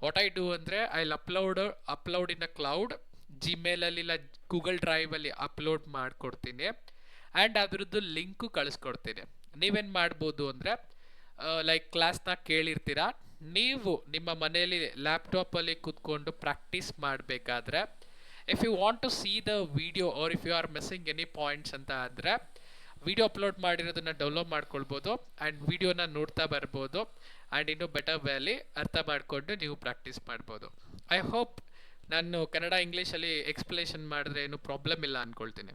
What I do ಅಂದರೆ upload ಇನ್ ಅ cloud, ಜಿಮೇಲಲ್ಲಿ ಇಲ್ಲ Google ಡ್ರೈವಲ್ಲಿ upload ಮಾಡಿಕೊಡ್ತೀನಿ ಆ್ಯಂಡ್ ಅದ್ರದ್ದು ಲಿಂಕು ಕಳಿಸ್ಕೊಡ್ತೀನಿ. ನೀವೇನು ಮಾಡ್ಬೋದು ಅಂದರೆ ಲೈಕ್ ಕ್ಲಾಸ್ನ ಕೇಳಿರ್ತೀರಾ, ನೀವು ನಿಮ್ಮ ಮನೆಯಲ್ಲಿ ಲ್ಯಾಪ್ಟಾಪಲ್ಲಿ ಕೂತ್ಕೊಂಡು ಪ್ರಾಕ್ಟೀಸ್ ಮಾಡಬೇಕಾದ್ರೆ if you want to see the video or if you are missing any points ಅಂತ ಅಂದರೆ ವಿಡಿಯೋ ಅಪ್ಲೋಡ್ ಮಾಡಿರೋದನ್ನ ಡೌನ್ಲೋಡ್ ಮಾಡ್ಕೊಳ್ಬೋದು ಆ್ಯಂಡ್ ವಿಡಿಯೋನ ನೋಡ್ತಾ ಬರ್ಬೋದು ಆ್ಯಂಡ್ ಇನ್ನೂ ಬೆಟರ್ ವೇಲಿ ಅರ್ಥ ಮಾಡಿಕೊಂಡು ನೀವು ಪ್ರಾಕ್ಟೀಸ್ ಮಾಡ್ಬೋದು. ಐ ಹೋಪ್ ನಾನು ಕನ್ನಡ ಇಂಗ್ಲೀಷಲ್ಲಿ ಎಕ್ಸ್ಪ್ಲೇಷನ್ ಮಾಡಿದ್ರೆ ಏನು ಪ್ರಾಬ್ಲಮ್ ಇಲ್ಲ ಅಂದ್ಕೊಳ್ತೀನಿ.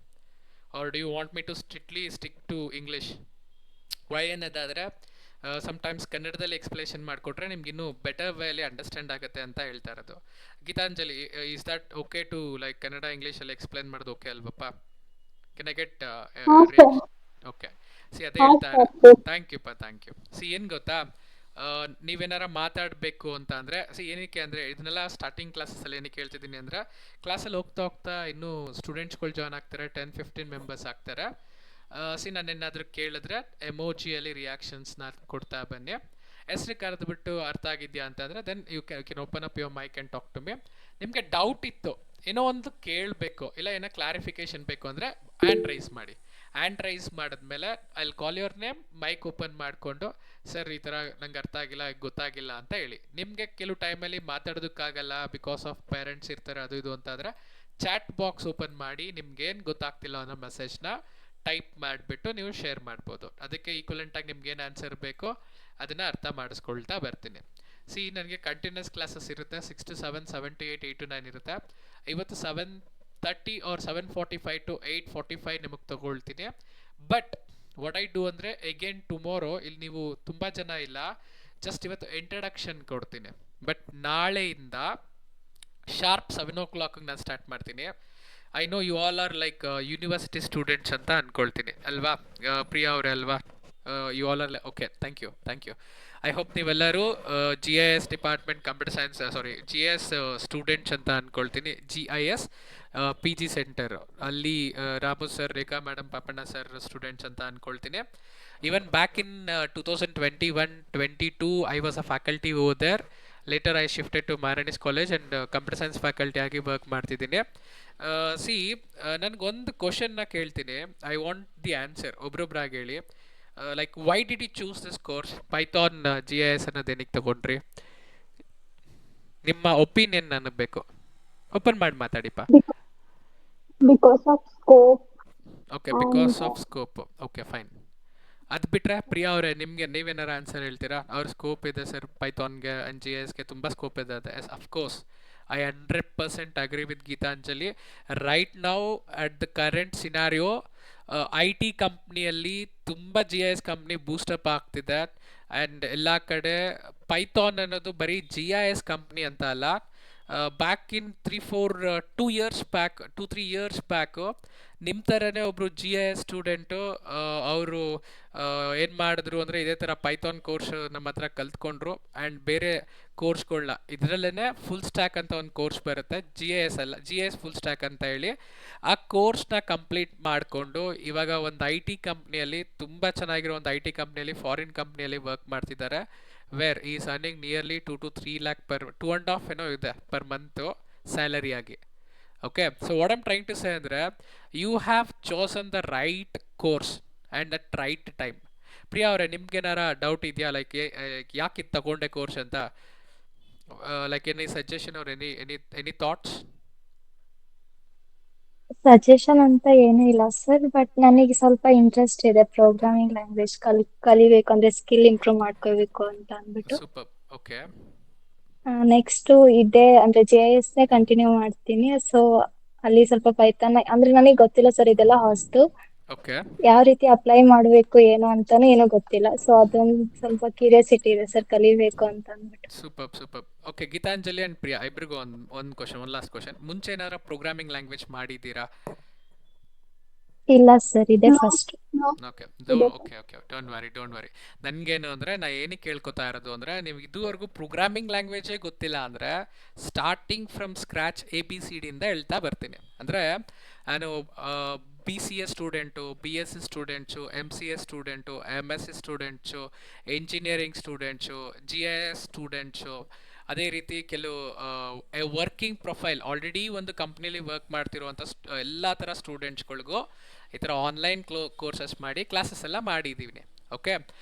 Or do you want me to strictly stick to English? Why ಅನ್ನೋದಾದರೆ ಸಮ್ಟೈಮ್ಸ್ ಕನ್ನಡದಲ್ಲಿ ಎಕ್ಸ್ಪ್ಲೇಷನ್ ಮಾಡಿಕೊಟ್ರೆ ನಿಮ್ಗೆ ಇನ್ನೂ ಬೆಟರ್ ವೇಲಿ ಅಂಡರ್ಸ್ಟ್ಯಾಂಡ್ ಆಗುತ್ತೆ ಅಂತ ಹೇಳ್ತಾ ಇರೋದು. Geetanjali, is that okay to like Kannada ಇಂಗ್ಲೀಷಲ್ಲಿ ಎಕ್ಸ್ಪ್ಲೇನ್ ಮಾಡೋದು ಓಕೆ ಅಲ್ವಪ್ಪ? ಕೆನ್ ಐ ಗೆಟ್ ಹಾ ಸರ್. ರಿಯಾಕ್ಷನ್? ಓಕೆ, ಸಿ ಅದೇ ಹಾ ಹೇಳ್ತಾ sir. Thank you thank you. See ಏನು ಗೊತ್ತಾ, ನೀವೇನಾರ ಮಾತಾಡಬೇಕು ಅಂತ ಅಂದರೆ ಏನಕ್ಕೆ ಅಂದರೆ ಇದನ್ನೆಲ್ಲ ಸ್ಟಾರ್ಟಿಂಗ್ ಕ್ಲಾಸಸ್ಸಲ್ಲಿ ಏನಕ್ಕೆ ಹೇಳ್ತಿದ್ದೀನಿ ಅಂದರೆ ಕ್ಲಾಸಲ್ಲಿ ಹೋಗ್ತಾ ಹೋಗ್ತಾ ಇನ್ನೂ ಸ್ಟೂಡೆಂಟ್ಸ್ಗಳು ಜಾಯ್ನ್ ಆಗ್ತಾರೆ, 10-15 ಮೆಂಬರ್ಸ್ ಆಗ್ತಾರೆ. ನಾನೇನಾದರೂ ಕೇಳಿದ್ರೆ ಎಮೋಜಿಯಲ್ಲಿ ರಿಯಾಕ್ಷನ್ಸ್ನ ಕೊಡ್ತಾ ಬನ್ನಿ. ಹೆಸ್ರು ಕರೆದ್ಬಿಟ್ಟು ಅರ್ಥ ಆಗಿದೆಯಾ ಅಂತಂದರೆ then you can open up your mic and talk to me. ನಿಮಗೆ ಡೌಟ್ ಇತ್ತು, ಏನೋ ಒಂದು ಕೇಳಬೇಕು ಇಲ್ಲ ಏನೋ ಕ್ಲಾರಿಫಿಕೇಶನ್ ಬೇಕು ಅಂದರೆ ಹ್ಯಾಂಡ್ ರೈಸ್ ಮಾಡಿ. ಹ್ಯಾಂಡ್ ರೈಸ್ ಮಾಡಿದ್ಮೇಲೆ ಅಲ್ಲಿ call your name, mic open ಮಾಡಿಕೊಂಡು ಸರ್ ಈ ಥರ ನಂಗೆ ಅರ್ಥ ಆಗಿಲ್ಲ, ಗೊತ್ತಾಗಿಲ್ಲ ಅಂತ ಹೇಳಿ. ನಿಮಗೆ ಕೆಲವು ಟೈಮಲ್ಲಿ ಮಾತಾಡೋದಕ್ಕಾಗಲ್ಲ ಬಿಕಾಸ್ ಆಫ್ ಪೇರೆಂಟ್ಸ್ ಇರ್ತಾರೆ ಅದು ಇದು ಅಂತಾದರೆ ಚಾಟ್ ಬಾಕ್ಸ್ ಓಪನ್ ಮಾಡಿ ನಿಮ್ಗೇನು ಗೊತ್ತಾಗ್ತಿಲ್ಲ ಅನ್ನೋ ಮೆಸೇಜ್ನ ಟೈಪ್ ಮಾಡಿಬಿಟ್ಟು ನೀವು ಶೇರ್ ಮಾಡ್ಬೋದು. ಅದಕ್ಕೆ ಈಕ್ವಲೆಂಟಾಗಿ ನಿಮ್ಗೇನು ಆನ್ಸರ್ ಬೇಕೋ ಅದನ್ನು ಅರ್ಥ ಮಾಡಿಸ್ಕೊಳ್ತಾ ಬರ್ತೀನಿ. ನನಗೆ ಕಂಟಿನ್ಯೂಸ್ ಕ್ಲಾಸಸ್ ಇರುತ್ತೆ 6 to 7, 7 to 8, 8 to 9 ಇರುತ್ತೆ. ಇವತ್ತು 7:30 ಆರ್ 7:45 to 8:45 ನಿಮಗೆ ತಗೊಳ್ತೀನಿ. ಬಟ್ ವಾಟ್ ಐ ಡೂ ಅಂದರೆ ಅಗೇನ್ ಟುಮಾರೋ ಇಲ್ಲಿ ನೀವು ತುಂಬ ಜನ ಇಲ್ಲ, ಜಸ್ಟ್ ಇವತ್ತು ಇಂಟ್ರಡಕ್ಷನ್ ಕೊಡ್ತೀನಿ. ಬಟ್ ನಾಳೆಯಿಂದ ಶಾರ್ಪ್ 7 o'clock ನಾನು ಸ್ಟಾರ್ಟ್ ಮಾಡ್ತೀನಿ. I know you all are like university students ಅಂತ ಅಂದ್ಕೊಳ್ತೀನಿ ಅಲ್ವಾ? ಪ್ರಿಯಾ ಅವರೇ ಅಲ್ವಾ? You all are okay, thank you thank you. I hope ನೀವೆಲ್ಲರೂ GIS department computer science GIS students ಅಂತ ಅಂದ್ಕೊಳ್ತೀನಿ. GIS PG ಸೆಂಟರ್ ಅಲ್ಲಿ Ramu sir, Rekha madam, Papanna sir students ಅಂತ ಅಂದ್ಕೊಳ್ತೀನಿ. Even back in 2021-22 I was a faculty over there. Later I shifted to Maharani's college and computer science faculty ಆಗಿ work ಮಾಡ್ತಿದ್ದೀನಿ. ನನಗೊಂದು ಕ್ವಶನ್ನ ಕೇಳ್ತೀನಿ, ಐ ವಾಂಟ್ ದಿ ಆನ್ಸರ್ ಒಬ್ರೊಬ್ರಾಗಿ ಹೇಳಿ. Like why did you choose this course python GIS ಅನ್ನೋದು ಏನಕ್ಕೆ ತಗೊಂಡ್ರಿ? ನಿಮ್ಮ ಒಪಿನಿಯನ್ ನನಗೆ ಬೇಕು. ಓಪನ್ ಮಾಡಿ ಮಾತಾಡಿಪ್ಪ. Because of scope okay, because and of scope. Okay fine. ಅದು ಬಿಟ್ಟರೆ ಪ್ರಿಯಾ ಅವರೇ ನೀವೇನಾರ ಆನ್ಸರ್ ಹೇಳ್ತೀರಾ? ಅವ್ರ ಸ್ಕೋಪ್ ಇದೆ ಸರ್ ಪೈಥಾನ್ಗೆ ಆ್ಯಂಡ್ GISಗೆ ತುಂಬ ಸ್ಕೋಪ್ ಇದೆ. ಅದು yes of course I 100% agree with Geetanjali. Right now at the current scenario IT ಕಂಪ್ನಿಯಲ್ಲಿ ತುಂಬ GIS ಕಂಪ್ನಿ ಬೂಸ್ಟಪ್ ಆಗ್ತಿದೆ ಆ್ಯಂಡ್ ಎಲ್ಲ ಕಡೆ ಪೈಥಾನ್ ಅನ್ನೋದು ಬರೀ GIS ಕಂಪ್ನಿ ಅಂತ ಅಲ್ಲ. ಬ್ಯಾಕ್ ಇನ್ 2-3 ಇಯರ್ಸ್ ಬ್ಯಾಕು ನಿಮ್ಮ ಥರನೇ ಒಬ್ಬರು GIS ಸ್ಟೂಡೆಂಟು ಅವರು ಏನು ಮಾಡಿದ್ರು ಅಂದರೆ ಇದೇ ಥರ ಪೈಥಾನ್ ಕೋರ್ಸ್ ನಮ್ಮ ಹತ್ರ ಕಲ್ತ್ಕೊಂಡ್ರು ಆ್ಯಂಡ್ ಬೇರೆ ಕೋರ್ಸ್ಗಳನ್ನ ಇದರಲ್ಲೇ ಫುಲ್ ಸ್ಟ್ಯಾಕ್ ಅಂತ ಒಂದು ಕೋರ್ಸ್ ಬರುತ್ತೆ, GIS ಅಲ್ಲ, GIS ಫುಲ್ ಸ್ಟ್ಯಾಕ್ ಅಂತ ಹೇಳಿ. ಆ ಕೋರ್ಸ್ನ ಕಂಪ್ಲೀಟ್ ಮಾಡಿಕೊಂಡು ಇವಾಗ ಒಂದು IT ಕಂಪ್ನಿಯಲ್ಲಿ, ತುಂಬ ಚೆನ್ನಾಗಿರೋ ಒಂದು IT ಕಂಪ್ನಿಯಲ್ಲಿ, ಫಾರಿನ್ ಕಂಪ್ನಿಯಲ್ಲಿ ವರ್ಕ್ ಮಾಡ್ತಿದ್ದಾರೆ. Where is earning nearly 2 to 3 lakh per 2.5 ಏನೋ ಇದೆ ಪರ್ ಮಂತು ಸ್ಯಾಲರಿ ಆಗಿ. Okay, so what I'm trying to say ಅಂದರೆ you have chosen the right course and at right time. Priya ಅವರೇ, ನಿಮ್ಗೇನಾರ ಡೌಟ್ ಇದೆಯಾ ಲೈಕ್ ಯಾಕೆ ಇದು ತಗೊಂಡೆ ಕೋರ್ಸ್ ಅಂತ? Like any suggestion R any thoughts? Suggestion ಅಂತ ಏನೂ ಇಲ್ಲ ಸರ್, ಬಟ್ ನನಗೆ ಸ್ವಲ್ಪ ಇಂಟ್ರೆಸ್ಟ್ ಇದೆ ಪ್ರೋಗ್ರಾಮಿಂಗ್ ಲ್ಯಾಂಗ್ವೇಜ್ ಕಲಿಬೇಕು ಅಂದ್ರೆ ಸ್ಕಿಲ್ ಇಂಪ್ರೂವ್ ಮಾಡ್ಕೋಬೇಕು ಅಂತ ಅಂದ್ಬಿಟ್ಟು. ಸೂಪರ್. ಓಕೆ ನೆಕ್ಸ್ಟ್ ಇದೇ ಅಂದ್ರೆ GIS ನೇ ಕಂಟಿನ್ಯೂ ಮಾಡ್ತೀನಿ. ಸೊ ಅಲ್ಲಿ ಸ್ವಲ್ಪ ಪೈಥಾನ್ ಅಂದ್ರೆ ನನಗೆ ಗೊತ್ತಿಲ್ಲ ಸರ್, ಇದೆಲ್ಲ ಹೊಸ್ತು. ಓಕೆ ಯಾವ ರೀತಿ ಅಪ್ಲೈ ಮಾಡ್ಬೇಕು ಏನು ಅಂತಾನು ಏನೋ ಗೊತ್ತಿಲ್ಲ. ಸೊ ಅದೊಂದು ಸ್ವಲ್ಪ ಕ್ಯೂರಿಯಾಸಿಟಿ ಇದೆ ಸರ್, ಕಲಿಬೇಕು ಅಂತ ಅಂದ್ಬಿಟ್ಟು. Super. Okay, Geetanjali and Priya ಇಬ್ರಿಗೂ ಒಂದು ಕ್ವಶನ್, ಒಂದು ಲಾಸ್ಟ್ ಕ್ವಶನ್. ಮುಂಚೆ ಏನಾರ ಪ್ರೋಗ್ರಾಮಿಂಗ್ ಲ್ಯಾಂಗ್ವೇಜ್ ಮಾಡಿದ್ದೀರಾ? ಇಲ್ಲ ಸರ್, ಇದೆ ಫಸ್ಟ್. Okay don't worry. ನನಗೇನು ಅಂದರೆ ನಾ ಏನಕ್ಕೆ ಕೇಳ್ಕೊತಾ ಇರೋದು ಅಂದರೆ, ನೀವು ಇದುವರೆಗೂ ಪ್ರೋಗ್ರಾಮಿಂಗ್ ಲ್ಯಾಂಗ್ವೇಜೇ ಗೊತ್ತಿಲ್ಲ ಅಂದರೆ ಸ್ಟಾರ್ಟಿಂಗ್ ಫ್ರಮ್ ಸ್ಕ್ರ್ಯಾಚ್ ABCD ಇಂದ ಹೇಳ್ತಾ ಬರ್ತೀನಿ. ಅಂದರೆ ನಾನು BCA student, BSc students, MCA student, MSc students, engineering students, GIS students, ಅದೇ ರೀತಿ ಕೆಲವು ವರ್ಕಿಂಗ್ ಪ್ರೊಫೈಲ್ ಆಲ್ರೆಡಿ ಒಂದು ಕಂಪ್ನಿಲಿ ವರ್ಕ್ ಮಾಡ್ತಿರುವಂಥ ಎಲ್ಲ ಥರ ಸ್ಟೂಡೆಂಟ್ಸ್ಗಳಿಗೂ ಈ ಥರ ಆನ್ಲೈನ್ ಕೋರ್ಸಸ್ ಮಾಡಿ ಕ್ಲಾಸಸ್ ಎಲ್ಲ ಮಾಡಿದ್ದೀವಿ. Okay,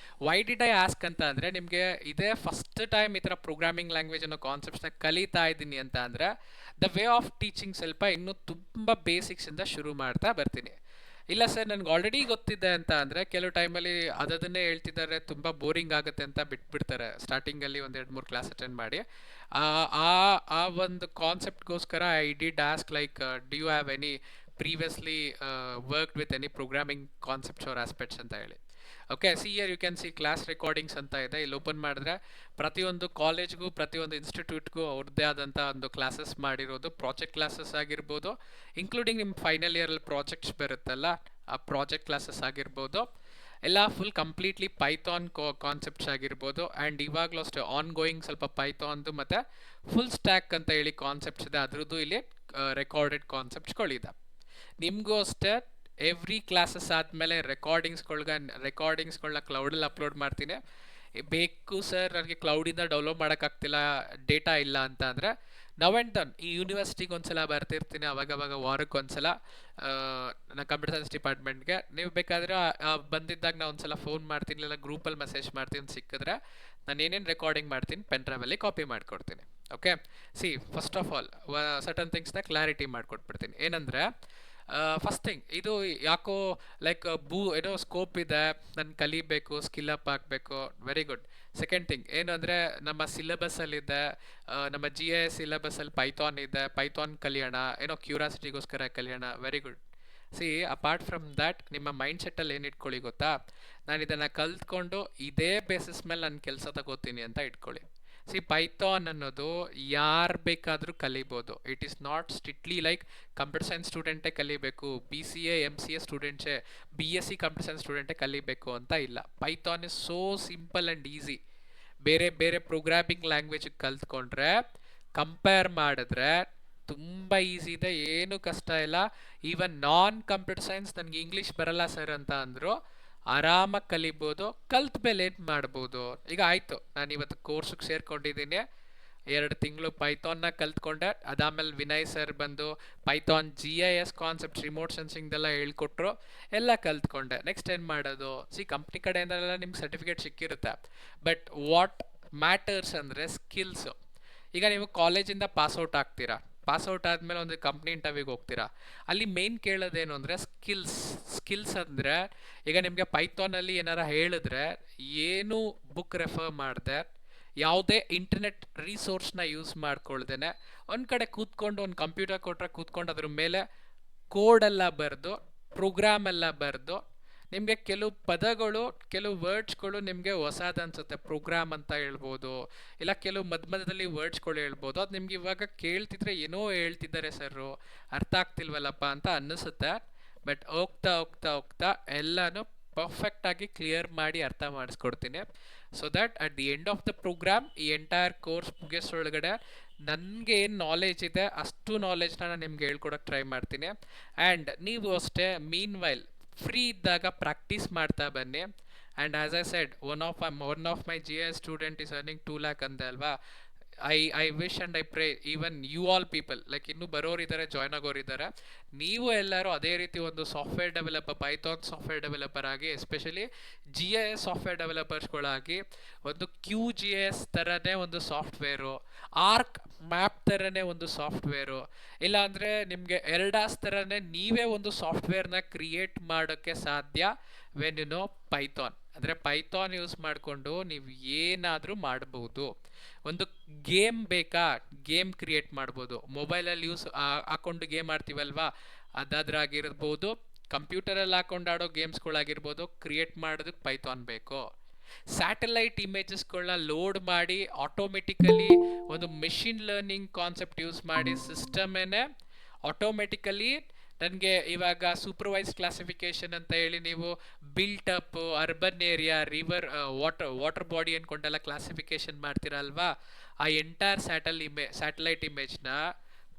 why did I ask ಅಂತ ಅಂದರೆ, ನಿಮಗೆ ಇದೇ ಫಸ್ಟ್ ಟೈಮ್ ಈ ಥರ ಪ್ರೋಗ್ರಾಮಿಂಗ್ ಲ್ಯಾಂಗ್ವೇಜ್ ಅನ್ನೋ ಕಾನ್ಸೆಪ್ಟ್ಸ್ನ ಕಲಿತಾ ಇದ್ದೀನಿ ಅಂತ ಅಂದರೆ ದ ವೇ ಆಫ್ ಟೀಚಿಂಗ್ ಸ್ವಲ್ಪ ಇನ್ನೂ ತುಂಬ ಬೇಸಿಕ್ಸಿಂದ ಶುರು ಮಾಡ್ತಾ ಬರ್ತೀನಿ. ಇಲ್ಲ ಸರ್ ನನಗೆ ಆಲ್ರೆಡಿ ಗೊತ್ತಿದೆ ಅಂತ ಅಂದರೆ ಕೆಲವು ಟೈಮಲ್ಲಿ ಅದನ್ನೇ ಹೇಳ್ತಿದ್ದಾರೆ, ತುಂಬ ಬೋರಿಂಗ್ ಆಗುತ್ತೆ ಅಂತ ಬಿಟ್ಬಿಡ್ತಾರೆ ಸ್ಟಾರ್ಟಿಂಗಲ್ಲಿ ಒಂದು 2-3 ಕ್ಲಾಸ್ ಅಟೆಂಡ್ ಮಾಡಿ. ಆ ಆ ಆ ಒಂದು ಕಾನ್ಸೆಪ್ಟ್ಗೋಸ್ಕರ I did ask like do you have any previously worked with any programming concepts or aspects ಅಂತ ಹೇಳಿ. Okay, see here you can see class recordings ಅಂತ ಇದೆ. ಇಲ್ಲಿ ಓಪನ್ ಮಾಡಿದ್ರೆ ಪ್ರತಿಯೊಂದು ಕಾಲೇಜ್ಗೂ ಪ್ರತಿಯೊಂದು ಇನ್ಸ್ಟಿಟ್ಯೂಟ್ಗೂ ಅವ್ರದ್ದೇ ಆದಂಥ ಒಂದು ಕ್ಲಾಸಸ್ ಮಾಡಿರೋದು, ಪ್ರಾಜೆಕ್ಟ್ ಕ್ಲಾಸಸ್ ಆಗಿರ್ಬೋದು, ಇನ್ಕ್ಲೂಡಿಂಗ್ ನಿಮ್ಮ ಫೈನಲ್ ಇಯರಲ್ಲಿ ಪ್ರಾಜೆಕ್ಟ್ಸ್ ಬರುತ್ತಲ್ಲ ಆ ಪ್ರಾಜೆಕ್ಟ್ ಕ್ಲಾಸಸ್ ಆಗಿರ್ಬೋದು, ಎಲ್ಲ ಫುಲ್ ಕಂಪ್ಲೀಟ್ಲಿ ಪೈಥಾನ್ ಕಾನ್ಸೆಪ್ಟ್ಸ್ ಆಗಿರ್ಬೋದು. ಆ್ಯಂಡ್ ಇವಾಗಲೂ ಅಷ್ಟೇ ಆನ್ ಗೋಯಿಂಗ್ ಸ್ವಲ್ಪ ಪೈಥಾನ್ದು ಮತ್ತು ಫುಲ್ ಸ್ಟ್ಯಾಕ್ ಅಂತ ಹೇಳಿ ಕಾನ್ಸೆಪ್ಟ್ಸ್ ಇದೆ, ಅದ್ರದ್ದು ಇಲ್ಲಿ ರೆಕಾರ್ಡೆಡ್ ಕಾನ್ಸೆಪ್ಟ್ಸ್ಗಳಿದೆ. ನಿಮಗೂ ಅಷ್ಟೇ ಎವ್ರಿ ಕ್ಲಾಸಸ್ ಆದಮೇಲೆ ರೆಕಾರ್ಡಿಂಗ್ಸ್ಗಳನ್ನ ಕ್ಲೌಡಲ್ಲಿ ಅಪ್ಲೋಡ್ ಮಾಡ್ತೀನಿ. ಬೇಕು ಸರ್ ನನಗೆ ಕ್ಲೌಡಿಂದ ಡೌನ್ಲೋಡ್ ಮಾಡೋಕ್ಕಾಗ್ತಿಲ್ಲ, ಡೇಟಾ ಇಲ್ಲ ಅಂತ ಅಂದರೆ ನವ್ ಆ್ಯಂಡ್ ದನ್ ಈ ಯೂನಿವರ್ಸಿಟಿಗೆ ಒಂದ್ಸಲ ಬರ್ತಿರ್ತೀನಿ, ಅವಾಗವಾಗ ವಾರಕ್ಕೆ ಒಂದ್ಸಲ ನನ್ನ ಕಂಪ್ಯೂಟರ್ ಸೈನ್ಸ್ ಡಿಪಾರ್ಟ್ಮೆಂಟ್ಗೆ. ನೀವು ಬೇಕಾದರೆ ಬಂದಿದ್ದಾಗ ನಾನು ಒಂದ್ಸಲ ಫೋನ್ ಮಾಡ್ತೀನಿ, ಇಲ್ಲ ಗ್ರೂಪಲ್ಲಿ ಮೆಸೇಜ್ ಮಾಡ್ತೀನಿ, ಸಿಕ್ಕಿದ್ರೆ ನಾನು ಏನೇನು ರೆಕಾರ್ಡಿಂಗ್ ಮಾಡ್ತೀನಿ ಪೆನ್ ಡ್ರೈವಲ್ಲಿ ಕಾಪಿ ಮಾಡಿಕೊಡ್ತೀನಿ. Okay, see first of all certain ಥಿಂಗ್ಸ್ನ ಕ್ಲಾರಿಟಿ ಮಾಡಿಕೊಟ್ಬಿಡ್ತೀನಿ. ಏನಂದರೆ ಫಸ್ಟ್ ಥಿಂಗ್, ಇದು ಯಾಕೋ ಲೈಕ್ ಏನೋ ಸ್ಕೋಪ್ ಇದೆ, ನಾನು ಕಲಿಬೇಕು, ಸ್ಕಿಲ್ ಅಪ್ ಆಗಬೇಕು, ವೆರಿ ಗುಡ್. ಸೆಕೆಂಡ್ ಥಿಂಗ್ ಏನು ಅಂದರೆ, ನಮ್ಮ ಸಿಲೆಬಸ್ಸಲ್ಲಿದೆ, ನಮ್ಮ GIS ಸಿಲೆಬಸ್ಸಲ್ಲಿ ಪೈಥಾನ್ ಇದೆ, ಪೈಥಾನ್ ಕಲಿಯೋಣ, ಏನೋ ಕ್ಯೂರಿಯಾಸಿಟಿಗೋಸ್ಕರ ಕಲಿಯೋಣ, very good. C apart from that ನಿಮ್ಮ ಮೈಂಡ್ ಸೆಟ್ಟಲ್ಲಿ ಏನು ಇಟ್ಕೊಳ್ಳಿ ಗೊತ್ತಾ, ನಾನು ಇದನ್ನು ಕಲ್ತ್ಕೊಂಡು ಇದೇ ಬೇಸಿಸ್ ಮೇಲೆ ನಾನು ಕೆಲಸ ತಗೋತೀನಿ ಅಂತ ಇಟ್ಕೊಳ್ಳಿ. ಸಿ ಪೈಥಾನ್ ಅನ್ನೋದು ಯಾರು ಬೇಕಾದರೂ ಕಲಿಬೋದು. It is not strictly like computer science ಸ್ಟೂಡೆಂಟೇ ಕಲಿಬೇಕು, BCA MCA ಸ್ಟೂಡೆಂಟ್ಸೇ, BSc ಕಂಪ್ಯೂಟರ್ ಸೈನ್ಸ್ ಸ್ಟೂಡೆಂಟೇ ಕಲಿಬೇಕು ಅಂತ ಇಲ್ಲ. Python is so simple and easy. ಬೇರೆ ಬೇರೆ ಪ್ರೋಗ್ರಾಮಿಂಗ್ ಲ್ಯಾಂಗ್ವೇಜಿಗೆ ಕಲ್ತ್ಕೊಂಡ್ರೆ ಕಂಪೇರ್ ಮಾಡಿದ್ರೆ ತುಂಬ ಈಸಿ ಇದೆ, ಏನು ಕಷ್ಟ ಇಲ್ಲ. ಈವನ್ ನಾನ್ ಕಂಪ್ಯೂಟರ್ ಸೈನ್ಸ್ ನನಗೆ ಇಂಗ್ಲೀಷ್ ಬರಲ್ಲ ಸರ್ ಅಂತ ಅಂದರು ಆರಾಮಾಗಿ ಕಲಿಬೋದು, ಕಲ್ತ ಮೇಲೆ ಏನು ಮಾಡ್ಬೋದು. ಈಗ ಆಯಿತು, ನಾನು ಇವತ್ತು ಕೋರ್ಸಿಗೆ ಸೇರ್ಕೊಂಡಿದ್ದೀನಿ, 2 ತಿಂಗಳು ಪೈಥಾನ್ನ ಕಲ್ತ್ಕೊಂಡೆ, ಅದಾದಮೇಲೆ ವಿನಯ್ ಸರ್ ಬಂದು ಪೈಥಾನ್ GIS ಕಾನ್ಸೆಪ್ಟ್ ರಿಮೋಟ್ ಸೆನ್ಸಿಂಗ್ದೆಲ್ಲ ಹೇಳ್ಕೊಟ್ರು, ಎಲ್ಲ ಕಲ್ತ್ಕೊಂಡೆ. ನೆಕ್ಸ್ಟ್ ಏನು ಮಾಡೋದು? ಸಿ ಕಂಪ್ನಿ ಕಡೆಯಿಂದೆಲ್ಲ ನಿಮ್ಗೆ ಸರ್ಟಿಫಿಕೇಟ್ ಸಿಕ್ಕಿರುತ್ತೆ, ಬಟ್ ವಾಟ್ ಮ್ಯಾಟರ್ಸ್ ಅಂದರೆ ಸ್ಕಿಲ್ಸು. ಈಗ ನೀವು ಕಾಲೇಜಿಂದ ಪಾಸ್ಔಟ್ ಆಗ್ತೀರಾ, ಪಾಸ್ಔಟ್ ಆದಮೇಲೆ ಒಂದು ಕಂಪ್ನಿ ಇಂಟರ್ವ್ಯೂಗೆ ಹೋಗ್ತೀರಾ, ಅಲ್ಲಿ ಮೇನ್ ಕೇಳೋದೇನು ಅಂದರೆ ಸ್ಕಿಲ್ಸ್ ಅಂದರೆ, ಈಗ ನಿಮಗೆ ಪೈಥಾನಲ್ಲಿ ಏನಾರ ಹೇಳಿದ್ರೆ ಏನು ಬುಕ್ ರೆಫರ್ ಮಾಡಿದೆ, ಯಾವುದೇ ಇಂಟರ್ನೆಟ್ ರಿಸೋರ್ಸ್ನ ಯೂಸ್ ಮಾಡ್ಕೊಳ್ದೇನೆ ಒಂದು ಕಡೆ ಕೂತ್ಕೊಂಡು, ಒಂದು ಕಂಪ್ಯೂಟರ್ ಕೊಟ್ಟರೆ ಕೂತ್ಕೊಂಡು ಅದ್ರ ಮೇಲೆ ಕೋಡೆಲ್ಲ ಬರೆದು, ಪ್ರೋಗ್ರಾಮ್ ಎಲ್ಲ ಬರೆದು, ನಿಮಗೆ ಕೆಲವು ಪದಗಳು, ಕೆಲವು ವರ್ಡ್ಸ್ಗಳು ನಿಮಗೆ ಹೊಸದು ಅನ್ಸುತ್ತೆ, ಪ್ರೋಗ್ರಾಮ್ ಅಂತ ಹೇಳ್ಬೋದು, ಇಲ್ಲ ಕೆಲವು ಮಧ್ಯದಲ್ಲಿ ವರ್ಡ್ಸ್ಗಳು ಹೇಳ್ಬೋದು, ಅದು ನಿಮ್ಗೆ ಇವಾಗ ಕೇಳ್ತಿದ್ರೆ ಏನೋ ಹೇಳ್ತಿದ್ದಾರೆ ಸರು, ಅರ್ಥ ಆಗ್ತಿಲ್ವಲ್ಲಪ್ಪ ಅಂತ ಅನ್ನಿಸುತ್ತೆ. ಬಟ್ ಹೋಗ್ತಾ ಹೋಗ್ತಾ ಹೋಗ್ತಾ ಎಲ್ಲನೂ ಪರ್ಫೆಕ್ಟಾಗಿ ಕ್ಲಿಯರ್ ಮಾಡಿ ಅರ್ಥ ಮಾಡಿಸ್ಕೊಡ್ತೀನಿ. So that at the end of the programme, ಈ ಎಂಟೈರ್ ಕೋರ್ಸ್ ಮುಗಿಸೋಳಗಡೆ ನನಗೆ ಏನು ನಾಲೆಜ್ ಇದೆ ಅಷ್ಟು ನಾಲೆಜ್ನ ನಾನು ನಿಮ್ಗೆ ಹೇಳ್ಕೊಡೋಕ್ಕೆ ಟ್ರೈ ಮಾಡ್ತೀನಿ. ಆ್ಯಂಡ್ ನೀವು ಅಷ್ಟೇ ಮೀನ್ ವೈಲ್ ಫ್ರೀ ಇದ್ದಾಗ ಪ್ರಾಕ್ಟೀಸ್ ಮಾಡ್ತಾ ಬನ್ನಿ. And as I said, one of my GIS student is earning 2 lakh ಅಂದೆ ಅಲ್ವಾ. I wish and I pray even you all people, like ಇನ್ನೂ ಬರೋರಿದ್ದಾರೆ, ಜಾಯ್ನ್ ಆಗೋರಿದ್ದಾರೆ, ನೀವು ಎಲ್ಲರೂ ಅದೇ ರೀತಿ ಒಂದು software developer, python software developer ಆಗಿ, ಎಸ್ಪೆಷಲಿ GIS ಸಾಫ್ಟ್ವೇರ್ ಡೆವಲಪರ್ಸ್ಗಳಾಗಿ, ಒಂದು QGIS ಥರನೇ ಒಂದು ಸಾಫ್ಟ್ವೇರು, ಆರ್ಕ್ ಮ್ಯಾಪ್ ಥರನೇ ಒಂದು ಸಾಫ್ಟ್ವೇರು, ಇಲ್ಲಾಂದರೆ ನಿಮಗೆ ಎರ್ಡಾಸ್ ಥರನೇ ನೀವೇ ಒಂದು ಸಾಫ್ಟ್ವೇರ್ನ ಕ್ರಿಯೇಟ್ ಮಾಡೋಕ್ಕೆ ಸಾಧ್ಯ ವೆನ್ ಯು ನೋ ಪೈಥಾನ್. ಅಂದರೆ ಪೈಥಾನ್ ಯೂಸ್ ಮಾಡಿಕೊಂಡು ನೀವು ಏನಾದರೂ ಮಾಡ್ಬೋದು. ಒಂದು ಗೇಮ್ ಬೇಕಾ, ಗೇಮ್ ಕ್ರಿಯೇಟ್ ಮಾಡ್ಬೋದು. ಮೊಬೈಲಲ್ಲಿ ಹಾಕೊಂಡು ಗೇಮ್ ಆಡ್ತೀವಲ್ವಾ, ಅದಾದ್ರಾಗಿರ್ಬೋದು, ಕಂಪ್ಯೂಟರಲ್ಲಿ ಹಾಕೊಂಡು ಆಡೋ ಗೇಮ್ಸ್ಗಳಾಗಿರ್ಬೋದು, ಕ್ರಿಯೇಟ್ ಮಾಡೋದಕ್ಕೆ ಪೈಥಾನ್ ಬೇಕು. ಸ್ಯಾಟಲೈಟ್ ಇಮೇಜಸ್ಗಳನ್ನ ಲೋಡ್ ಮಾಡಿ ಆಟೋಮೆಟಿಕಲಿ ಒಂದು ಮೆಷಿನ್ ಲರ್ನಿಂಗ್ ಕಾನ್ಸೆಪ್ಟ್ ಯೂಸ್ ಮಾಡಿ ಸಿಸ್ಟಮೇನೆ ಆಟೋಮೆಟಿಕಲಿ ನನಗೆ ಇವಾಗ ಸೂಪರ್ವೈಸ್ ಕ್ಲಾಸಿಫಿಕೇಶನ್ ಅಂತ ಹೇಳಿ ನೀವು built up, urban area, river, water body ಅಂದ್ಕೊಂಡೆಲ್ಲ ಕ್ಲಾಸಿಫಿಕೇಶನ್ ಮಾಡ್ತೀರಲ್ವಾ, ಆ ಎಂಟೈರ್ ಸ್ಯಾಟಲೈಟ್ ಇಮೇಜ್ನ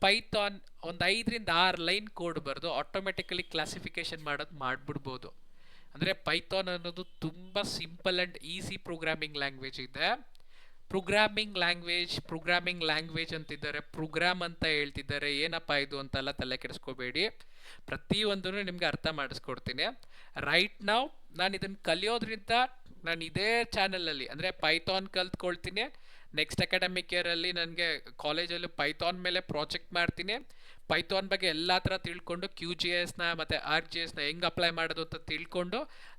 ಪೈಥಾನ್ ಒಂದು 5-6 ಲೈನ್ ಕೋಡ್ ಬರೆದು ಆಟೋಮೆಟಿಕಲಿ ಕ್ಲಾಸಿಫಿಕೇಶನ್ ಮಾಡಿಬಿಡ್ಬೋದು. ಅಂದರೆ ಪೈಥಾನ್ ಅನ್ನೋದು ತುಂಬ simple and easy programming language ಇದೆ. ಪ್ರೋಗ್ರಾಮಿಂಗ್ ಲ್ಯಾಂಗ್ವೇಜ್ ಅಂತಿದ್ದಾರೆ, ಪ್ರೋಗ್ರಾಮ್ ಅಂತ ಹೇಳ್ತಿದ್ದಾರೆ, ಏನಪ್ಪ ಇದು ಅಂತೆಲ್ಲ ತಲೆ ಕೆಡಿಸ್ಕೋಬೇಡಿ. ಪ್ರತಿಯೊಂದನ್ನು ನಿಮ್ಗೆ ಅರ್ಥ ಮಾಡಿಸ್ಕೊಡ್ತೀನಿ. ರೈಟ್ ನಾವು ನಾನು ಇದನ್ನು ಕಲಿಯೋದ್ರಿಂದ ನಾನು ಇದೇ ಚಾನಲಲ್ಲಿ ಅಂದರೆ ಪೈಥಾನ್ ಕಲ್ತ್ಕೊಳ್ತೀನಿ. ನೆಕ್ಸ್ಟ್ ಅಕಾಡೆಮಿಕ್ ಇಯರಲ್ಲಿ ನನಗೆ ಕಾಲೇಜಲ್ಲಿ ಪೈಥಾನ್ ಮೇಲೆ ಪ್ರಾಜೆಕ್ಟ್ ಮಾಡ್ತೀನಿ. ಪೈಥಾನ್ ಬಗ್ಗೆ ಎಲ್ಲ ಥರ ತಿಳ್ಕೊಂಡು QGIS ಮತ್ತು ArcGIS ಹೆಂಗೆ ಅಪ್ಲೈ ಮಾಡೋದು ಅಂತ ತಿಳ್ಕೊಂಡು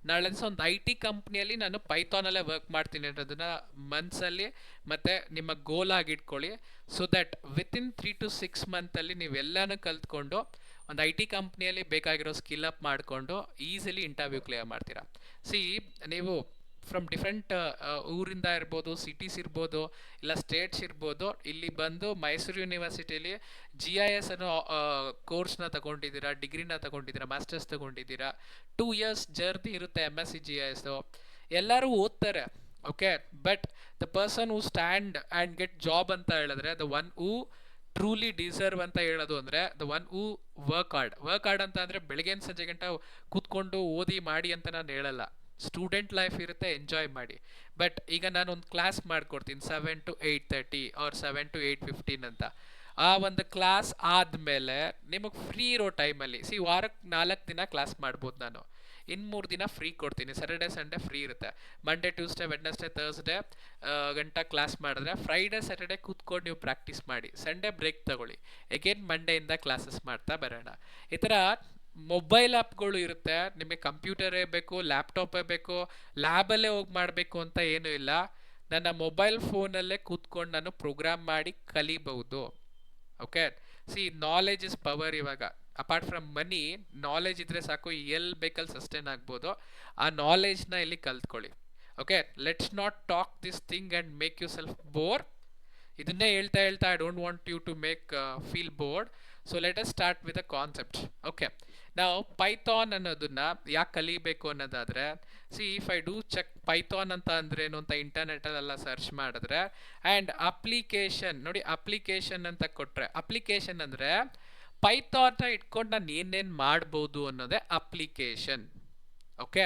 ನಾಳೆ ದಿವಸ ಒಂದು IT ಕಂಪ್ನಿಯಲ್ಲಿ ನಾನು ಪೈಥಾನಲ್ಲೇ ವರ್ಕ್ ಮಾಡ್ತೀನಿ ಅನ್ನೋದನ್ನು ಮನಸ್ಸಲ್ಲಿ ಮತ್ತು ನಿಮ್ಮ ಗೋಲ್ ಆಗಿ ಇಟ್ಕೊಳ್ಳಿ. ಸೊ ದ್ಯಾಟ್ ವಿತಿನ್ 3 to 6 ಮಂತಲ್ಲಿ ನೀವೆಲ್ಲನೂ ಕಲ್ತ್ಕೊಂಡು ಒಂದು IT ಕಂಪ್ನಿಯಲ್ಲಿ ಬೇಕಾಗಿರೋ ಸ್ಕಿಲ್ ಅಪ್ ಮಾಡಿಕೊಂಡು ಈಸಿಲಿ ಇಂಟರ್ವ್ಯೂ ಕ್ಲಿಯರ್ ಮಾಡ್ತೀರಾ. ನೀವು ಫ್ರಮ್ ಡಿಫ್ರೆಂಟ್ ಊರಿಂದ ಇರ್ಬೋದು, ಸಿಟೀಸ್ ಇರ್ಬೋದು, ಇಲ್ಲ ಸ್ಟೇಟ್ಸ್ ಇರ್ಬೋದು, ಇಲ್ಲಿ ಬಂದು ಮೈಸೂರು ಯೂನಿವರ್ಸಿಟಿಯಲ್ಲಿ GIS ಅನ್ನೋ ಕೋರ್ಸ್ನ ತಗೊಂಡಿದ್ದೀರಾ, ಡಿಗ್ರಿನ ತಗೊಂಡಿದ್ದೀರಾ, ಮಾಸ್ಟರ್ಸ್ ತಗೊಂಡಿದ್ದೀರಾ, 2 years ಜರ್ನಿ ಇರುತ್ತೆ MSc GIS. ಎಲ್ಲರೂ ಓದ್ತಾರೆ, okay, but the person who stand and get job ಅಂತ ಹೇಳಿದ್ರೆ, the one who truly deserve ಅಂತ ಹೇಳೋದು ಅಂದರೆ the one who work hard ಅಂತ ಅಂದರೆ ಬೆಳಗ್ಗೆನ ಸಂಜೆ ಗಂಟ ಕೂತ್ಕೊಂಡು ಓದಿ ಮಾಡಿ ಅಂತ ನಾನು ಹೇಳಲ್ಲ. ಸ್ಟೂಡೆಂಟ್ ಲೈಫ್ ಇರುತ್ತೆ, ಎಂಜಾಯ್ ಮಾಡಿ. ಬಟ್ ಈಗ ನಾನು ಒಂದು ಕ್ಲಾಸ್ ಮಾಡಿಕೊಡ್ತೀನಿ 7 to 8:30 ಆರ್ 7 to 8:15 ಅಂತ. ಆ ಒಂದು ಕ್ಲಾಸ್ ಆದಮೇಲೆ ನಿಮಗೆ ಫ್ರೀ ಇರೋ ಟೈಮಲ್ಲಿ ವಾರಕ್ಕೆ 4 ದಿನ ಕ್ಲಾಸ್ ಮಾಡ್ಬೋದು ನಾನು. ಇನ್ನು 3 ದಿನ ಫ್ರೀ ಕೊಡ್ತೀನಿ. ಸ್ಯಾಟರ್ಡೆ ಸಂಡೇ ಫ್ರೀ ಇರುತ್ತೆ. ಮಂಡೇ ಟ್ಯೂಸ್ಡೇ ವೆಡ್ನೆಸ್ಡೇ ಥರ್ಸ್ಡೇ ಗಂಟ ಕ್ಲಾಸ್ ಮಾಡಿದ್ರೆ ಫ್ರೈಡೇ ಸ್ಯಾಟರ್ಡೇ ಕೂತ್ಕೊಂಡು ನೀವು ಪ್ರಾಕ್ಟೀಸ್ ಮಾಡಿ. ಸಂಡೇ ಬ್ರೇಕ್ ತಗೊಳ್ಳಿ. ಎಗೇನ್ ಮಂಡೆಯಿಂದ ಕ್ಲಾಸಸ್ ಮಾಡ್ತಾ ಬರೋಣ. ಈ ಥರ ಮೊಬೈಲ್ ಆ್ಯಪ್ಗಳು ಇರುತ್ತೆ. ನಿಮಗೆ ಕಂಪ್ಯೂಟರೇ ಬೇಕು, ಲ್ಯಾಪ್ಟಾಪೇ ಬೇಕು, ಲ್ಯಾಬಲ್ಲೇ ಹೋಗಿ ಮಾಡಬೇಕು ಅಂತ ಏನೂ ಇಲ್ಲ. ನನ್ನ ಮೊಬೈಲ್ ಫೋನಲ್ಲೇ ಕೂತ್ಕೊಂಡು ನಾನು ಪ್ರೋಗ್ರಾಮ್ ಮಾಡಿ ಕಲಿಬಹುದು. Okay, knowledge is power. ಇವಾಗ ಅಪಾರ್ಟ್ ಫ್ರಮ್ ಮನಿ, ನಾಲೆಜ್ ಇದ್ರೆ ಸಾಕು, ಎಲ್ಲಿ ಬೇಕಲ್ಲಿ ಸಸ್ಟೈನ್ ಆಗ್ಬೋದು. ಆ ನಾಲೆಜ್ನ ಇಲ್ಲಿ ಕಲ್ತ್ಕೊಳ್ಳಿ. Okay, let's not talk this thing and make yourself bore. ಇದನ್ನೇ ಹೇಳ್ತಾ I don't want you to make feel bored. So let us start with a concept. Okay, ನಾವು ಪೈಥಾನ್ ಅನ್ನೋದನ್ನ ಯಾಕೆ ಕಲಿಬೇಕು ಅನ್ನೋದಾದರೆ, if I do check Python ಅಂತ ಅಂದ್ರೇನು ಅಂತ ಇಂಟರ್ನೆಟಲ್ಲೆಲ್ಲ ಸರ್ಚ್ ಮಾಡಿದ್ರೆ, ಆ್ಯಂಡ್ ಅಪ್ಲಿಕೇಶನ್ ನೋಡಿ, ಅಪ್ಲಿಕೇಶನ್ ಅಂತ ಕೊಟ್ಟರೆ, ಅಪ್ಲಿಕೇಶನ್ ಅಂದರೆ ಪೈಥಾನ್ನ ಇಟ್ಕೊಂಡು ನಾನು ಏನೇನು ಮಾಡ್ಬೋದು ಅನ್ನೋದೇ ಅಪ್ಲಿಕೇಶನ್. ಓಕೆ,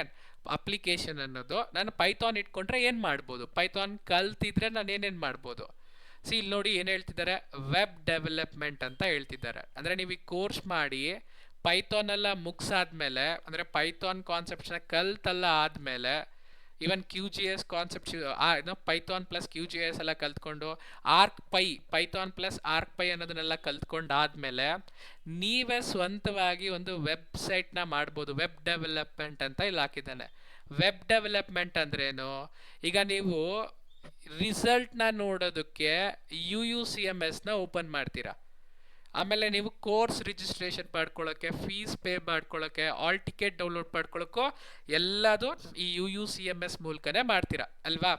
ಅಪ್ಲಿಕೇಶನ್ ಅನ್ನೋದು ನಾನು ಪೈಥಾನ್ ಇಟ್ಕೊಂಡ್ರೆ ಏನು ಮಾಡ್ಬೋದು, ಪೈಥಾನ್ ಕಲ್ತಿದ್ರೆ ನಾನು ಏನೇನು ಮಾಡ್ಬೋದು. ಇಲ್ಲಿ ನೋಡಿ ಏನು ಹೇಳ್ತಿದ್ದಾರೆ, ವೆಬ್ ಡೆವಲಪ್ಮೆಂಟ್ ಅಂತ ಹೇಳ್ತಿದ್ದಾರೆ. ಅಂದರೆ ನೀವು ಈ ಕೋರ್ಸ್ ಮಾಡಿ ಪೈಥಾನ್ ಎಲ್ಲ ಮುಗಿಸಾದ್ಮೇಲೆ, ಅಂದರೆ ಪೈಥಾನ್ ಕಾನ್ಸೆಪ್ಟ್ಸ್ನ ಕಲ್ತೆಲ್ಲ ಆದಮೇಲೆ, even QGIS concepts Python plus QGIS ಎಲ್ಲ ಕಲ್ತ್ಕೊಂಡು ಪೈಥಾನ್ ಪ್ಲಸ್ ArcPy ಅನ್ನೋದನ್ನೆಲ್ಲ ಕಲ್ತ್ಕೊಂಡಾದ್ಮೇಲೆ ನೀವೇ ಸ್ವಂತವಾಗಿ ಒಂದು ವೆಬ್ಸೈಟ್ನ ಮಾಡ್ಬೋದು. ವೆಬ್ ಡೆವಲಪ್ಮೆಂಟ್ ಅಂತ ಇಲ್ಲಿ ಹಾಕಿದ್ದಾನೆ. ವೆಬ್ ಡೆವಲಪ್ಮೆಂಟ್ ಅಂದ್ರೇನು, ಈಗ ನೀವು ರಿಸಲ್ಟ್ನ ನೋಡೋದಕ್ಕೆ UUCMSನ ಓಪನ್ ಮಾಡ್ತೀರಾ. ಆಮೇಲೆ ನೀವು ಕೋರ್ಸ್ ರಿಜಿಸ್ಟ್ರೇಷನ್ ಮಾಡ್ಕೊಳ್ಳೋಕ್ಕೆ, ಫೀಸ್ ಪೇ ಮಾಡ್ಕೊಳ್ಳೋಕ್ಕೆ, ಆಲ್ ಟಿಕೆಟ್ ಡೌನ್ಲೋಡ್ ಮಾಡ್ಕೊಳ್ಳೋಕ್ಕೋ ಎಲ್ಲದು ಈ UUCMS ಮೂಲಕನೇ ಮಾಡ್ತೀರಾ ಅಲ್ವಾ.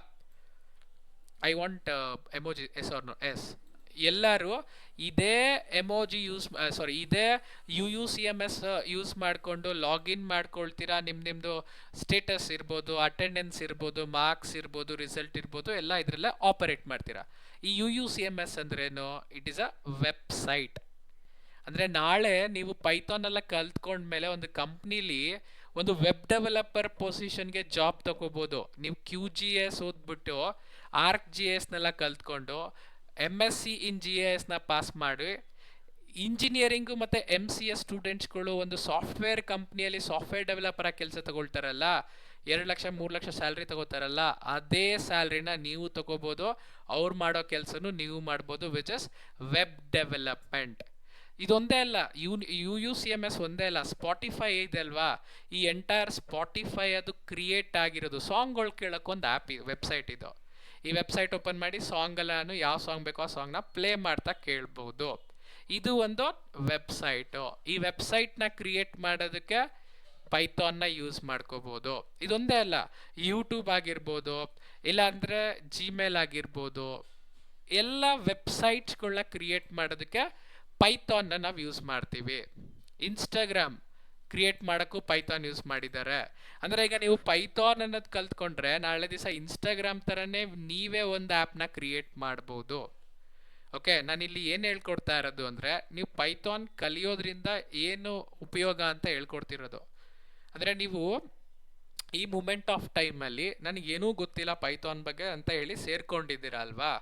I want emoji, yes or no? Yes. ಎಲ್ಲರೂ ಇದೇ ಎಮೋಜಿ ಇದೇ UUCMS ಯೂಸ್ ಮಾಡಿಕೊಂಡು ಲಾಗಿನ್ ಮಾಡ್ಕೊಳ್ತೀರಾ. ನಿಮ್ಮದು ಸ್ಟೇಟಸ್ ಇರ್ಬೋದು, ಅಟೆಂಡೆನ್ಸ್ ಇರ್ಬೋದು, ಮಾರ್ಕ್ಸ್ ಇರ್ಬೋದು, ರಿಸಲ್ಟ್ ಇರ್ಬೋದು, ಎಲ್ಲ ಇದರಲ್ಲೇ ಆಪರೇಟ್ ಮಾಡ್ತೀರಾ. ಈ UUCMS ಅಂದ್ರೇನು? It is a website. ಅಂದರೆ ನಾಳೆ ನೀವು ಪೈಥಾನ್ ಎಲ್ಲ ಕಲ್ತ್ಕೊಂಡ್ಮೇಲೆ ಒಂದು ಕಂಪ್ನಿಲಿ ಒಂದು ವೆಬ್ ಡೆವಲಪರ್ ಪೊಸಿಷನ್ಗೆ ಜಾಬ್ ತಗೋಬೋದು. ನೀವು QGIS ಓದ್ಬಿಟ್ಟು ArcGISನೆಲ್ಲ ಕಲ್ತ್ಕೊಂಡು MSc ಇನ್ GISನ ಪಾಸ್ ಮಾಡಿ, ಇಂಜಿನಿಯರಿಂಗು ಮತ್ತು MCA ಸ್ಟೂಡೆಂಟ್ಸ್ಗಳು ಒಂದು ಸಾಫ್ಟ್ವೇರ್ ಕಂಪ್ನಿಯಲ್ಲಿ ಸಾಫ್ಟ್ವೇರ್ ಡೆವಲಪರ್ ಆಗಿ ಕೆಲಸ ತಗೊಳ್ತಾರಲ್ಲ, 2 ಲಕ್ಷ 3 ಲಕ್ಷ ಸ್ಯಾಲ್ರಿ ತಗೋತಾರಲ್ಲ, ಅದೇ ಸ್ಯಾಲ್ರಿನ ನೀವು ತಗೋಬೋದು. ಅವ್ರು ಮಾಡೋ ಕೆಲಸನೂ ನೀವು ಮಾಡ್ಬೋದು, ವಿಚ್ ಇಸ್ ವೆಬ್ ಡೆವಲಪ್ಮೆಂಟ್. ಇದೊಂದೇ ಅಲ್ಲ, UUCMS ಒಂದೇ ಅಲ್ಲ, ಸ್ಪಾಟಿಫೈ ಇದೆ ಅಲ್ವಾ, ಈ ಎಂಟೈರ್ ಸ್ಪಾಟಿಫೈ ಅದು ಕ್ರಿಯೇಟ್ ಆಗಿರೋದು ಸಾಂಗ್ಗಳು ಕೇಳೋಕ್ಕೊಂದು ಆ್ಯಪ್, ವೆಬ್ಸೈಟ್ ಇದು. ಈ ವೆಬ್ಸೈಟ್ ಓಪನ್ ಮಾಡಿ ಸಾಂಗಲ್ಲೂ ಯಾವ ಸಾಂಗ್ ಬೇಕೋ ಆ ಸಾಂಗ್ನ ಪ್ಲೇ ಮಾಡ್ತಾ ಕೇಳ್ಬೋದು. ಇದು ಒಂದು ವೆಬ್ಸೈಟು. ಈ ವೆಬ್ಸೈಟ್ನ ಕ್ರಿಯೇಟ್ ಮಾಡೋದಕ್ಕೆ ಪೈಥಾನ್ನ ಯೂಸ್ ಮಾಡ್ಕೋಬೋದು. ಇದೊಂದೇ ಅಲ್ಲ, ಯೂಟ್ಯೂಬ್ ಆಗಿರ್ಬೋದು, ಇಲ್ಲಾಂದರೆ ಜಿಮೇಲ್ ಆಗಿರ್ಬೋದು, ಎಲ್ಲ ವೆಬ್ಸೈಟ್ಸ್ಗಳನ್ನ ಕ್ರಿಯೇಟ್ ಮಾಡೋದಕ್ಕೆ ಪೈಥಾನ್ನ ನಾವು ಯೂಸ್ ಮಾಡ್ತೀವಿ. ಇನ್ಸ್ಟಾಗ್ರಾಮ್ ಕ್ರಿಯೇಟ್ ಮಾಡೋಕ್ಕೂ ಪೈಥಾನ್ ಯೂಸ್ ಮಾಡಿದ್ದಾರೆ. ಅಂದರೆ ಈಗ ನೀವು ಪೈಥಾನ್ ಅನ್ನೋದು ಕಲ್ತ್ಕೊಂಡ್ರೆ ನಾಳೆ ದಿವಸ ಇನ್ಸ್ಟಾಗ್ರಾಮ್ ಥರನೇ ನೀವೇ ಒಂದು ಆ್ಯಪ್ನ ಕ್ರಿಯೇಟ್ ಮಾಡ್ಬೋದು. ಓಕೆ, ನಾನಿಲ್ಲಿ ಏನು ಹೇಳ್ಕೊಡ್ತಾ ಇರೋದು ಅಂದರೆ, ನೀವು ಪೈಥಾನ್ ಕಲಿಯೋದ್ರಿಂದ ಏನು ಉಪಯೋಗ ಅಂತ ಹೇಳ್ಕೊಡ್ತಿರೋದು. ಅಂದರೆ ನೀವು ಈ ಮೂಮೆಂಟ್ ಆಫ್ ಟೈಮಲ್ಲಿ ನನಗೇನೂ ಗೊತ್ತಿಲ್ಲ ಪೈಥಾನ್ ಬಗ್ಗೆ ಅಂತ ಹೇಳಿ ಸೇರ್ಕೊಂಡಿದ್ದೀರ ಅಲ್ವಾ.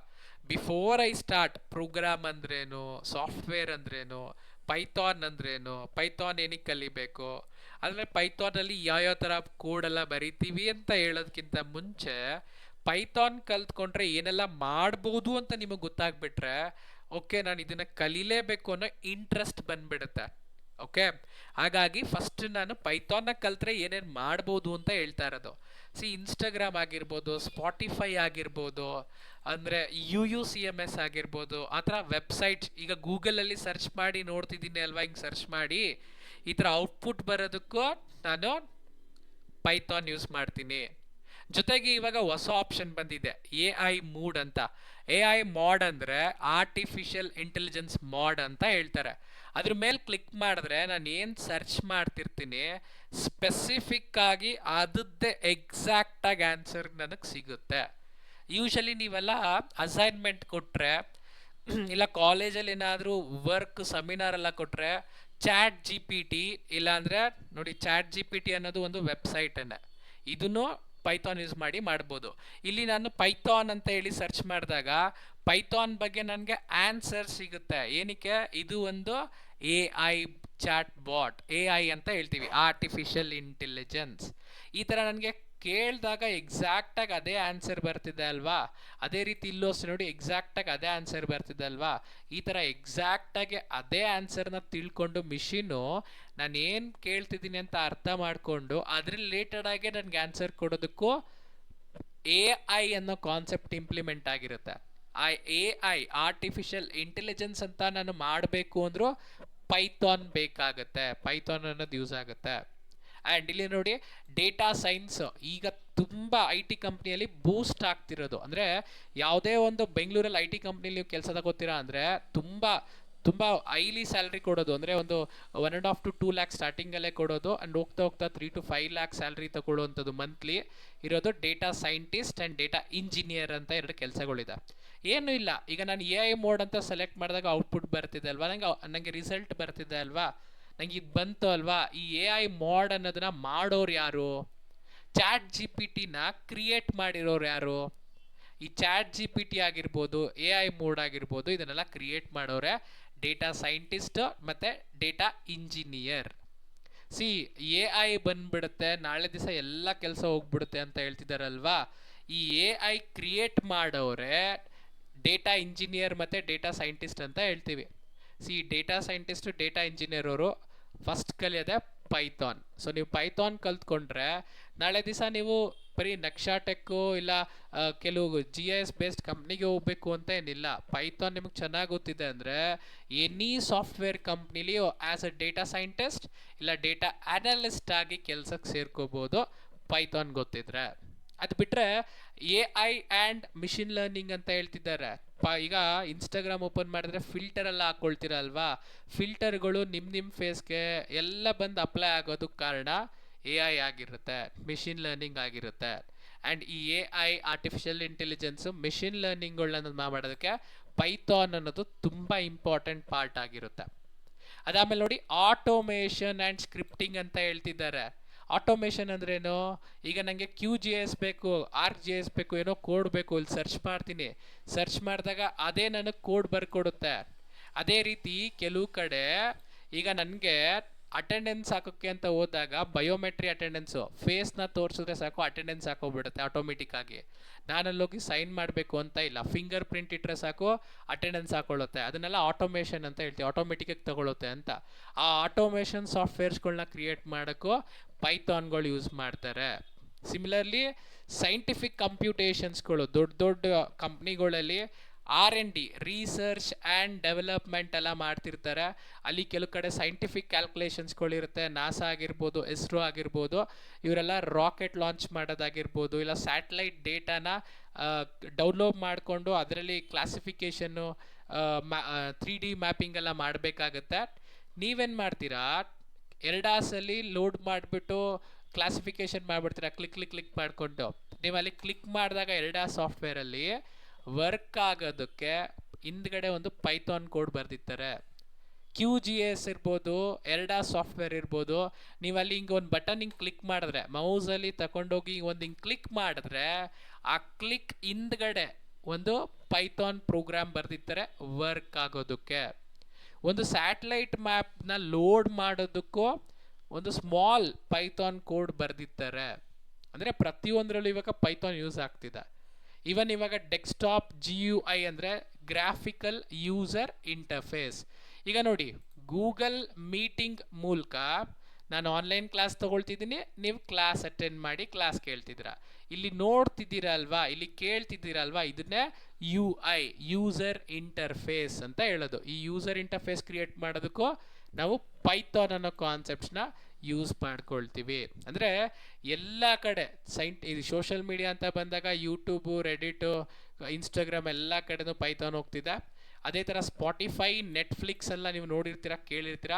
ಬಿಫೋರ್ ಐ ಸ್ಟಾರ್ಟ್ ಪ್ರೋಗ್ರಾಮ್ ಅಂದ್ರೇನು, ಸಾಫ್ಟ್ವೇರ್ ಅಂದ್ರೇನು, ಪೈಥಾನ್ ಅಂದ್ರೇನು, ಪೈಥಾನ್ ಏನಕ್ಕೆ ಕಲಿಬೇಕು, ಅಂದರೆ ಪೈಥಾನಲ್ಲಿ ಯಾವ್ಯಾವ ಥರ ಕೋಡೆಲ್ಲ ಬರಿತೀವಿ ಅಂತ ಹೇಳೋದಕ್ಕಿಂತ ಮುಂಚೆ ಪೈಥಾನ್ ಕಲ್ತ್ಕೊಂಡ್ರೆ ಏನೆಲ್ಲ ಮಾಡ್ಬೋದು ಅಂತ ನಿಮಗೆ ಗೊತ್ತಾಗ್ಬಿಟ್ರೆ ಓಕೆ ನಾನು ಇದನ್ನು ಕಲೀಲೇಬೇಕು ಅನ್ನೋ ಇಂಟ್ರೆಸ್ಟ್ ಬಂದ್ಬಿಡುತ್ತೆ. ಓಕೆ, ಹಾಗಾಗಿ ಫಸ್ಟ್ ನಾನು ಪೈಥಾನ್ನ ಕಲ್ತ್ರೆ ಏನೇನು ಮಾಡ್ಬೋದು ಅಂತ ಹೇಳ್ತಾ ಇರೋದು. ಇನ್ಸ್ಟಾಗ್ರಾಮ್ ಆಗಿರ್ಬೋದು, ಸ್ಪಾಟಿಫೈ ಆಗಿರ್ಬೋದು, ಅಂದರೆ UUCMS ಆಗಿರ್ಬೋದು, ಆ ಥರ ವೆಬ್ಸೈಟ್ ಈಗ ಗೂಗಲಲ್ಲಿ ಸರ್ಚ್ ಮಾಡಿ ನೋಡ್ತಿದ್ದೀನಿ ಅಲ್ವಾ, ಹಿಂಗೆ ಸರ್ಚ್ ಮಾಡಿ ಈ ಥರ ಔಟ್ಪುಟ್ ಬರೋದಕ್ಕೂ ನಾನು ಪೈಥಾನ್ ಯೂಸ್ ಮಾಡ್ತೀನಿ. ಜೊತೆಗೆ ಇವಾಗ ಹೊಸ ಆಪ್ಷನ್ ಬಂದಿದೆ AI ಮೂಡ್ ಅಂತ. AI ಮಾಡ್ ಅಂದರೆ ಆರ್ಟಿಫಿಷಿಯಲ್ ಇಂಟೆಲಿಜೆನ್ಸ್ ಮಾಡ್ ಅಂತ ಹೇಳ್ತಾರೆ. ಅದ್ರ ಮೇಲೆ ಕ್ಲಿಕ್ ಮಾಡಿದ್ರೆ ನಾನು ಏನು ಸರ್ಚ್ ಮಾಡ್ತಿರ್ತೀನಿ ಸ್ಪೆಸಿಫಿಕ್ ಆಗಿ ಅದದ್ದೇ ಎಕ್ಸಾಕ್ಟಾಗಿ ಆನ್ಸರ್ ನನಗೆ ಸಿಗುತ್ತೆ. ಯೂಶಲಿ ನೀವೆಲ್ಲ ಅಸೈನ್ಮೆಂಟ್ ಕೊಟ್ಟರೆ ಇಲ್ಲ ಕಾಲೇಜಲ್ಲಿ ಏನಾದರೂ ವರ್ಕ್ ಸೆಮಿನಾರ್ ಎಲ್ಲ ಕೊಟ್ಟರೆ ChatGPT ಇಲ್ಲಾಂದರೆ ನೋಡಿ ChatGPT ಅನ್ನೋದು ಒಂದು ವೆಬ್ಸೈಟನ್ನು, ಇದನ್ನು ಪೈಥಾನ್ ಯೂಸ್ ಮಾಡಿ ಮಾಡ್ಬೋದು. ಇಲ್ಲಿ ನಾನು ಪೈಥಾನ್ ಅಂತ ಹೇಳಿ ಸರ್ಚ್ ಮಾಡಿದಾಗ ಪೈಥಾನ್ ಬಗ್ಗೆ ನನಗೆ ಆನ್ಸರ್ ಸಿಗುತ್ತೆ. ಏನಕ್ಕೆ? ಇದು ಒಂದು AI ಚಾಟ್ ಬಾಟ್, AI ಅಂತ ಹೇಳ್ತೀವಿ, ಆರ್ಟಿಫಿಷಿಯಲ್ ಇಂಟೆಲಿಜೆನ್ಸ್. ಈ ಥರ ನನಗೆ ಕೇಳಿದಾಗ ಎಕ್ಸಾಕ್ಟಾಗಿ ಅದೇ ಆನ್ಸರ್ ಬರ್ತಿದೆ ಅಲ್ವಾ. ಅದೇ ರೀತಿ ಇಲ್ಲೂ ನೋಡಿ ಎಕ್ಸಾಕ್ಟಾಗಿ ಅದೇ ಆನ್ಸರ್ ಬರ್ತಿದೆ ಅಲ್ವಾ. ಈ ಥರ ಎಕ್ಸಾಕ್ಟಾಗಿ ಅದೇ ಆನ್ಸರ್ನ ತಿಳ್ಕೊಂಡು ಮಿಷಿನು ನಾನು ಏನು ಕೇಳ್ತಿದ್ದೀನಿ ಅಂತ ಅರ್ಥ ಮಾಡಿಕೊಂಡು ಅದ್ರ ರಿಲೇಟೆಡ್ ಆಗಿ ನನಗೆ ಆನ್ಸರ್ ಕೊಡೋದಕ್ಕೂ AI ಅನ್ನೋ ಕಾನ್ಸೆಪ್ಟ್ ಇಂಪ್ಲಿಮೆಂಟ್ ಆಗಿರುತ್ತೆ. ಆ AI ಆರ್ಟಿಫಿಷಿಯಲ್ ಇಂಟೆಲಿಜೆನ್ಸ್ ಅಂತ ನಾನು ಮಾಡಬೇಕು ಅಂದರೂ ಪೈಥಾನ್ ಬೇಕಾಗುತ್ತೆ, ಪೈಥಾನ್ ಅನ್ನೋದು ಯೂಸ್ ಆಗುತ್ತೆ. ಆ್ಯಂಡ್ ಇಲ್ಲಿ ನೋಡಿ ಡೇಟಾ ಸೈನ್ಸ್ ಈಗ ತುಂಬ IT ಕಂಪ್ನಿಯಲ್ಲಿ ಬೂಸ್ಟ್ ಆಗ್ತಿರೋದು. ಅಂದರೆ ಯಾವುದೇ ಒಂದು ಬೆಂಗಳೂರಲ್ಲಿ IT ಕಂಪ್ನಿಲಿ ನೀವು ಕೆಲಸ ತಗೋತೀರಾ ಅಂದರೆ ತುಂಬ ತುಂಬ ಹೈಲಿ ಸ್ಯಾಲ್ರಿ ಕೊಡೋದು, ಅಂದರೆ ಒಂದು 1.5 to 2 ಲ್ಯಾಕ್ ಸ್ಟಾರ್ಟಿಂಗಲ್ಲೇ ಕೊಡೋದು. ಆ್ಯಂಡ್ ಹೋಗ್ತಾ ಹೋಗ್ತಾ 3 to 5 ಲ್ಯಾಕ್ ಸ್ಯಾಲ್ರಿ ತಗೊಳ್ಳೋವಂಥದ್ದು ಮಂತ್ಲಿ ಇರೋದು data scientist and data engineer ಅಂತ 2 ಕೆಲಸಗಳಿದೆ. ಏನೂ ಇಲ್ಲ, ಈಗ ನಾನು AI ಮೋಡ್ ಅಂತ ಸೆಲೆಕ್ಟ್ ಮಾಡಿದಾಗ ಔಟ್ಪುಟ್ ಬರ್ತಿದೆ ಅಲ್ವಾ, ನನಗೆ ರಿಸಲ್ಟ್ ಬರ್ತಿದೆ ಅಲ್ವಾ, ನಂಗೆ ಇದು ಬಂತು ಅಲ್ವಾ. ಈ AI ಮೋಡ್ ಅನ್ನೋದನ್ನ ಮಾಡೋರು ಯಾರು? ChatGPTನ ಕ್ರಿಯೇಟ್ ಮಾಡಿರೋರು ಯಾರು? ಈ ChatGPT ಆಗಿರ್ಬೋದು, AI ಮೋಡ್ ಆಗಿರ್ಬೋದು, ಇದನ್ನೆಲ್ಲ ಕ್ರಿಯೇಟ್ ಮಾಡೋರೆ ಡೇಟಾ ಸೈಂಟಿಸ್ಟ್ ಮತ್ತು ಡೇಟಾ ಇಂಜಿನಿಯರ್. AI ಬಂದ್ಬಿಡುತ್ತೆ, ನಾಳೆ ದಿವಸ ಎಲ್ಲ ಕೆಲಸ ಹೋಗ್ಬಿಡುತ್ತೆ ಅಂತ ಹೇಳ್ತಿದ್ದಾರಲ್ವಾ. ಈ AI ಕ್ರಿಯೇಟ್ ಮಾಡೋರೆ ಡೇಟಾ ಇಂಜಿನಿಯರ್ ಮತ್ತು ಡೇಟಾ ಸೈಂಟಿಸ್ಟ್ ಅಂತ ಹೇಳ್ತೀವಿ. ಡೇಟಾ ಸೈಂಟಿಸ್ಟ್, ಡೇಟಾ ಇಂಜಿನಿಯರ್ ಅವರು ಫಸ್ಟ್ ಕಲಿಯೋದೆ ಪೈಥಾನ್. ನೀವು ಪೈಥಾನ್ ಕಲ್ತ್ಕೊಂಡ್ರೆ ನಾಳೆ ದಿವಸ ನೀವು ಬರೀ ನಕ್ಷಾ ಟೆಕ್ಕು ಇಲ್ಲ ಕೆಲವು GIS ಬೇಸ್ಡ್ ಕಂಪ್ನಿಗೆ ಹೋಗಬೇಕು ಅಂತ ಏನಿಲ್ಲ. ಪೈಥಾನ್ ನಿಮಗೆ ಚೆನ್ನಾಗಿ ಗೊತ್ತಿದೆ ಅಂದರೆ ಎನಿ ಸಾಫ್ಟ್ವೇರ್ ಕಂಪ್ನಿಲಿ ಆ್ಯಸ್ ಅ ಡೇಟಾ ಸೈಂಟಿಸ್ಟ್ ಇಲ್ಲ ಡೇಟಾ ಅನಾಲಿಸ್ಟ್ ಆಗಿ ಕೆಲಸಕ್ಕೆ ಸೇರ್ಕೋಬೋದು ಪೈಥಾನ್ ಗೊತ್ತಿದ್ರೆ. ಅದು ಬಿಟ್ಟರೆ AI ಆ್ಯಂಡ್ ಮಿಷಿನ್ ಲರ್ನಿಂಗ್ ಅಂತ ಹೇಳ್ತಿದ್ದಾರೆ. ಈಗ ಇನ್ಸ್ಟಾಗ್ರಾಮ್ ಓಪನ್ ಮಾಡಿದ್ರೆ ಫಿಲ್ಟರ್ ಎಲ್ಲ ಹಾಕ್ಕೊಳ್ತೀರ ಅಲ್ವಾ, ಫಿಲ್ಟರ್ಗಳು ನಿಮ್ಮ ಫೇಸ್ಗೆ ಎಲ್ಲ ಬಂದು ಅಪ್ಲೈ ಆಗೋದಕ್ಕೆ ಕಾರಣ AI ಆಗಿರುತ್ತೆ, ಮಿಷಿನ್ ಲರ್ನಿಂಗ್ ಆಗಿರುತ್ತೆ. ಆ್ಯಂಡ್ ಈ AI ಆರ್ಟಿಫಿಷಿಯಲ್ ಇಂಟೆಲಿಜೆನ್ಸು ಮಿಷಿನ್ ಲರ್ನಿಂಗ್ಗಳನ್ನ ಮಾಡೋದಕ್ಕೆ ಪೈಥಾನ್ ಅನ್ನೋದು ತುಂಬ ಇಂಪಾರ್ಟೆಂಟ್ ಪಾರ್ಟ್ ಆಗಿರುತ್ತೆ. ಅದಾದಮೇಲೆ ನೋಡಿ ಆಟೋಮೇಷನ್ ಆ್ಯಂಡ್ ಸ್ಕ್ರಿಪ್ಟಿಂಗ್ ಅಂತ ಹೇಳ್ತಿದ್ದಾರೆ. ಆಟೋಮೇಷನ್ ಅಂದ್ರೇನು? ಈಗ ನನಗೆ QGIS ಬೇಕು, ArcGIS ಬೇಕು, ಏನೋ ಕೋಡ್ ಬೇಕು, ಇಲ್ಲಿ ಸರ್ಚ್ ಮಾಡ್ತೀನಿ, ಸರ್ಚ್ ಮಾಡಿದಾಗ ಅದೇ ನನಗೆ ಕೋಡ್ ಬರ್ಕೊಡುತ್ತೆ. ಅದೇ ರೀತಿ ಕೆಲವು ಕಡೆ ಈಗ ನನಗೆ ಅಟೆಂಡೆನ್ಸ್ ಹಾಕೋಕ್ಕೆ ಅಂತ ಹೋದಾಗ ಬಯೋಮೆಟ್ರಿ ಅಟೆಂಡೆನ್ಸು ಫೇಸ್ನ ತೋರಿಸಿದ್ರೆ ಸಾಕು ಅಟೆಂಡೆನ್ಸ್ ಹಾಕೋಗ್ಬಿಡುತ್ತೆ ಆಟೋಮೆಟಿಕ್ಕಾಗಿ. ನಾನಲ್ಲೋಗಿ ಸೈನ್ ಮಾಡಬೇಕು ಅಂತ ಇಲ್ಲ, ಫಿಂಗರ್ ಪ್ರಿಂಟ್ ಇಟ್ಟರೆ ಸಾಕು ಅಟೆಂಡೆನ್ಸ್ ಹಾಕೊಳ್ಳುತ್ತೆ. ಅದನ್ನೆಲ್ಲ ಆಟೋಮೇಷನ್ ಅಂತ ಹೇಳ್ತೀವಿ, ಆಟೋಮೆಟಿಕ್ಕಾಗಿ ತಗೊಳುತ್ತೆ ಅಂತ. ಆ ಆಟೋಮೇಷನ್ ಸಾಫ್ಟ್ವೇರ್ಸ್ಗಳನ್ನ ಕ್ರಿಯೇಟ್ ಮಾಡೋಕ್ಕೂ ಪೈಥಾನ್ಗಳು ಯೂಸ್ ಮಾಡ್ತಾರೆ. ಸಿಮಿಲರ್ಲಿ ಸೈಂಟಿಫಿಕ್ ಕಂಪ್ಯೂಟೇಷನ್ಸ್ಗಳು ದೊಡ್ಡ ದೊಡ್ಡ ಕಂಪ್ನಿಗಳಲ್ಲಿ R&D ರಿಸರ್ಚ್ ಆ್ಯಂಡ್ ಡೆವಲಪ್ಮೆಂಟ್ ಎಲ್ಲ ಮಾಡ್ತಿರ್ತಾರೆ. ಅಲ್ಲಿ ಕೆಲವು ಕಡೆ ಸೈಂಟಿಫಿಕ್ ಕ್ಯಾಲ್ಕುಲೇಷನ್ಸ್ಗಳಿರುತ್ತೆ. ನಾಸಾ ಆಗಿರ್ಬೋದು, ISRO ಆಗಿರ್ಬೋದು, ಇವರೆಲ್ಲ ರಾಕೆಟ್ ಲಾಂಚ್ ಮಾಡೋದಾಗಿರ್ಬೋದು, ಇಲ್ಲ ಸ್ಯಾಟಲೈಟ್ ಡೇಟಾನ ಡೌನ್ಲೋಡ್ ಮಾಡಿಕೊಂಡು ಅದರಲ್ಲಿ ಕ್ಲಾಸಿಫಿಕೇಷನ್ನು 3D ಮ್ಯಾಪಿಂಗ್ ಎಲ್ಲ ಮಾಡಬೇಕಾಗತ್ತೆ. ನೀವೇನು ಮಾಡ್ತೀರಾ, ಎರಡಾಸಲ್ಲಿ ಲೋಡ್ ಮಾಡಿಬಿಟ್ಟು ಕ್ಲಾಸಿಫಿಕೇಷನ್ ಮಾಡಿಬಿಡ್ತೀರಾ ಕ್ಲಿಕ್ ಕ್ಲಿಕ್ ಕ್ಲಿಕ್ ಮಾಡಿಕೊಂಡು. ನೀವು ಅಲ್ಲಿ ಕ್ಲಿಕ್ ಮಾಡಿದಾಗ ಎರಡಾ ಸಾಫ್ಟ್ವೇರಲ್ಲಿ ವರ್ಕ್ ಆಗೋದಕ್ಕೆ ಹಿಂದ್ಗಡೆ ಒಂದು ಪೈಥಾನ್ ಕೋಡ್ ಬರೆದಿರ್ತಾರೆ. QGIS ಇರ್ಬೋದು, ಎರ್ಡಾ ಸಾಫ್ಟ್ವೇರ್ ಇರ್ಬೋದು. ನೀವು ಅಲ್ಲಿ ಹಿಂಗೆ ಒಂದು ಬಟನ್ ಹಿಂಗೆ ಕ್ಲಿಕ್ ಮಾಡಿದ್ರೆ, ಮೌಸಲ್ಲಿ ತಗೊಂಡೋಗಿ ಒಂದು ಹಿಂಗೆ ಕ್ಲಿಕ್ ಮಾಡಿದ್ರೆ, ಆ ಕ್ಲಿಕ್ ಹಿಂದ್ಗಡೆ ಒಂದು ಪೈಥಾನ್ ಪ್ರೋಗ್ರಾಮ್ ಬರೆದಿರ್ತಾರೆ ವರ್ಕ್ ಆಗೋದಕ್ಕೆ. ಒಂದು ಸ್ಯಾಟಲೈಟ್ ಮ್ಯಾಪ್ನ ಲೋಡ್ ಮಾಡೋದಕ್ಕೂ ಒಂದು ಸ್ಮಾಲ್ ಪೈಥಾನ್ ಕೋಡ್ ಬರೆದಿರ್ತಾರೆ. ಅಂದರೆ ಪ್ರತಿಯೊಂದರಲ್ಲೂ ಇವಾಗ ಪೈಥಾನ್ ಯೂಸ್ ಆಗ್ತಿದೆ. ಇವನ್ ಇವಾಗ ಡೆಸ್ಕ್ಟಾಪ್ GUI ಅಂದರೆ ಗ್ರಾಫಿಕಲ್ ಯೂಸರ್ ಇಂಟರ್ಫೇಸ್. ಈಗ ನೋಡಿ, ಗೂಗಲ್ ಮೀಟಿಂಗ್ ಮೂಲಕ ನಾನು ಆನ್ಲೈನ್ ಕ್ಲಾಸ್ ತಗೊಳ್ತಿದ್ದೀನಿ, ನೀವು ಕ್ಲಾಸ್ ಅಟೆಂಡ್ ಮಾಡಿ ಕ್ಲಾಸ್ ಕೇಳ್ತಿದ್ದೀರಾ. ಇಲ್ಲಿ ನೋಡ್ತಿದ್ದೀರಾ ಅಲ್ವಾ, ಇಲ್ಲಿ ಕೇಳ್ತಿದ್ದೀರಾ ಅಲ್ವಾ, ಇದನ್ನೇ UI ಯೂಸರ್ ಇಂಟರ್ಫೇಸ್ ಅಂತ ಹೇಳೋದು. ಈ ಯೂಸರ್ ಇಂಟರ್ಫೇಸ್ ಕ್ರಿಯೇಟ್ ಮಾಡೋದಕ್ಕೂ ನಾವು ಪೈಥಾನ್ ಅನ್ನೋ ಕಾನ್ಸೆಪ್ಟ್ಸ್ನ ಯೂಸ್ ಮಾಡ್ಕೊಳ್ತೀವಿ. ಅಂದರೆ ಎಲ್ಲ ಕಡೆ ಇದು ಸೋಷಿಯಲ್ ಮೀಡಿಯಾ ಅಂತ ಬಂದಾಗ ಯೂಟ್ಯೂಬು, ರೆಡಿಟು, ಇನ್ಸ್ಟಾಗ್ರಾಮ್ ಎಲ್ಲ ಕಡೆನೂ ಪೈಥಾನ್ ಹೋಗ್ತಿದೆ. ಅದೇ ಥರ ಸ್ಪಾಟಿಫೈ, ನೆಟ್ಫ್ಲಿಕ್ಸ್ ಎಲ್ಲ ನೀವು ನೋಡಿರ್ತೀರ, ಕೇಳಿರ್ತೀರ,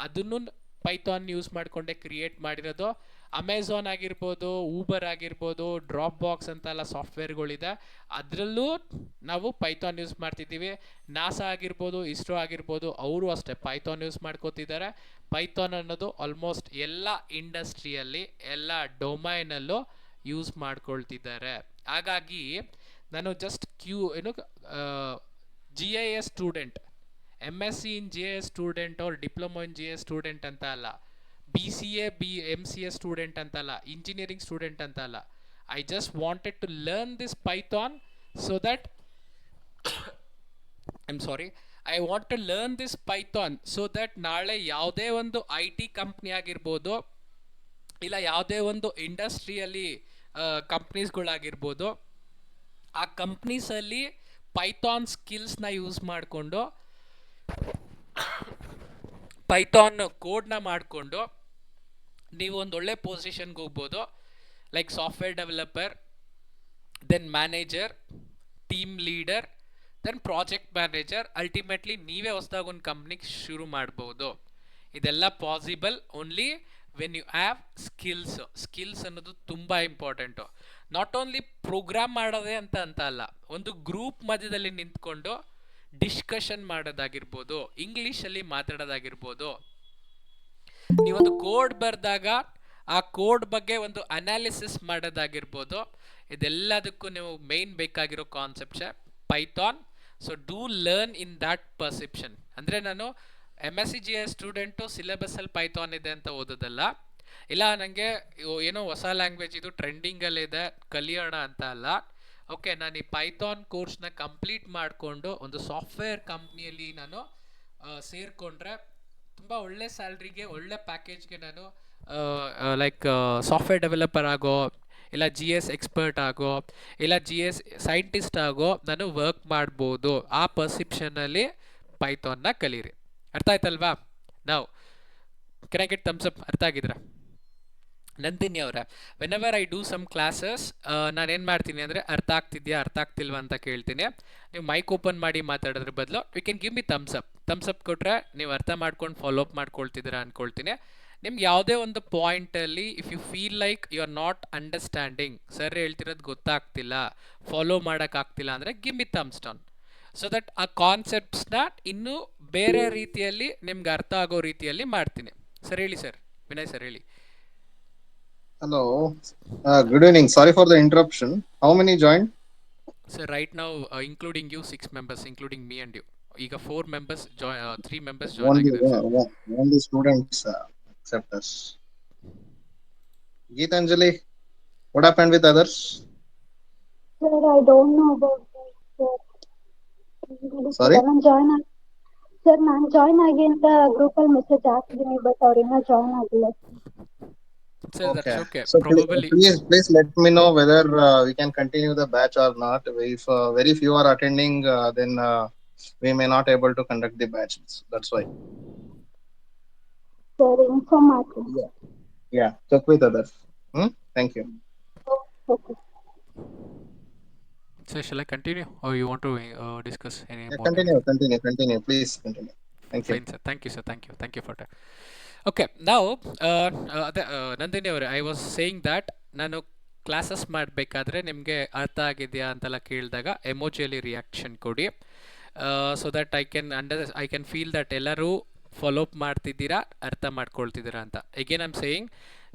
ಅದನ್ನು ಪೈಥಾನ್ ಯೂಸ್ ಮಾಡಿಕೊಂಡೆ ಕ್ರಿಯೇಟ್ ಮಾಡಿರೋದು. ಅಮೆಝಾನ್ ಆಗಿರ್ಬೋದು, ಊಬರ್ ಆಗಿರ್ಬೋದು, ಡ್ರಾಪ್ ಬಾಕ್ಸ್ ಅಂತೆಲ್ಲ ಸಾಫ್ಟ್ವೇರ್ಗಳಿದೆ, ಅದರಲ್ಲೂ ನಾವು ಪೈಥಾನ್ ಯೂಸ್ ಮಾಡ್ತಿದ್ದೀವಿ. ನಾಸಾ ಆಗಿರ್ಬೋದು, ಇಸ್ರೋ ಆಗಿರ್ಬೋದು, ಅವರು ಅಷ್ಟೇ ಪೈಥಾನ್ ಯೂಸ್ ಮಾಡ್ಕೋತಿದ್ದಾರೆ. ಪೈಥಾನ್ ಅನ್ನೋದು ಆಲ್ಮೋಸ್ಟ್ ಎಲ್ಲ ಇಂಡಸ್ಟ್ರಿಯಲ್ಲಿ, ಎಲ್ಲ ಡೊಮೈನಲ್ಲೂ ಯೂಸ್ ಮಾಡ್ಕೊಳ್ತಿದ್ದಾರೆ. ಹಾಗಾಗಿ ನಾನು ಜಸ್ಟ್ GIS ಸ್ಟೂಡೆಂಟ್, MSc ಇನ್ GIS ಸ್ಟೂಡೆಂಟ್ ಅವ್ರ ಡಿಪ್ಲೊಮಾ ಇನ್ GIS ಸ್ಟೂಡೆಂಟ್ ಅಂತ ಅಲ್ಲ, BCA MCA ಸ್ಟೂಡೆಂಟ್ ಅಂತ ಅಲ್ಲ, ಇಂಜಿನಿಯರಿಂಗ್ ಸ್ಟೂಡೆಂಟ್ ಅಂತ ಅಲ್ಲ. I just wanted to learn this python so that I want to learn this python so that ನಾಳೆ ಯಾವುದೇ ಒಂದು IT ಕಂಪ್ನಿ ಆಗಿರ್ಬೋದು, ಇಲ್ಲ ಯಾವುದೇ ಒಂದು ಇಂಡಸ್ಟ್ರಿಯಲ್ಲಿ ಕಂಪ್ನೀಸ್ಗಳಾಗಿರ್ಬೋದು, ಆ ಕಂಪ್ನೀಸಲ್ಲಿ ಪೈಥಾನ್ ಸ್ಕಿಲ್ಸ್ನ ಯೂಸ್ ಮಾಡಿಕೊಂಡು, ಪೈಥಾನ್ ಕೋಡ್ನ ಮಾಡಿಕೊಂಡು ನೀವು ಒಂದು ಒಳ್ಳೆ ಪೊಸಿಷನ್ಗೆ ಹೋಗ್ಬೋದು. Like software developer, then manager, team leader, then project manager. Ultimately ನೀವೇ ಹೊಸದಾಗಿ ಒಂದು ಕಂಪ್ನಿಗೆ ಶುರು ಮಾಡ್ಬೋದು. ಇದೆಲ್ಲ possible only when you have skills ಅನ್ನೋದು ತುಂಬ ಇಂಪಾರ್ಟೆಂಟು. ನಾಟ್ ಓನ್ಲಿ ಪ್ರೋಗ್ರಾಮ್ ಮಾಡೋದೇ ಅಂತ ಅಲ್ಲ, ಒಂದು ಗ್ರೂಪ್ ಮಧ್ಯದಲ್ಲಿ ನಿಂತ್ಕೊಂಡು ಡಿಸ್ಕಷನ್ ಮಾಡೋದಾಗಿರ್ಬೋದು, ಇಂಗ್ಲೀಷಲ್ಲಿ ಮಾತಾಡೋದಾಗಿರ್ಬೋದು, ನೀವೊಂದು ಕೋಡ್ ಬರೆದಾಗ ಆ ಕೋಡ್ ಬಗ್ಗೆ ಒಂದು ಅನಾಲಿಸಿಸ್ ಮಾಡೋದಾಗಿರ್ಬೋದು, ಇದೆಲ್ಲದಕ್ಕೂ ನೀವು ಮೇನ್ ಬೇಕಾಗಿರೋ ಕಾನ್ಸೆಪ್ಟ್ಸೇ Python. So do learn in that perception. ಅಂದರೆ ನಾನು MSc GIS ಸ್ಟೂಡೆಂಟು ಸಿಲೆಬಸ್ಸಲ್ಲಿ ಪೈಥಾನ್ ಇದೆ ಅಂತ ಓದೋದಲ್ಲ, ಇಲ್ಲ ನನಗೆ ಏನೋ ಹೊಸ ಲ್ಯಾಂಗ್ವೇಜ್ ಇದು ಟ್ರೆಂಡಿಂಗಲ್ಲಿದೆ ಕಲಿಯೋಣ ಅಂತ ಅಲ್ಲ. ಓಕೆ, ನಾನು ಈ ಪೈಥಾನ್ ಕೋರ್ಸ್ನ ಕಂಪ್ಲೀಟ್ ಮಾಡಿಕೊಂಡು ಒಂದು ಸಾಫ್ಟ್ವೇರ್ ಕಂಪ್ನಿಯಲ್ಲಿ ನಾನು ಸೇರಿಕೊಂಡ್ರೆ ತುಂಬ ಒಳ್ಳೆ ಸ್ಯಾಲ್ರಿಗೆ, ಒಳ್ಳೆ ಪ್ಯಾಕೇಜ್ಗೆ ನಾನು ಲೈಕ್ ಸಾಫ್ಟ್ವೇರ್ ಡೆವಲಪರ್ ಆಗೋ, ಇಲ್ಲ GIS ಎಕ್ಸ್ಪರ್ಟ್ ಆಗೋ, ಇಲ್ಲ GIS ಸೈಂಟಿಸ್ಟ್ ಆಗೋ ನಾನು ವರ್ಕ್ ಮಾಡ್ಬೋದು. ಆ ಪರ್ಸೆಪ್ಷನಲ್ಲಿ ಪೈಥಾನ್ನ ಕಲೀರಿ. ಅರ್ಥ ಆಯ್ತಲ್ವಾ? ನಾವು can I get thumbs up? ಅರ್ಥ ಆಗಿದ್ರೆ ನಂದಿನಿ ಅವರೇ, whenever I do some classes ನಾನೇನು ಮಾಡ್ತೀನಿ ಅಂದರೆ ಅರ್ಥ ಆಗ್ತಿದ್ಯಾ ಅರ್ಥ ಆಗ್ತಿಲ್ವಾ ಅಂತ ಕೇಳ್ತೀನಿ. ನೀವು ಮೈಕ್ ಓಪನ್ ಮಾಡಿ ಮಾತಾಡೋದ್ರ ಬದಲು you can give me thumbs up ಕೊಟ್ಟರೆ ನೀವು ಅರ್ಥ ಮಾಡ್ಕೊಂಡು ಫಾಲೋ ಅಪ್ ಮಾಡ್ಕೊಳ್ತಿದ್ದೀರಾ ಅಂದ್ಕೊಳ್ತೀನಿ. ನಿಮ್ಗೆ ಯಾವುದೇ ಒಂದು ಪಾಯಿಂಟಲ್ಲಿ if you feel like you are not understanding, sir ಹೇಳ್ತಿರೋದು ಗೊತ್ತಾಗ್ತಿಲ್ಲ, ಫಾಲೋ ಮಾಡೋಕ್ಕಾಗ್ತಿಲ್ಲ ಅಂದರೆ give me thumbs down, so that ಆ ಕಾನ್ಸೆಪ್ಟ್ಸ್ನ ಇನ್ನೂ ಬೇರೆ ರೀತಿಯಲ್ಲಿ ನಿಮ್ಗೆ ಅರ್ಥ ಆಗೋ ರೀತಿಯಲ್ಲಿ ಮಾಡ್ತೀನಿ. ಸರ್ ಹೇಳಿ ಸರ್, ವಿನಯ್ ಸರ್ ಹೇಳಿ. Hello. Good evening. Sorry for the interruption. How many joined? Sir, right now, including you, 6 members, including me and you. ಈಗ 4 members join, 3 members join ಆಗಿದ್ದಾರೆ. Only students accept us. Geetanjali, what happened with others? Sir, I don't know about that, sir. Sorry? Sir, ನಾನು join ಆಗಿ ಅಂತ ಗ್ರೂಪಲ್ಲಿ message ಹಾಕಿದ್ದೀನಿ, but ಅವ್ರು ಇನ್ನೂ join ಆಗಿಲ್ಲ. Sir, that's okay. So Probably. Please let me know whether we can continue the batch or not. If very few are attending, then we may not able to conduct the batch. That's why. Sir, inform ಮಾಡ್ತೀನಿ. Yeah. Check with others. Thank you. Okay. So shall I continue or you want to discuss any more? Continue. Please continue. Thank you. Fine, sir. Thank you for that. Okay, now Nandini ಅವರೇ, I was saying that ನಾನು classes ಮಾಡಬೇಕಾದ್ರೆ ನಿಮಗೆ ಅರ್ಥ ಆಗಿದೆಯಾ ಅಂತೆಲ್ಲ ಕೇಳಿದಾಗ ಎಮೋಜಿಯಲ್ಲಿ reaction ಕೊಡಿ, so that I can feel that ಎಲ್ಲರೂ ಫಾಲೋ ಅಪ್ ಮಾಡ್ತಿದ್ದೀರಾ, ಅರ್ಥ ಮಾಡ್ಕೊಳ್ತಿದ್ದೀರಾ ಅಂತ. ಎಗೇನ್ ಐ ಆಮ್ ಸೇಯಿಂಗ್,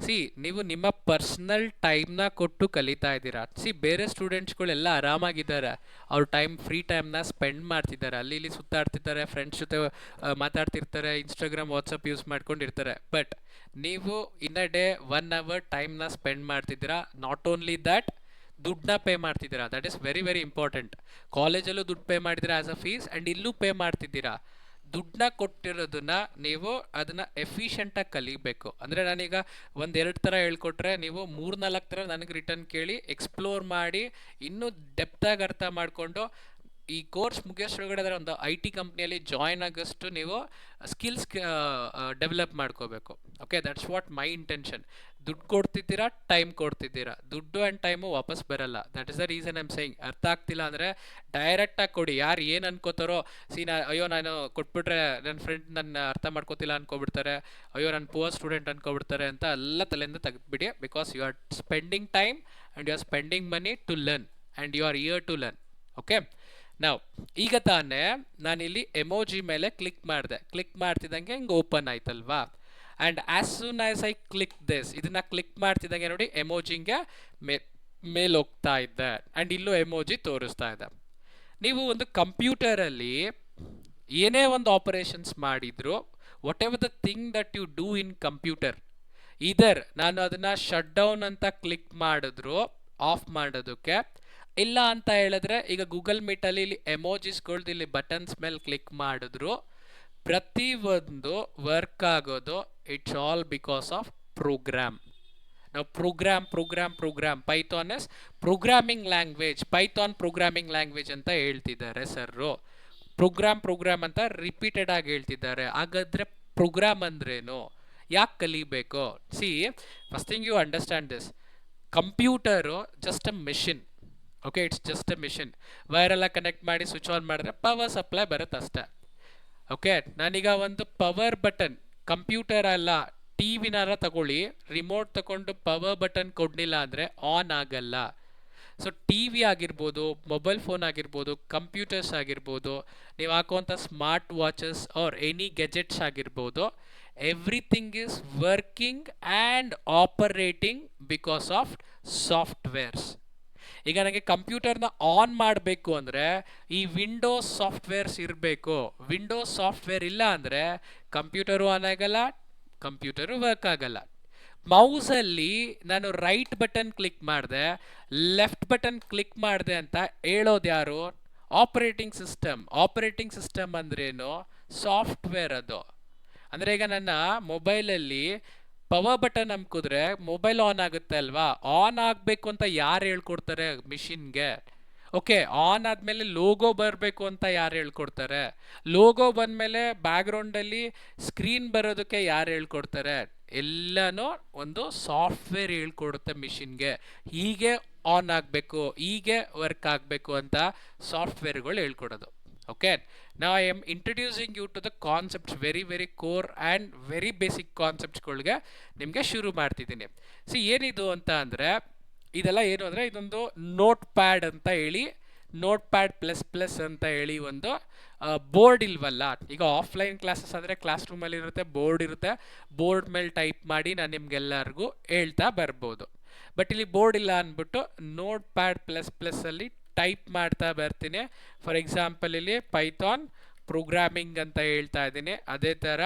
ನೀವು ನಿಮ್ಮ ಪರ್ಸ್ನಲ್ ಟೈಮ್ನ ಕೊಟ್ಟು ಕಲಿತಾ ಇದ್ದೀರಾ. ಬೇರೆ ಸ್ಟೂಡೆಂಟ್ಸ್ಗಳೆಲ್ಲ ಆರಾಮಾಗಿದ್ದಾರೆ, ಅವ್ರ ಫ್ರೀ ಟೈಮ್ನ ಸ್ಪೆಂಡ್ ಮಾಡ್ತಿದ್ದಾರೆ, ಅಲ್ಲಿ ಇಲ್ಲಿ ಸುತ್ತಾಡ್ತಿರ್ತಾರೆ, ಫ್ರೆಂಡ್ಸ್ ಜೊತೆ ಮಾತಾಡ್ತಿರ್ತಾರೆ, ಇನ್ಸ್ಟಾಗ್ರಾಮ್ ವಾಟ್ಸಪ್ ಯೂಸ್ ಮಾಡ್ಕೊಂಡಿರ್ತಾರೆ. ಬಟ್ ನೀವು ಇನ್ ಅ ಡೇ 1 hour ಟೈಮ್ನ ಸ್ಪೆಂಡ್ ಮಾಡ್ತಿದ್ದೀರಾ. ನಾಟ್ ಓನ್ಲಿ ದ್ಯಾಟ್, ದುಡ್ಡನ್ನ ಪೇ ಮಾಡ್ತಿದ್ದೀರಾ. That is very very important. ಕಾಲೇಜಲ್ಲೂ ದುಡ್ಡು ಪೇ ಮಾಡಿದ್ದೀರಾ ಆಸ್ ಅ ಫೀಸ್, ಆ್ಯಂಡ್ ಇಲ್ಲೂ ಪೇ ಮಾಡ್ತಿದ್ದೀರಾ. ದುಡ್ಡನ್ನ ಕೊಟ್ಟಿರೋದನ್ನ ನೀವು ಅದನ್ನ ಎಫಿಷಿಯೆಂಟಾಗಿ ಕಲಿಬೇಕು. ಅಂದರೆ ನಾನೀಗ 1-2 ಥರ ಹೇಳ್ಕೊಟ್ರೆ, ನೀವು 3-4 ಥರ ನನಗೆ ರಿಟರ್ನ್ ಕೇಳಿ ಎಕ್ಸ್ಪ್ಲೋರ್ ಮಾಡಿ ಇನ್ನೂ ಡೆಪ್ತಾಗಿ ಅರ್ಥ ಮಾಡಿಕೊಂಡು ಈ ಕೋರ್ಸ್ ಮುಗಿಯೋಷ್ಟ್ರೊಳಗಡೆ ಅದರ ಒಂದು IT ಕಂಪ್ನಿಯಲ್ಲಿ ಜಾಯ್ನ್ ಆಗೋಷ್ಟು ನೀವು ಸ್ಕಿಲ್ಸ್ ಡೆವಲಪ್ ಮಾಡ್ಕೋಬೇಕು. Okay, that's what my intention. ದುಡ್ಡು ಕೊಡ್ತಿದ್ದೀರಾ, ಟೈಮ್ ಕೊಡ್ತಿದ್ದೀರಾ. ದುಡ್ಡು ಆ್ಯಂಡ್ ಟೈಮು ವಾಪಸ್ ಬರಲ್ಲ. That is the reason I am saying. ಅರ್ಥ ಆಗ್ತಿಲ್ಲ ಅಂದರೆ ಡೈರೆಕ್ಟಾಗಿ ಕೊಡಿ. ಯಾರು ಏನು ಅನ್ಕೋತಾರೋ, ಅಯ್ಯೋ ನಾನು ಕೊಟ್ಬಿಟ್ರೆ ನನ್ನ ಫ್ರೆಂಡ್ ನನ್ನ ಅರ್ಥ ಮಾಡ್ಕೋತಿಲ್ಲ ಅನ್ಕೋಬಿಡ್ತಾರೆ, ಅಯ್ಯೋ ನನ್ನ ಪುವರ್ ಸ್ಟೂಡೆಂಟ್ ಅನ್ಕೋಬಿಡ್ತಾರೆ ಅಂತ ಎಲ್ಲ ತಲೆಯಿಂದ ತೆಗೆದ್ಬಿಡಿ. Because you are spending time and you are spending money to learn and you are here to learn. Okay, ನಾವು ಈಗ ತಾನೇ ನಾನಿಲ್ಲಿ ಎಮೋಜಿ ಮೇಲೆ ಕ್ಲಿಕ್ ಮಾಡಿದೆ. ಕ್ಲಿಕ್ ಮಾಡ್ತಿದ್ದಂಗೆ ಹಿಂಗೆ ಓಪನ್ ಆಯ್ತಲ್ವಾ. And as soon as I click this, ಇದನ್ನ ಕ್ಲಿಕ್ ಮಾಡ್ತಿದ್ದಂಗೆ ನೋಡಿ ಎಮೋಜಿಂಗೆ ಮೇಲೆ ಹೋಗ್ತಾ ಇದ್ದೆ, ಆ್ಯಂಡ್ ಇಲ್ಲೂ ಎಮೋಜಿ ತೋರಿಸ್ತಾ ಇದೆ. ನೀವು ಒಂದು ಕಂಪ್ಯೂಟರಲ್ಲಿ ಏನೇ ಒಂದು ಆಪರೇಷನ್ಸ್ ಮಾಡಿದ್ರು, whatever the thing that you do in computer, ಇದರ್ ನಾನು ಅದನ್ನು ಶಟ್ ಡೌನ್ ಅಂತ ಕ್ಲಿಕ್ ಮಾಡಿದ್ರು ಆಫ್ ಮಾಡೋದಕ್ಕೆ, ಇಲ್ಲ ಅಂತ ಹೇಳಿದ್ರೆ ಈಗ ಗೂಗಲ್ ಮೀಟಲ್ಲಿ ಇಲ್ಲಿ ಎಮೋಜಿಸ್ಗಳ್ದು ಇಲ್ಲಿ ಬಟನ್ಸ್ ಮೇಲೆ ಕ್ಲಿಕ್ ಮಾಡಿದ್ರು ಪ್ರತಿಯೊಂದು ವರ್ಕ್ ಆಗೋದು. It's all because of program. ನಾವು program Python is programming language, Python programming language ಅಂತ ಹೇಳ್ತಿದ್ದಾರೆ ಸರ್ರು. ಪ್ರೋಗ್ರಾಮ್ ಅಂತ ರಿಪೀಟೆಡ್ ಆಗಿ ಹೇಳ್ತಿದ್ದಾರೆ. ಹಾಗಾದ್ರೆ ಪ್ರೋಗ್ರಾಮ್ ಅಂದ್ರೇನು, ಯಾಕೆ ಕಲಿಬೇಕು? First thing you understand this. Computer just a machine. Okay, it's just a machine. ವೈರೆಲ್ಲ ಕನೆಕ್ಟ್ ಮಾಡಿ ಸ್ವಿಚ್ ಆನ್ ಮಾಡಿದ್ರೆ ಪವರ್ ಸಪ್ಲೈ ಬರುತ್ತೆ ಅಷ್ಟೇ. ಓಕೆ, ನಾನೀಗ ಒಂದು ಪವರ್ ಬಟನ್, ಕಂಪ್ಯೂಟರ್ ಅಲ್ಲ TVನಾರ ತಗೊಳ್ಳಿ, ರಿಮೋಟ್ ತಗೊಂಡು ಪವರ್ ಬಟನ್ ಕೊಡಲಿಲ್ಲ ಅಂದರೆ ಆನ್ ಆಗಲ್ಲ. ಸೊ TV ಆಗಿರ್ಬೋದು, ಮೊಬೈಲ್ ಫೋನ್ ಆಗಿರ್ಬೋದು, ಕಂಪ್ಯೂಟರ್ಸ್ ಆಗಿರ್ಬೋದು, ನೀವು ಹಾಕುವಂಥ smart watches or any gadgets ಆಗಿರ್ಬೋದು, everything is working and operating because of softwares. ಈಗ ನನಗೆ ಕಂಪ್ಯೂಟರ್ನ ಆನ್ ಮಾಡಬೇಕು ಅಂದರೆ ಈ ವಿಂಡೋಸ್ ಸಾಫ್ಟ್ವೇರ್ಸ್ ಇರಬೇಕು. ವಿಂಡೋಸ್ ಸಾಫ್ಟ್ವೇರ್ ಇಲ್ಲ ಅಂದರೆ ಕಂಪ್ಯೂಟರು ಆನ್ ಆಗಲ್ಲ, ಕಂಪ್ಯೂಟರು ವರ್ಕ್ ಆಗಲ್ಲ. ಮೌಸಲ್ಲಿ ನಾನು ರೈಟ್ ಬಟನ್ ಕ್ಲಿಕ್ ಮಾಡಿದೆ, ಲೆಫ್ಟ್ ಬಟನ್ ಕ್ಲಿಕ್ ಮಾಡಿದೆ ಅಂತ ಹೇಳೋದು ಯಾರು? Operating system. ಆಪರೇಟಿಂಗ್ ಸಿಸ್ಟಮ್ ಅಂದ್ರೇನು? ಸಾಫ್ಟ್ವೇರ್ ಅದು. ಅಂದರೆ ಈಗ ನನ್ನ ಮೊಬೈಲಲ್ಲಿ ಪವರ್ ಬಟನ್ ಅಮ್ಕಿದ್ರೆ ಮೊಬೈಲ್ ಆನ್ ಆಗುತ್ತೆ ಅಲ್ವಾ. ಆನ್ ಆಗಬೇಕು ಅಂತ ಯಾರು ಹೇಳ್ಕೊಡ್ತಾರೆ? ಮಿಷಿನ್ಗೆ. ಓಕೆ, ಆನ್ ಆದಮೇಲೆ ಲೋಗೋ ಬರಬೇಕು ಅಂತ ಯಾರು ಹೇಳ್ಕೊಡ್ತಾರೆ? ಲೋಗೋ ಬಂದಮೇಲೆ ಬ್ಯಾಕ್ಗ್ರೌಂಡಲ್ಲಿ ಸ್ಕ್ರೀನ್ ಬರೋದಕ್ಕೆ ಯಾರು ಹೇಳ್ಕೊಡ್ತಾರೆ? ಎಲ್ಲನೂ ಒಂದು ಸಾಫ್ಟ್ವೇರ್ ಹೇಳ್ಕೊಡುತ್ತೆ ಮಿಷಿನ್ಗೆ. ಹೀಗೆ ಆನ್ ಆಗಬೇಕು, ಹೀಗೆ ವರ್ಕ್ ಆಗಬೇಕು ಅಂತ ಸಾಫ್ಟ್ವೇರ್ಗಳು ಹೇಳ್ಕೊಡೋದು. Okay, now I am introducing you to the concepts, very very core and very basic ಕಾನ್ಸೆಪ್ಟ್ಸ್ಗಳಿಗೆ ನಿಮಗೆ ಶುರು ಮಾಡ್ತಿದ್ದೀನಿ. ಏನಿದು ಅಂತ ಅಂದರೆ, ಇದೆಲ್ಲ ಏನು ಅಂದರೆ ಇದೊಂದು ನೋಟ್ ಪ್ಯಾಡ್ ಅಂತ ಹೇಳಿ, ನೋಟ್ ಪ್ಯಾಡ್ ಪ್ಲಸ್ ಅಂತ ಹೇಳಿ ಒಂದು ಬೋರ್ಡ್ ಇಲ್ವಲ್ಲ. ಈಗ ಆಫ್ಲೈನ್ ಕ್ಲಾಸಸ್ ಅಂದರೆ ಕ್ಲಾಸ್ ರೂಮಲ್ಲಿ ಇರುತ್ತೆ, ಬೋರ್ಡ್ ಇರುತ್ತೆ, ಬೋರ್ಡ್ ಮೇಲೆ ಟೈಪ್ ಮಾಡಿ ನಾನು ನಿಮ್ಗೆಲ್ಲರಿಗೂ ಹೇಳ್ತಾ ಬರ್ಬೋದು. ಬಟ್ ಇಲ್ಲಿ ಬೋರ್ಡ್ ಇಲ್ಲ ಅಂದ್ಬಿಟ್ಟು ನೋಟ್ ಪ್ಯಾಡ್ ಪ್ಲಸ್ ಟೈಪ್ ಮಾಡ್ತಾ ಬರ್ತೀನಿ. ಫಾರ್ ಎಕ್ಸಾಂಪಲ್ ಇಲ್ಲಿ ಪೈಥಾನ್ ಪ್ರೋಗ್ರಾಮಿಂಗ್ ಅಂತ ಹೇಳ್ತಾ ಇದ್ದೀನಿ, ಅದೇ ಥರ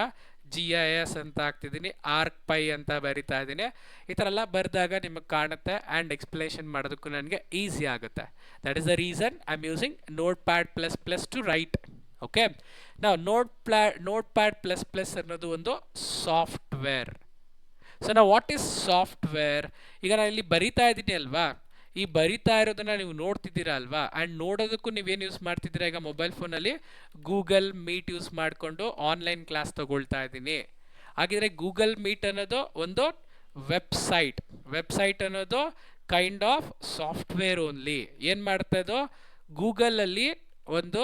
GIS ಅಂತ ಹಾಕ್ತಿದ್ದೀನಿ, ArcPy ಅಂತ ಬರಿತಾ ಇದ್ದೀನಿ. ಈ ಥರ ಎಲ್ಲ ಬರೆದಾಗ ನಿಮಗೆ ಕಾಣುತ್ತೆ ಆ್ಯಂಡ್ ಎಕ್ಸ್ಪ್ಲೇಷನ್ ಮಾಡೋದಕ್ಕೂ ನನಗೆ ಈಸಿ ಆಗುತ್ತೆ. That is the reason I am using note pad plus two right. Okay, ನಾವು ನೋಟ್ ಪ್ಯಾಡ್ ಪ್ಲಸ್ ಅನ್ನೋದು ಒಂದು ಸಾಫ್ಟ್ವೇರ್. ಸೊ ನಾವು ವಾಟ್ ಈಸ್ ಸಾಫ್ಟ್ವೇರ್? ಈಗ ನಾನು ಇಲ್ಲಿ ಬರಿತಾ ಇದ್ದೀನಿ ಅಲ್ವಾ, ಈ ಬರಿತಾ ಇರೋದನ್ನ ನೀವು ನೋಡ್ತಿದ್ದೀರಾ ಅಲ್ವಾ. ಆ್ಯಂಡ್ ನೋಡೋದಕ್ಕೂ ನೀವೇನು ಯೂಸ್ ಮಾಡ್ತಿದ್ದೀರಾ? ಈಗ ಮೊಬೈಲ್ ಫೋನಲ್ಲಿ ಗೂಗಲ್ ಮೀಟ್ ಯೂಸ್ ಮಾಡಿಕೊಂಡು ಆನ್ಲೈನ್ ಕ್ಲಾಸ್ ತಗೊಳ್ತಾ ಇದ್ದೀನಿ. ಹಾಗಿದ್ರೆ ಗೂಗಲ್ ಮೀಟ್ ಅನ್ನೋದು ಒಂದು ವೆಬ್ಸೈಟ್ ಅನ್ನೋದು ಕೈಂಡ್ ಆಫ್ ಸಾಫ್ಟ್ವೇರ್ ಓನ್ಲಿ. ಏನು ಮಾಡ್ತದೋ, ಗೂಗಲಲ್ಲಿ ಒಂದು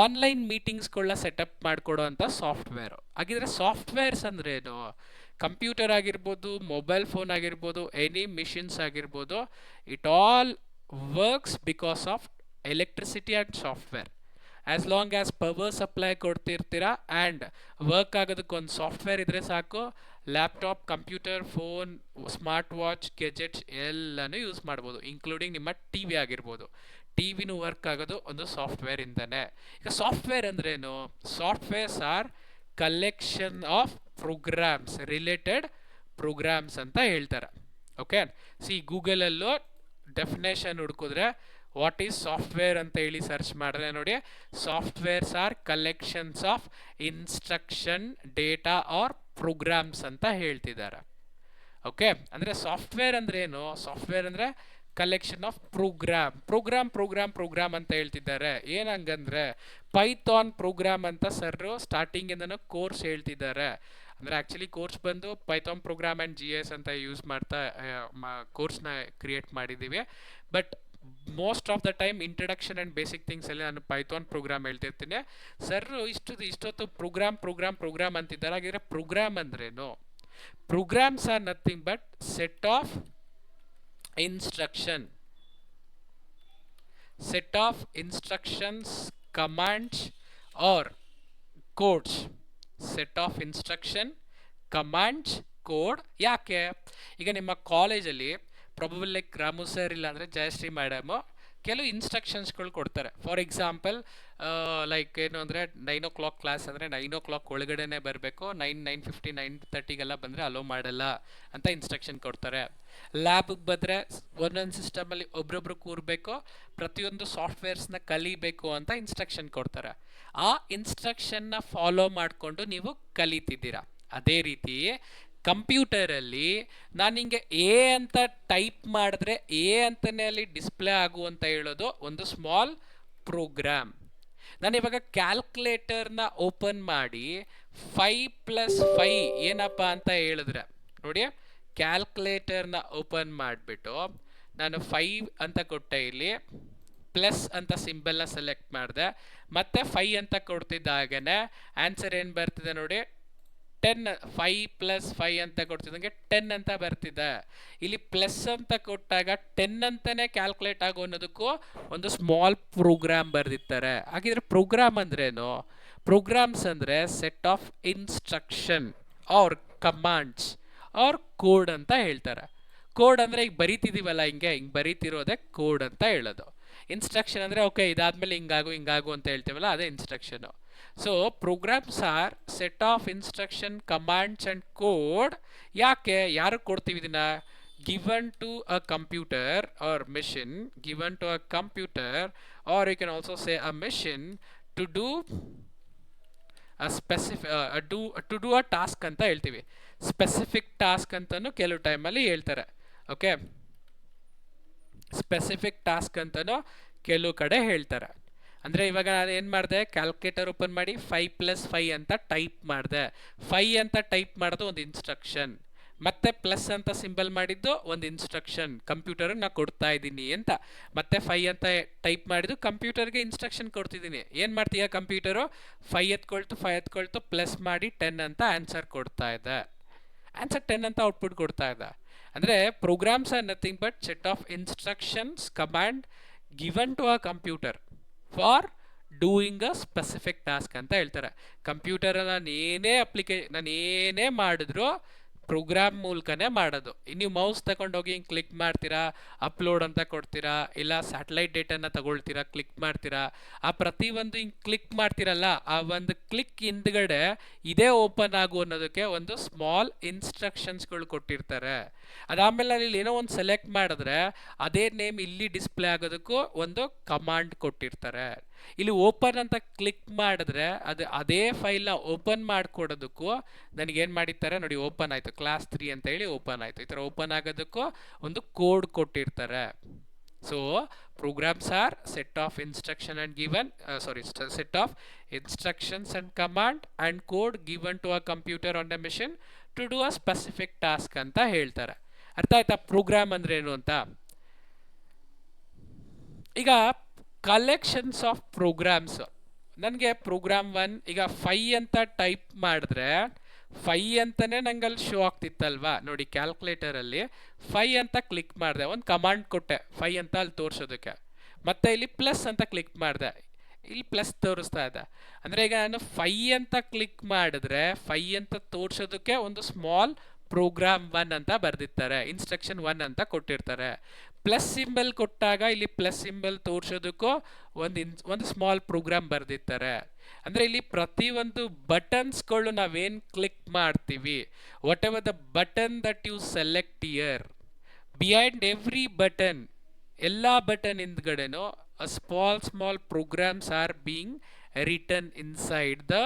ಆನ್ಲೈನ್ ಮೀಟಿಂಗ್ಸ್ಗಳನ್ನ ಸೆಟಪ್ ಮಾಡಿಕೊಡೋ ಅಂಥ ಸಾಫ್ಟ್ವೇರು. ಹಾಗಿದ್ರೆ ಸಾಫ್ಟ್ವೇರ್ಸ್ ಅಂದ್ರೇನು? ಕಂಪ್ಯೂಟರ್ ಆಗಿರ್ಬೋದು, ಮೊಬೈಲ್ ಫೋನ್ ಆಗಿರ್ಬೋದು, ಎನಿ ಮಿಷಿನ್ಸ್ ಆಗಿರ್ಬೋದು, it all works because of electricity and software. As long as power supply ಕೊಡ್ತಿರ್ತೀರಾ ಆ್ಯಂಡ್ ವರ್ಕ್ ಆಗೋದಕ್ಕೆ ಒಂದು ಸಾಫ್ಟ್ವೇರ್ ಇದ್ದರೆ ಸಾಕು, laptop, computer, phone, smart watch, gadgets ಎಲ್ಲನೂ ಯೂಸ್ ಮಾಡ್ಬೋದು, ಇನ್ಕ್ಲೂಡಿಂಗ್ ನಿಮ್ಮ ಟಿ ವಿ ಆಗಿರ್ಬೋದು. ಟಿ ವಿನೂ ವರ್ಕ್ ಆಗೋದು ಒಂದು ಸಾಫ್ಟ್ವೇರಿಂದನೇ. ಈಗ ಸಾಫ್ಟ್ವೇರ್ ಅಂದ್ರೇನು? Softwares are collection of programs, related programs ಅಂತ ಹೇಳ್ತಾರೆ. ಓಕೆ, ಸಿ ಗೂಗಲಲ್ಲೂ ಡೆಫಿನೇಷನ್ ಹುಡ್ಕಿದ್ರೆ ವಾಟ್ ಈಸ್ ಸಾಫ್ಟ್ವೇರ್ ಅಂತ ಹೇಳಿ ಸರ್ಚ್ ಮಾಡಿದ್ರೆ ನೋಡಿ, softwares are collections of instruction, data or programs ಅಂತ ಹೇಳ್ತಿದ್ದಾರೆ. ಓಕೆ, ಅಂದರೆ ಸಾಫ್ಟ್ವೇರ್ ಅಂದ್ರೆ ಏನು? ಸಾಫ್ಟ್ವೇರ್ ಅಂದರೆ ಕಲೆಕ್ಷನ್ ಆಫ್ ಪ್ರೋಗ್ರಾಮ್ ಅಂತ ಹೇಳ್ತಿದ್ದಾರೆ. ಏನಂಗಂದ್ರೆ ಪೈಥಾನ್ ಪ್ರೋಗ್ರಾಮ್ ಅಂತ ಸರ್ ಸ್ಟಾರ್ಟಿಂಗಿಂದನೂ ಕೋರ್ಸ್ ಹೇಳ್ತಿದ್ದಾರೆ. ಅಂದರೆ ಆ್ಯಕ್ಚುಲಿ ಕೋರ್ಸ್ ಬಂದು ಪೈಥಾನ್ ಪ್ರೋಗ್ರಾಮ್ ಆ್ಯಂಡ್ GS ಅಂತ ಯೂಸ್ ಮಾಡ್ತಾ ಕೋರ್ಸ್ನ ಕ್ರಿಯೇಟ್ ಮಾಡಿದ್ದೀವಿ. But most of the time introduction and basic things ಅಲ್ಲಿ ನಾನು ಪೈಥಾನ್ ಪ್ರೋಗ್ರಾಮ್ ಹೇಳ್ತಿರ್ತೀನಿ. ಸರ್ ಇಷ್ಟೊತ್ತು ಪ್ರೋಗ್ರಾಮ್ ಅಂತಿದ್ದಾರೆ. ಹಾಗಿದ್ರೆ ಪ್ರೋಗ್ರಾಮ್ ಅಂದ್ರೇನು? Programs are nothing but set of instructions, commands or codes. Set of instruction, commands, code. ಯಾಕೆ? ಈಗ ನಿಮ್ಮ ಕಾಲೇಜಲ್ಲಿ ಪ್ರಾಬಬಲ್ ಲೈಕ್ ರಾಮು ಸರ್ ಇಲ್ಲ ಅಂದರೆ ಜಯಶ್ರೀ ಮೇಡಮು ಕೆಲವು ಇನ್ಸ್ಟ್ರಕ್ಷನ್ಸ್ಗಳು ಕೊಡ್ತಾರೆ. ಫಾರ್ ಎಕ್ಸಾಂಪಲ್ ಲೈಕ್ ಏನು ಅಂದರೆ 9 o'clock ಕ್ಲಾಸ್ ಅಂದರೆ 9 o'clock ಒಳಗಡೆನೆ ಬರಬೇಕು, 9:50 9:30 ಬಂದರೆ ಅಲೋ ಮಾಡಲ್ಲ ಅಂತ ಇನ್ಸ್ಟ್ರಕ್ಷನ್ ಕೊಡ್ತಾರೆ. ಲ್ಯಾಬಿಗೆ ಬಂದರೆ ಒಂದೊಂದು ಸಿಸ್ಟಮಲ್ಲಿ ಒಬ್ರೊಬ್ರು ಕೂರಬೇಕು, ಪ್ರತಿಯೊಂದು ಸಾಫ್ಟ್ವೇರ್ಸ್ನ ಕಲಿಬೇಕು ಅಂತ ಇನ್ಸ್ಟ್ರಕ್ಷನ್ ಕೊಡ್ತಾರೆ. ಆ ಇನ್ಸ್ಟ್ರಕ್ಷನ್ನ ಫಾಲೋ ಮಾಡಿಕೊಂಡು ನೀವು ಕಲಿತಿದ್ದೀರಾ. ಅದೇ ರೀತಿ ಕಂಪ್ಯೂಟರಲ್ಲಿ ನಾನು ಹಿಂಗೆ ಎ ಅಂತ ಟೈಪ್ ಮಾಡಿದ್ರೆ ಎ ಅಂತಲೇ ಅಲ್ಲಿ ಡಿಸ್ಪ್ಲೇ ಆಗುವಂತ ಹೇಳೋದು ಒಂದು ಸ್ಮಾಲ್ ಪ್ರೋಗ್ರಾಮ್. ನಾನು ಇವಾಗ ಕ್ಯಾಲ್ಕುಲೇಟರ್ನ ಓಪನ್ ಮಾಡಿ 5+5 ಏನಪ್ಪ ಅಂತ ಹೇಳಿದ್ರೆ ನೋಡಿ, ಕ್ಯಾಲ್ಕುಲೇಟರ್ನ ಓಪನ್ ಮಾಡಿಬಿಟ್ಟು ನಾನು 5 ಅಂತ ಕೊಟ್ಟೆ, ಇಲ್ಲಿ ಪ್ಲಸ್ ಅಂತ ಸಿಂಬಲ್ನ ಸೆಲೆಕ್ಟ್ ಮಾಡಿದೆ, ಮತ್ತೆ 5 ಅಂತ ಕೊಡ್ತಿದ್ದಾಗನೇ ಆನ್ಸರ್ ಏನು ಬರ್ತಿದೆ ನೋಡಿ, 10. 5+5 ಅಂತ ಕೊಡ್ತಿದ್ದಂಗೆ 10 ಅಂತ ಬರ್ತಿದೆ. ಇಲ್ಲಿ ಪ್ಲಸ್ ಅಂತ ಕೊಟ್ಟಾಗ 10 ಅಂತಾನೆ ಕ್ಯಾಲ್ಕುಲೇಟ್ ಆಗೋ ಅನ್ನೋದಕ್ಕೂ ಒಂದು ಸ್ಮಾಲ್ ಪ್ರೋಗ್ರಾಮ್ ಬರೆದಿರ್ತಾರೆ. ಹಾಗಿದ್ರೆ ಪ್ರೋಗ್ರಾಮ್ ಅಂದ್ರೇನು? ಪ್ರೋಗ್ರಾಮ್ಸ್ ಅಂದರೆ set of instruction or commands or code ಅಂತ ಹೇಳ್ತಾರೆ. ಕೋಡ್ ಅಂದರೆ ಈಗ ಬರೀತಿದ್ದೀವಲ್ಲ, ಹಿಂಗೆ ಬರೀತಿರೋದೇ ಕೋಡ್ ಅಂತ ಹೇಳೋದು. ಇನ್ಸ್ಟ್ರಕ್ಷನ್ ಅಂದರೆ ಓಕೆ ಇದಾದ್ಮೇಲೆ ಹಿಂಗಾಗು ಅಂತ ಹೇಳ್ತೀವಲ್ಲ, ಅದೇ instruction. So programs are set of instruction, commands and code. ಯಾರು ಕೊಡ್ತೀವಿ ಇದನ್ನ? Given to a computer or machine, given to a computer or you can also say a machine to do to do a task ಅಂತ ಹೇಳ್ತೀವಿ. Specific task ಅಂತಲೂ ಕೆಲವು ಟೈಮಲ್ಲಿ ಹೇಳ್ತಾರೆ. Okay, specific task ಅಂತಲೂ ಕೆಲವು ಕಡೆ ಹೇಳ್ತಾರೆ. ಅಂದರೆ ಇವಾಗ ನಾನು ಏನು ಮಾಡಿದೆ, ಕ್ಯಾಲ್ಕುಲೇಟರ್ ಓಪನ್ ಮಾಡಿ 5+5 ಅಂತ ಟೈಪ್ ಮಾಡಿದೆ. 5 ಅಂತ ಟೈಪ್ ಮಾಡೋದು ಒಂದು ಇನ್ಸ್ಟ್ರಕ್ಷನ್, ಮತ್ತೆ ಪ್ಲಸ್ ಅಂತ ಸಿಂಬಲ್ ಮಾಡಿದ್ದು ಒಂದು ಇನ್ಸ್ಟ್ರಕ್ಷನ್ ಕಂಪ್ಯೂಟರ್ಗೆ ನಾನು ಕೊಡ್ತಾ ಇದ್ದೀನಿ ಅಂತ. ಮತ್ತೆ 5 ಅಂತ ಟೈಪ್ ಮಾಡಿದ್ದು ಕಂಪ್ಯೂಟರ್ಗೆ ಇನ್ಸ್ಟ್ರಕ್ಷನ್ ಕೊಡ್ತಿದ್ದೀನಿ. ಏನು ಮಾಡ್ತೀಯ ಕಂಪ್ಯೂಟರು? 5 ಎತ್ಕೊಳ್ತು ಪ್ಲಸ್ ಮಾಡಿ 10 ಅಂತ ಆನ್ಸರ್ ಕೊಡ್ತಾ ಇದೆ. ಆನ್ಸರ್ 10 ಅಂತ ಔಟ್ಪುಟ್ ಕೊಡ್ತಾ ಇದೆ. ಅಂದರೆ programs are nothing but set of instructions, command given to a computer for doing a specific task ಅಂತ ಹೇಳ್ತಾರೆ. ಕಂಪ್ಯೂಟರ್ ನಾನು ಏನೇ ಮಾಡಿದ್ರು ಪ್ರೋಗ್ರಾಮ್ ಮೂಲಕನೇ ಮಾಡೋದು. ನೀವು ಮೌಸ್ ತಗೊಂಡೋಗಿ ಹಿಂಗೆ ಕ್ಲಿಕ್ ಮಾಡ್ತೀರಾ, ಅಪ್ಲೋಡ್ ಅಂತ ಕೊಡ್ತೀರಾ, ಇಲ್ಲ ಸ್ಯಾಟಲೈಟ್ ಡೇಟಾನ ತಗೊಳ್ತೀರಾ, ಕ್ಲಿಕ್ ಮಾಡ್ತೀರಾ. ಆ ಪ್ರತಿಯೊಂದು ಹಿಂಗೆ ಕ್ಲಿಕ್ ಮಾಡ್ತೀರಲ್ಲ, ಆ ಒಂದು ಕ್ಲಿಕ್ ಹಿಂದ್ಗಡೆ ಇದೇ ಓಪನ್ ಆಗು ಅನ್ನೋದಕ್ಕೆ ಒಂದು ಸ್ಮಾಲ್ ಇನ್ಸ್ಟ್ರಕ್ಷನ್ಸ್ಗಳು ಕೊಟ್ಟಿರ್ತಾರೆ. ಅದಾದಮೇಲೆ ಅಲ್ಲಿ ಏನೋ ಒಂದು ಸೆಲೆಕ್ಟ್ ಮಾಡಿದ್ರೆ ಅದೇ ನೇಮ್ ಇಲ್ಲಿ ಡಿಸ್ಪ್ಲೇ ಆಗೋದಕ್ಕೂ ಒಂದು ಕಮಾಂಡ್ ಕೊಟ್ಟಿರ್ತಾರೆ. ಇಲ್ಲಿ ಓಪನ್ ಅಂತ ಕ್ಲಿಕ್ ಮಾಡಿದ್ರೆ ಅದೇ ಫೈಲ್ನ ಓಪನ್ ಮಾಡಿಕೊಡೋದಕ್ಕೂ ನನಗೇನು ಮಾಡಿರ್ತಾರೆ ನೋಡಿ, ಓಪನ್ ಆಯಿತು ಕ್ಲಾಸ್ 3 ಅಂತ ಹೇಳಿ ಓಪನ್ ಆಯಿತು. ಈ ಥರ ಓಪನ್ ಆಗೋದಕ್ಕೂ ಒಂದು ಕೋಡ್ ಕೊಟ್ಟಿರ್ತಾರೆ. So programs are set of instruction and set of instructions and command and code given to a computer on the machine to do a specific task ಅಂತ ಹೇಳ್ತಾರೆ. ಅರ್ಥ ಆಯ್ತಾ ಪ್ರೋಗ್ರಾಮ್ ಅಂದ್ರೆ ಏನು ಅಂತ? ಈಗ ಕಲೆಕ್ಷನ್ಸ್ ಆಫ್ ಪ್ರೋಗ್ರಾಮ್ಸ್. ನನಗೆ ಪ್ರೋಗ್ರಾಮ್ 1 ಈಗ 5 ಅಂತ ಟೈಪ್ ಮಾಡಿದ್ರೆ 5 ಅಂತಲೇ ನಂಗೆ ಅಲ್ಲಿ ಶೋ ಆಗ್ತಿತ್ತಲ್ವಾ ನೋಡಿ, ಕ್ಯಾಲ್ಕುಲೇಟರಲ್ಲಿ 5 ಅಂತ ಕ್ಲಿಕ್ ಮಾಡಿದೆ, ಒಂದು ಕಮಾಂಡ್ ಕೊಟ್ಟೆ 5 ಅಂತ ಅಲ್ಲಿ ತೋರಿಸೋದಕ್ಕೆ, ಮತ್ತೆ ಇಲ್ಲಿ ಪ್ಲಸ್ ಅಂತ ಕ್ಲಿಕ್ ಮಾಡಿದೆ. ಇಲ್ಲಿ ಪ್ಲಸ್ ತೋರಿಸ್ತಾ ಇದೆ. ಅಂದರೆ ಈಗ ನಾನು 5 ಅಂತ ಕ್ಲಿಕ್ ಮಾಡಿದ್ರೆ 5 ಅಂತ ತೋರಿಸೋದಕ್ಕೆ ಒಂದು ಸ್ಮಾಲ್ ಪ್ರೋಗ್ರಾಮ್ 1 ಅಂತ ಬರೆದಿರ್ತಾರೆ, ಇನ್ಸ್ಟ್ರಕ್ಷನ್ 1 ಅಂತ ಕೊಟ್ಟಿರ್ತಾರೆ. ಪ್ಲಸ್ ಸಿಂಬಲ್ ಕೊಟ್ಟಾಗ ಇಲ್ಲಿ ಪ್ಲಸ್ ಸಿಂಬಲ್ ತೋರಿಸೋದಕ್ಕೂ ಒಂದು ಸ್ಮಾಲ್ ಪ್ರೋಗ್ರಾಮ್ ಬರೆದಿರ್ತಾರೆ. ಅಂದರೆ ಇಲ್ಲಿ ಪ್ರತಿಯೊಂದು ಬಟನ್ಸ್ಗಳು ನಾವೇನು ಕ್ಲಿಕ್ ಮಾಡ್ತೀವಿ, whatever the button that you select here, behind every button, ಎಲ್ಲ ಬಟನ್ ಹಿಂದ್ಗಡೆನೂ small programs are being written inside the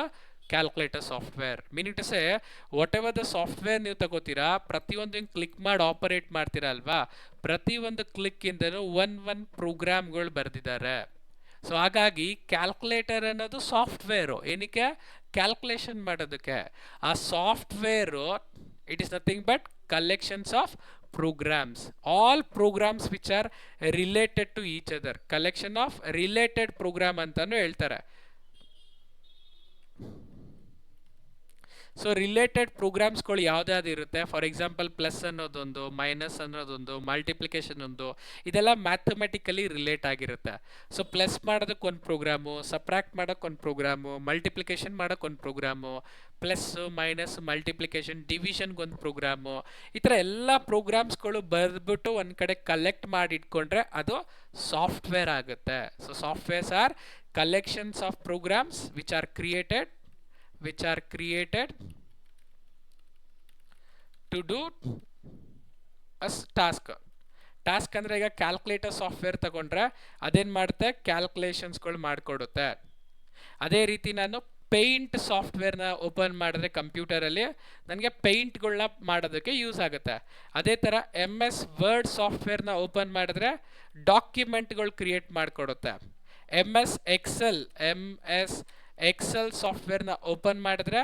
calculator software. Meaning to say whatever the software ನೀವು ತಗೋತೀರಾ, ಪ್ರತಿಯೊಂದು ಹಿಂಗೆ ಕ್ಲಿಕ್ ಮಾಡಿ ಆಪರೇಟ್ ಮಾಡ್ತೀರಾ ಅಲ್ವಾ, ಪ್ರತಿಯೊಂದು ಕ್ಲಿಕ್ಕಿಂದನೂ ಒನ್ ಪ್ರೋಗ್ರಾಮ್ಗಳು ಬರೆದಿದ್ದಾರೆ. ಸೊ ಹಾಗಾಗಿ ಕ್ಯಾಲ್ಕುಲೇಟರ್ ಅನ್ನೋದು ಸಾಫ್ಟ್ವೇರು, ಏನಕ್ಕೆ? ಕ್ಯಾಲ್ಕುಲೇಷನ್ ಮಾಡೋದಕ್ಕೆ. ಆ software it is nothing but collections of programs, all programs which are related to each other, collection of related program ಅಂತಾನು ಹೇಳ್ತಾರೆ. ಸೊ ರಿಲೇಟೆಡ್ ಪ್ರೋಗ್ರಾಮ್ಸ್ಗಳು ಯಾವ್ದಾವ್ದು ಇರುತ್ತೆ, ಫಾರ್ ಎಕ್ಸಾಂಪಲ್ ಪ್ಲಸ್ ಅನ್ನೋದೊಂದು, ಮೈನಸ್ ಅನ್ನೋದೊಂದು, ಮಲ್ಟಿಪ್ಲಿಕೇಶನ್ ಒಂದು, ಇದೆಲ್ಲ ಮ್ಯಾಥಮೆಟಿಕಲಿ ರಿಲೇಟ್ ಆಗಿರುತ್ತೆ. ಸೊ ಪ್ಲಸ್ ಮಾಡೋದಕ್ಕೆ ಒಂದು ಪ್ರೋಗ್ರಾಮು, ಸಬ್ಟ್ರಾಕ್ಟ್ ಮಾಡೋಕ್ಕೆ ಒಂದು ಪ್ರೋಗ್ರಾಮು, ಮಲ್ಟಿಪ್ಲಿಕೇಶನ್ ಮಾಡೋಕ್ಕೆ ಒಂದು ಪ್ರೋಗ್ರಾಮು, ಪ್ಲಸ್ಸು ಮೈನಸ್ ಮಲ್ಟಿಪ್ಲಿಕೇಶನ್ ಡಿವಿಷನ್ಗೆ ಒಂದು ಪ್ರೋಗ್ರಾಮು, ಈ ಥರ ಎಲ್ಲ ಪ್ರೋಗ್ರಾಮ್ಸ್ಗಳು ಬರೆದ್ಬಿಟ್ಟು ಒಂದು ಕಡೆ ಕಲೆಕ್ಟ್ ಮಾಡಿ ಇಟ್ಕೊಂಡ್ರೆ ಅದು ಸಾಫ್ಟ್ವೇರ್ ಆಗುತ್ತೆ. So softwares are collections of programs which are created to do a task ಅಂದರೆ ಈಗ ಕ್ಯಾಲ್ಕುಲೇಟರ್ ಸಾಫ್ಟ್ವೇರ್ ತಗೊಂಡ್ರೆ ಅದೇನು ಮಾಡುತ್ತೆ, ಕ್ಯಾಲ್ಕುಲೇಷನ್ಸ್ಗಳು ಮಾಡಿಕೊಡುತ್ತೆ. ಅದೇ ರೀತಿ ನಾನು ಪೇಂಟ್ ಸಾಫ್ಟ್ವೇರ್ನ ಓಪನ್ ಮಾಡಿದ್ರೆ ಕಂಪ್ಯೂಟರಲ್ಲಿ ನನಗೆ ಪೇಂಟ್ಗಳನ್ನ ಮಾಡೋದಕ್ಕೆ ಯೂಸ್ ಆಗುತ್ತೆ. ಅದೇ ಥರ MS ವರ್ಡ್ ಸಾಫ್ಟ್ವೇರ್ನ ಓಪನ್ ಮಾಡಿದ್ರೆ ಡಾಕ್ಯುಮೆಂಟ್ಗಳು ಕ್ರಿಯೇಟ್ ಮಾಡಿಕೊಡುತ್ತೆ. MS ಎಕ್ಸೆಲ್ ಸಾಫ್ಟ್ವೇರ್ನ ಓಪನ್ ಮಾಡಿದ್ರೆ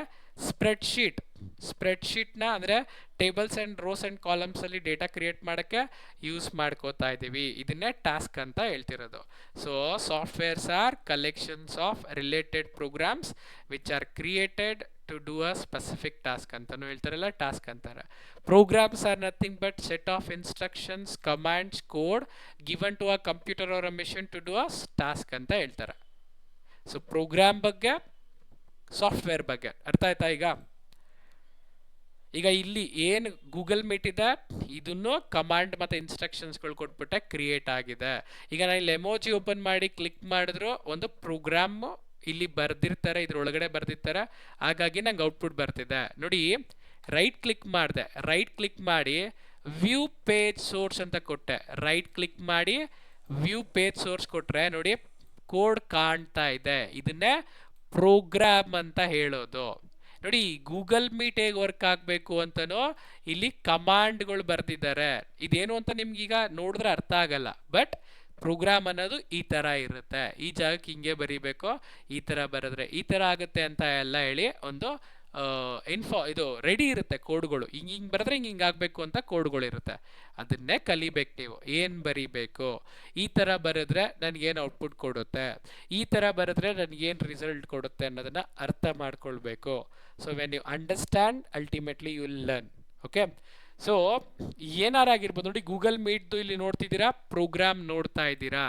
ಸ್ಪ್ರೆಡ್ಶೀಟ್ನ ಅಂದರೆ ಟೇಬಲ್ಸ್ ಆ್ಯಂಡ್ ರೋಸ್ ಆ್ಯಂಡ್ ಕಾಲಮ್ಸಲ್ಲಿ ಡೇಟಾ ಕ್ರಿಯೇಟ್ ಮಾಡೋಕ್ಕೆ ಯೂಸ್ ಮಾಡ್ಕೋತಾ ಇದ್ದೀವಿ. ಇದನ್ನೇ ಟಾಸ್ಕ್ ಅಂತ ಹೇಳ್ತಿರೋದು. So softwares are collections of related programs which are created to do a specific task ಅಂತಲೂ ಹೇಳ್ತಾರಲ್ಲ, ಟಾಸ್ಕ್ ಅಂತಾರೆ. Programs are nothing but set of instructions, commands, code given to a computer or a machine to do a task ಅಂತ ಹೇಳ್ತಾರೆ. So program ಬಗ್ಗೆ, software ಬಗ್ಗೆ ಅರ್ಥ ಆಯ್ತಾ? ಈಗ ಇಲ್ಲಿ ಏನು ಗೂಗಲ್ ಮೀಟ್ ಇದೆ, ಇದನ್ನು ಕಮಾಂಡ್ ಮತ್ತು ಇನ್ಸ್ಟ್ರಕ್ಷನ್ಸ್ಗಳು ಕೊಟ್ಬಿಟ್ಟೆ ಕ್ರಿಯೇಟ್ ಆಗಿದೆ. ಈಗ ನಾನು ಇಲ್ಲಿ ಎಮೋಜಿ ಓಪನ್ ಮಾಡಿ ಕ್ಲಿಕ್ ಮಾಡಿದ್ರು ಒಂದು ಪ್ರೋಗ್ರಾಮ್ ಇಲ್ಲಿ ಬರ್ದಿರ್ತಾರೆ, ಇದ್ರೊಳಗಡೆ ಬರ್ದಿರ್ತಾರೆ, ಹಾಗಾಗಿ ನಂಗೆ ಔಟ್ಪುಟ್ ಬರ್ತಿದೆ. ನೋಡಿ, ರೈಟ್ ಕ್ಲಿಕ್ ಮಾಡಿದೆ, ರೈಟ್ ಕ್ಲಿಕ್ ಮಾಡಿ ವ್ಯೂ ಪೇಜ್ ಸೋರ್ಸ್ ಅಂತ ಕೊಟ್ಟೆ, ರೈಟ್ ಕ್ಲಿಕ್ ಮಾಡಿ ವ್ಯೂ ಪೇಜ್ ಸೋರ್ಸ್ ಕೊಟ್ಟರೆ ನೋಡಿ ಕೋಡ್ ಕಾಣ್ತಾ ಇದೆ. ಇದನ್ನೇ ಪ್ರೋಗ್ರಾಮ್ ಅಂತ ಹೇಳೋದು. ನೋಡಿ, ಗೂಗಲ್ ಮೀಟ್ ಹೇಗೆ ವರ್ಕ್ ಆಗಬೇಕು ಅಂತನೋ ಇಲ್ಲಿ ಕಮಾಂಡ್ಗಳು ಬರ್ದಿದ್ದಾರೆ. ಇದೇನು ಅಂತ ನಿಮ್ಗೀಗ ನೋಡಿದ್ರೆ ಅರ್ಥ ಆಗಲ್ಲ, ಬಟ್ ಪ್ರೋಗ್ರಾಮ್ ಅನ್ನೋದು ಈ ಥರ ಇರುತ್ತೆ. ಈ ಜಾಗಕ್ಕೆ ಹಿಂಗೆ ಬರೀಬೇಕು, ಈ ಥರ ಬರೆದ್ರೆ ಈ ಥರ ಆಗುತ್ತೆ ಅಂತ ಎಲ್ಲ ಹೇಳಿ ಒಂದು ಇದು ರೆಡಿ ಇರುತ್ತೆ ಕೋಡ್ಗಳು. ಹಿಂಗೆ ಬರೆದ್ರೆ ಹಿಂಗೆ ಆಗಬೇಕು ಅಂತ ಕೋಡ್ಗಳು ಇರುತ್ತೆ. ಅದನ್ನೇ ಕಲಿಬೇಕು ನೀವು. ಏನು ಬರೀಬೇಕು, ಈ ಥರ ಬರೆದ್ರೆ ನನಗೇನು ಔಟ್ಪುಟ್ ಕೊಡುತ್ತೆ, ಈ ಥರ ಬರೆದ್ರೆ ನನಗೇನು ರಿಸಲ್ಟ್ ಕೊಡುತ್ತೆ ಅನ್ನೋದನ್ನು ಅರ್ಥ ಮಾಡ್ಕೊಳ್ಬೇಕು. So when you understand ultimately you will learn. Okay, so ಏನಾರಾಗಿರ್ಬೋದು. ನೋಡಿ, ಗೂಗಲ್ ಮೀಟ್ದು ಇಲ್ಲಿ ನೋಡ್ತಿದ್ದೀರಾ, ಪ್ರೋಗ್ರಾಮ್ ನೋಡ್ತಾ ಇದ್ದೀರಾ.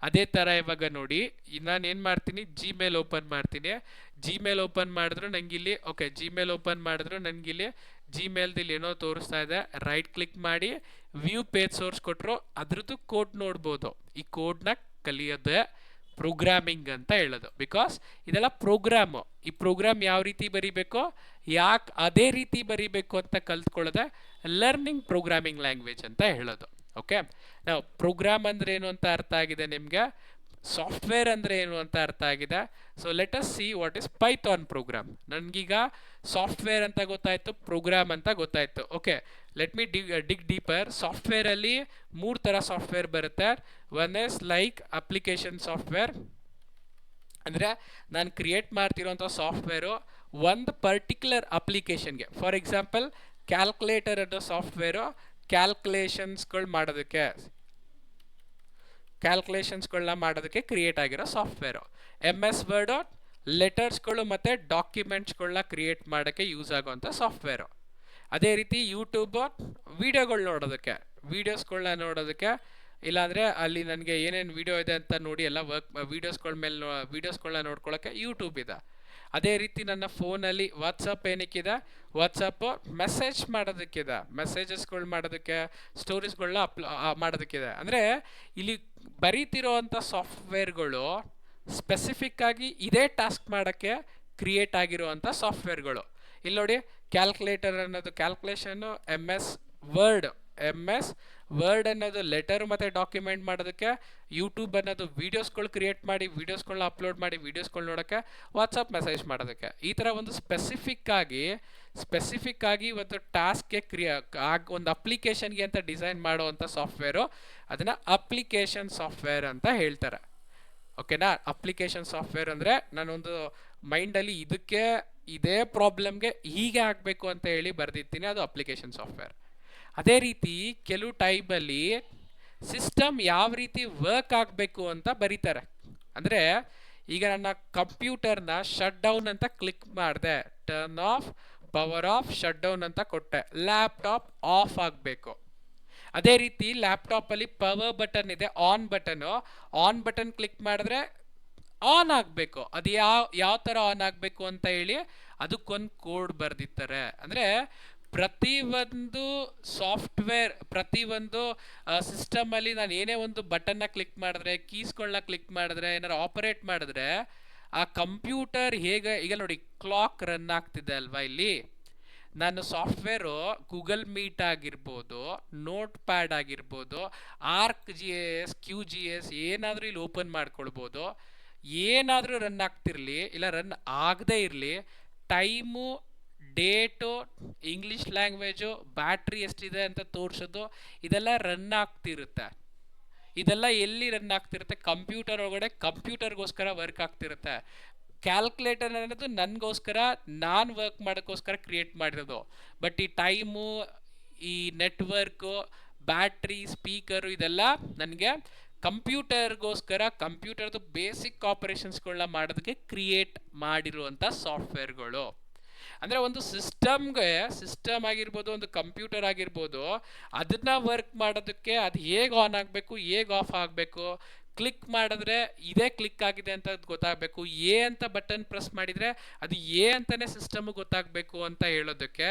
ಅದೇ ಥರ ಇವಾಗ ನೋಡಿ, ನಾನು ಏನು ಮಾಡ್ತೀನಿ, ಜಿಮೇಲ್ ಓಪನ್ ಮಾಡ್ತೀನಿ. ಜಿಮೇಲ್ ಓಪನ್ ಮಾಡಿದ್ರು ನನಗಿಲ್ಲಿ ಓಕೆ, ಜಿಮೇಲ್ ಓಪನ್ ಮಾಡಿದ್ರು ನನಗಿಲ್ಲಿ ಜಿಮೇಲ್ದಲ್ಲಿ ಏನೋ ತೋರಿಸ್ತಾ ಇದೆ. ರೈಟ್ ಕ್ಲಿಕ್ ಮಾಡಿ ವ್ಯೂ ಪೇಜ್ ಸೋರ್ಸ್ ಕೊಟ್ಟರು ಅದ್ರದ್ದು ಕೋಡ್ ನೋಡ್ಬೋದು. ಈ ಕೋಡ್ನ ಕಲಿಯೋದೇ ಪ್ರೋಗ್ರಾಮಿಂಗ್ ಅಂತ ಹೇಳೋದು. ಬಿಕಾಸ್ ಇದೆಲ್ಲ ಪ್ರೋಗ್ರಾಮು. ಈ ಪ್ರೋಗ್ರಾಮ್ ಯಾವ ರೀತಿ ಬರೀಬೇಕು, ಯಾಕೆ ಅದೇ ರೀತಿ ಬರೀಬೇಕು ಅಂತ ಕಲ್ತ್ಕೊಳ್ಳೋದೆ ಲರ್ನಿಂಗ್ ಪ್ರೋಗ್ರಾಮಿಂಗ್ ಲ್ಯಾಂಗ್ವೇಜ್ ಅಂತ ಹೇಳೋದು. ಓಕೆ, ನಾವು ಪ್ರೋಗ್ರಾಮ್ ಅಂದರೆ ಏನು ಅಂತ ಅರ್ಥ ಆಗಿದೆ ನಿಮಗೆ, ಸಾಫ್ಟ್ವೇರ್ ಅಂದರೆ ಏನು ಅಂತ ಅರ್ಥ ಆಗಿದೆ. So let us see what is Python program. ನನಗೀಗ ಸಾಫ್ಟ್ವೇರ್ ಅಂತ ಗೊತ್ತಾಯಿತು, ಪ್ರೋಗ್ರಾಮ್ ಅಂತ ಗೊತ್ತಾಯಿತು. Okay, let me dig deeper. ಸಾಫ್ಟ್ವೇರಲ್ಲಿ 3 ಥರ ಸಾಫ್ಟ್ವೇರ್ ಬರುತ್ತೆ. One is like application software, ಅಂದರೆ ನಾನು ಕ್ರಿಯೇಟ್ ಮಾಡ್ತಿರೋಂಥ ಸಾಫ್ಟ್ವೇರು ಒಂದು ಪರ್ಟಿಕ್ಯುಲರ್ ಅಪ್ಲಿಕೇಶನ್ಗೆ. ಫಾರ್ ಎಕ್ಸಾಂಪಲ್ ಕ್ಯಾಲ್ಕುಲೇಟರ್ ಅನ್ನೋ ಸಾಫ್ಟ್ವೇರು ಕ್ಯಾಲ್ಕುಲೇಷನ್ಸ್ಗಳನ್ನ ಮಾಡೋದಕ್ಕೆ ಕ್ರಿಯೇಟ್ ಆಗಿರೋ ಸಾಫ್ಟ್ವೇರು. MS ವರ್ಡು ಲೆಟರ್ಸ್ಗಳು ಮತ್ತು ಡಾಕ್ಯುಮೆಂಟ್ಸ್ಗಳನ್ನ ಕ್ರಿಯೇಟ್ ಮಾಡೋಕ್ಕೆ ಯೂಸ್ ಆಗೋವಂಥ ಸಾಫ್ಟ್ವೇರು. ಅದೇ ರೀತಿ ಯೂಟ್ಯೂಬ್ ವೀಡಿಯೋಗಳು ನೋಡೋದಕ್ಕೆ, ವೀಡಿಯೋಸ್ಗಳನ್ನ ನೋಡೋದಕ್ಕೆ ಇಲ್ಲಾಂದರೆ ಅಲ್ಲಿ ನನಗೆ ಏನೇನು ವೀಡಿಯೋ ಇದೆ ಅಂತ ನೋಡಿ ಎಲ್ಲ ವೀಡಿಯೋಸ್ಗಳನ್ನ ನೋಡ್ಕೊಳ್ಳೋಕ್ಕೆ ಯೂಟ್ಯೂಬ್ ಇದೆ. ಅದೇ ರೀತಿ ನನ್ನ ಫೋನಲ್ಲಿ ವಾಟ್ಸಪ್ ಏನಕ್ಕಿದೆ, ವಾಟ್ಸಪ್ಪು ಮೆಸೇಜ್ ಮಾಡೋದಕ್ಕಿದೆ, ಮೆಸೇಜಸ್ಗಳು ಮಾಡೋದಕ್ಕೆ, ಸ್ಟೋರೀಸ್ಗಳನ್ನ ಮಾಡೋದಕ್ಕಿದೆ. ಅಂದರೆ ಇಲ್ಲಿ ಬರೀತಿರೋವಂಥ ಸಾಫ್ಟ್ವೇರ್ಗಳು ಸ್ಪೆಸಿಫಿಕ್ ಆಗಿ ಇದೇ ಟಾಸ್ಕ್ ಮಾಡೋಕ್ಕೆ ಕ್ರಿಯೇಟ್ ಆಗಿರುವಂಥ ಸಾಫ್ಟ್ವೇರ್ಗಳು. ಇಲ್ಲಿ ನೋಡಿ, ಕ್ಯಾಲ್ಕುಲೇಟರ್ ಅನ್ನೋದು ಕ್ಯಾಲ್ಕುಲೇಷನ್ನು, ಎಮ್ ಎಸ್ ವರ್ಡ್ ಅನ್ನೋದು ಲೆಟರ್ ಮತ್ತು ಡಾಕ್ಯುಮೆಂಟ್ ಮಾಡೋದಕ್ಕೆ, ಯೂಟ್ಯೂಬ್ ಅನ್ನೋದು ವೀಡಿಯೋಸ್ಗಳು ಕ್ರಿಯೇಟ್ ಮಾಡಿ ವೀಡಿಯೋಸ್ಗಳನ್ನ ಅಪ್ಲೋಡ್ ಮಾಡಿ ವೀಡಿಯೋಸ್ಗಳು ನೋಡೋಕ್ಕೆ, ವಾಟ್ಸಪ್ ಮೆಸೇಜ್ ಮಾಡೋದಕ್ಕೆ. ಈ ಥರ ಒಂದು ಸ್ಪೆಸಿಫಿಕ್ ಆಗಿ ಒಂದು ಟಾಸ್ಕ್ಗೆ ಒಂದು ಅಪ್ಲಿಕೇಶನ್ಗೆ ಅಂತ ಡಿಸೈನ್ ಮಾಡುವಂಥ ಸಾಫ್ಟ್ವೇರು, ಅದನ್ನು ಅಪ್ಲಿಕೇಶನ್ ಸಾಫ್ಟ್ವೇರ್ ಅಂತ ಹೇಳ್ತಾರೆ. ಓಕೆನಾ? ಅಪ್ಲಿಕೇಶನ್ ಸಾಫ್ಟ್ವೇರ್ ಅಂದರೆ ನಾನೊಂದು ಮೈಂಡಲ್ಲಿ ಇದೇ ಪ್ರಾಬ್ಲಮ್ಗೆ ಹೀಗೆ ಆಗಬೇಕು ಅಂತ ಹೇಳಿ ಬರೆದಿರ್ತೀನಿ, ಅದು ಅಪ್ಲಿಕೇಶನ್ ಸಾಫ್ಟ್ವೇರ್. ಅದೇ ರೀತಿ ಕೆಲವು ಟೈಮಲ್ಲಿ ಸಿಸ್ಟಮ್ ಯಾವ ರೀತಿ ವರ್ಕ್ ಆಗಬೇಕು ಅಂತ ಬರೀತಾರೆ. ಅಂದರೆ ಈಗ ನನ್ನ ಕಂಪ್ಯೂಟರ್ನ ಶಟ್ ಡೌನ್ ಅಂತ ಕ್ಲಿಕ್ ಮಾಡಿದೆ, turn off, power of, shut down ಅಂತ ಕೊಟ್ಟೆ, ಲ್ಯಾಪ್ಟಾಪ್ ಆಫ್ ಆಗಬೇಕು. ಅದೇ ರೀತಿ ಲ್ಯಾಪ್ಟಾಪಲ್ಲಿ ಪವರ್ ಬಟನ್ ಇದೆ, ಆನ್ ಬಟನ್ ಕ್ಲಿಕ್ ಮಾಡಿದ್ರೆ ಆನ್ ಆಗಬೇಕು. ಅದು ಯಾವ ಥರ ಆನ್ ಆಗಬೇಕು ಅಂತ ಹೇಳಿ ಅದಕ್ಕೊಂದು ಕೋಡ್ ಬರೆದಿರ್ತಾರೆ. ಅಂದರೆ ಪ್ರತಿಯೊಂದು ಸಾಫ್ಟ್ವೇರ್, ಪ್ರತಿಯೊಂದು ಸಿಸ್ಟಮಲ್ಲಿ ನಾನು ಏನೇ ಒಂದು ಬಟನ್ನ ಕ್ಲಿಕ್ ಮಾಡಿದ್ರೆ, ಕೀಸ್ಗಳನ್ನ ಕ್ಲಿಕ್ ಮಾಡಿದ್ರೆ, ಏನಾರು ಆಪರೇಟ್ ಮಾಡಿದ್ರೆ ಆ ಕಂಪ್ಯೂಟರ್ ಹೇಗೆ, ಈಗ ನೋಡಿ ಕ್ಲಾಕ್ ರನ್ ಆಗ್ತಿದೆ ಅಲ್ವಾ, ಇಲ್ಲಿ ನಾನು ಸಾಫ್ಟ್ವೇರು ಗೂಗಲ್ ಮೀಟ್ ಆಗಿರ್ಬೋದು, ನೋಟ್ ಪ್ಯಾಡ್ ಆಗಿರ್ಬೋದು, ArcGIS, QGIS ಏನಾದರೂ ಇಲ್ಲಿ ಓಪನ್ ಮಾಡ್ಕೊಳ್ಬೋದು. ಏನಾದರೂ ರನ್ ಆಗ್ತಿರಲಿ ಇಲ್ಲ ರನ್ ಆಗದೇ ಇರಲಿ, time, date, English language, battery ಎಷ್ಟಿದೆ ಅಂತ ತೋರಿಸೋದು, ಇದೆಲ್ಲ ರನ್ ಆಗ್ತಿರುತ್ತೆ. ಇದೆಲ್ಲ ಎಲ್ಲಿ ರನ್ ಆಗ್ತಿರುತ್ತೆ? ಕಂಪ್ಯೂಟರ್ ಒಳಗಡೆ, ಕಂಪ್ಯೂಟರ್ಗೋಸ್ಕರ ವರ್ಕ್ ಆಗ್ತಿರುತ್ತೆ. ಕ್ಯಾಲ್ಕುಲೇಟರ್ ಅನ್ನೋದು ನನಗೋಸ್ಕರ, ನಾನು ವರ್ಕ್ ಮಾಡೋಕ್ಕೋಸ್ಕರ ಕ್ರಿಯೇಟ್ ಮಾಡಿರೋದು. ಬಟ್ ಈ ಟೈಮು, ಈ ನೆಟ್ವರ್ಕು, ಬ್ಯಾಟ್ರಿ, ಸ್ಪೀಕರು ಇದೆಲ್ಲ ನನಗೆ ಕಂಪ್ಯೂಟರ್ಗೋಸ್ಕರ, ಕಂಪ್ಯೂಟರ್ದು ಬೇಸಿಕ್ ಆಪರೇಷನ್ಸ್ಗಳನ್ನ ಮಾಡೋದಕ್ಕೆ ಕ್ರಿಯೇಟ್ ಮಾಡಿರುವಂಥ ಸಾಫ್ಟ್ವೇರ್ಗಳು. ಅಂದರೆ ಒಂದು ಸಿಸ್ಟಮ್ ಆಗಿರ್ಬೋದು, ಒಂದು ಕಂಪ್ಯೂಟರ್ ಆಗಿರ್ಬೋದು, ಅದನ್ನ ವರ್ಕ್ ಮಾಡೋದಕ್ಕೆ ಅದು ಹೇಗೆ ಆನ್ ಆಗಬೇಕು, ಹೇಗೆ ಆಫ್ ಆಗಬೇಕು, ಕ್ಲಿಕ್ ಮಾಡಿದ್ರೆ ಇದೇ ಕ್ಲಿಕ್ ಆಗಿದೆ ಅಂತ ಗೊತ್ತಾಗಬೇಕು, ಅಂತ ಬಟನ್ ಪ್ರೆಸ್ ಮಾಡಿದರೆ ಅದು ಅಂತಲೇ ಸಿಸ್ಟಮ್ಗೆ ಗೊತ್ತಾಗಬೇಕು ಅಂತ ಹೇಳೋದಕ್ಕೆ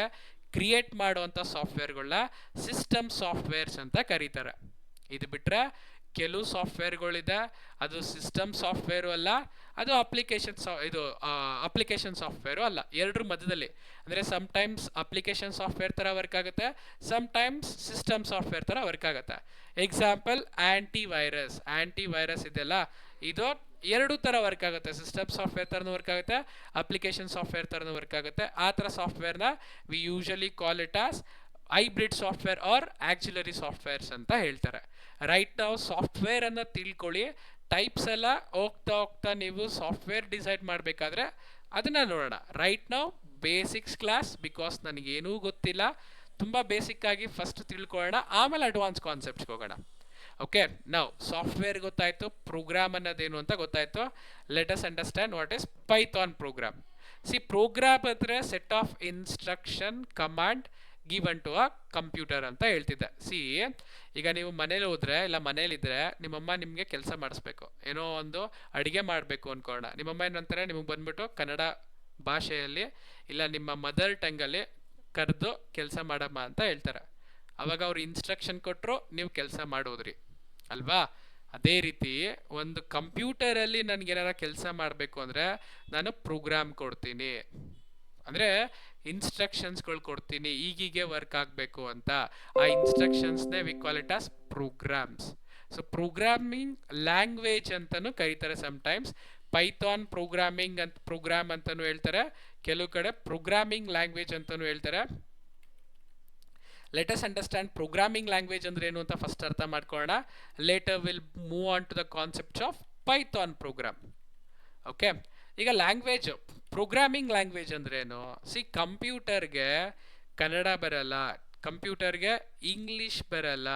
ಕ್ರಿಯೇಟ್ ಮಾಡುವಂಥ ಸಾಫ್ಟ್ವೇರ್ಗಳನ್ನ ಸಿಸ್ಟಮ್ ಸಾಫ್ಟ್ವೇರ್ಸ್ ಅಂತ ಕರೀತಾರೆ. ಇದು ಬಿಟ್ಟರೆ ಕೆಲವು ಸಾಫ್ಟ್ವೇರ್ಗಳಿದೆ, ಅದು ಸಿಸ್ಟಮ್ ಸಾಫ್ಟ್ವೇರು ಅಲ್ಲ, ಅದು ಅಪ್ಲಿಕೇಶನ್ ಸಾಫ್ಟ್ವೇರು ಅಲ್ಲ, ಎರಡರ ಮಧ್ಯದಲ್ಲಿ. ಅಂದರೆ ಸಮ್ಟೈಮ್ಸ್ ಅಪ್ಲಿಕೇಶನ್ ಸಾಫ್ಟ್ವೇರ್ ಥರ ವರ್ಕ್ ಆಗುತ್ತೆ, ಸಮ್ಟೈಮ್ಸ್ ಸಿಸ್ಟಮ್ ಸಾಫ್ಟ್ವೇರ್ ಥರ ವರ್ಕ್ ಆಗುತ್ತೆ. ಎಕ್ಸಾಂಪಲ್ ಆ್ಯಂಟಿ ವೈರಸ್ ಇದೆಲ್ಲ, ಇದು ಎರಡು ಥರ ವರ್ಕ್ ಆಗುತ್ತೆ. ಸಿಸ್ಟಮ್ ಸಾಫ್ಟ್ವೇರ್ ಥರನೂ ವರ್ಕ್ ಆಗುತ್ತೆ, ಅಪ್ಲಿಕೇಶನ್ ಸಾಫ್ಟ್ವೇರ್ ಥರನೂ ವರ್ಕ್ ಆಗುತ್ತೆ. ಆ ಥರ ಸಾಫ್ಟ್ವೇರ್ನ we usually call it as hybrid software or auxiliary softwares ಅಂತ ಹೇಳ್ತಾರೆ. ರೈಟ್ ನಾವು ಸಾಫ್ಟ್ವೇರ್ ಅನ್ನು ತಿಳ್ಕೊಳ್ಳಿ. ಟೈಪ್ಸ್ ಎಲ್ಲ ಹೋಗ್ತಾ ನೀವು ಸಾಫ್ಟ್ವೇರ್ ಡಿಸೈಡ್ ಮಾಡಬೇಕಾದ್ರೆ ಅದನ್ನು ನೋಡೋಣ. ರೈಟ್ ನಾವು ಬೇಸಿಕ್ಸ್ ಕ್ಲಾಸ್, ಬಿಕಾಸ್ ನನಗೇನೂ ಗೊತ್ತಿಲ್ಲ, ತುಂಬ ಬೇಸಿಕ್ ಆಗಿ ಫಸ್ಟ್ ತಿಳ್ಕೊಳ್ಳೋಣ, ಆಮೇಲೆ ಅಡ್ವಾನ್ಸ್ ಕಾನ್ಸೆಪ್ಟ್ಸ್ಗೆ ಹೋಗೋಣ. ಓಕೆ, ನಾವು ಸಾಫ್ಟ್ವೇರ್ ಗೊತ್ತಾಯಿತು, ಪ್ರೋಗ್ರಾಮ್ ಅನ್ನೋದೇನು ಅಂತ ಗೊತ್ತಾಯಿತು. Let us understand what is Python program. Program ಅಂದರೆ set of instruction command given to a computer ಅಂತ ಹೇಳ್ತಿದ್ದೆ. ಈಗ ನೀವು ಮನೇಲಿ ಹೋದ್ರೆ ಇಲ್ಲ ಮನೇಲಿದ್ರೆ ನಿಮ್ಮಮ್ಮ ನಿಮಗೆ ಕೆಲಸ ಮಾಡಿಸ್ಬೇಕು, ಏನೋ ಒಂದು ಅಡುಗೆ ಮಾಡಬೇಕು ಅಂದ್ಕೊಳ್ಳೋಣ. ನಿಮ್ಮಮ್ಮ ಏನಂತಾರೆ, ನಿಮಗೆ ಬಂದ್ಬಿಟ್ಟು ಕನ್ನಡ ಭಾಷೆಯಲ್ಲಿ ಇಲ್ಲ ನಿಮ್ಮ ಮದರ್ ಟಂಗಲ್ಲಿ ಕರೆದು ಕೆಲಸ ಮಾಡಮ್ಮ ಅಂತ ಹೇಳ್ತಾರೆ. ಅವಾಗ ಅವ್ರು ಇನ್ಸ್ಟ್ರಕ್ಷನ್ ಕೊಟ್ಟರು, ನೀವು ಕೆಲಸ ಮಾಡೋದ್ರಿ ಅಲ್ವಾ? ಅದೇ ರೀತಿ ಒಂದು ಕಂಪ್ಯೂಟರಲ್ಲಿ ನನಗೇನಾರ ಕೆಲಸ ಮಾಡಬೇಕು ಅಂದರೆ ನಾನು ಪ್ರೋಗ್ರಾಮ್ ಕೊಡ್ತೀನಿ, ಅಂದರೆ ಇನ್ಸ್ಟ್ರಕ್ಷನ್ಸ್ಗಳು ಕೊಡ್ತೀನಿ, ಈಗೀಗೆ ವರ್ಕ್ ಆಗಬೇಕು ಅಂತ. ಆ ಇನ್ಸ್ಟ್ರಕ್ಷನ್ಸ್ನೇ we call it as programs. So programming language ಅಂತಲೂ ಕರೀತಾರೆ. ಸಮ್ಟೈಮ್ಸ್ ಪೈಥಾನ್ ಪ್ರೋಗ್ರಾಮ್ ಅಂತಲೂ ಹೇಳ್ತಾರೆ, ಕೆಲವು ಕಡೆ ಪ್ರೋಗ್ರಾಮಿಂಗ್ ಲ್ಯಾಂಗ್ವೇಜ್ ಅಂತಲೂ ಹೇಳ್ತಾರೆ. Let us understand programming language ಅಂದ್ರೆ ಏನು ಅಂತ ಫಸ್ಟ್ ಅರ್ಥ ಮಾಡ್ಕೊಳ್ಳೋಣ. Later will move on to the concepts of Python program. Okay, ಈಗ ಪ್ರೋಗ್ರಾಮಿಂಗ್ ಲ್ಯಾಂಗ್ವೇಜ್ ಅಂದ್ರೇನು? ಕಂಪ್ಯೂಟರ್ಗೆ ಕನ್ನಡ ಬರಲ್ಲ, ಕಂಪ್ಯೂಟರ್ಗೆ ಇಂಗ್ಲೀಷ್ ಬರಲ್ಲ,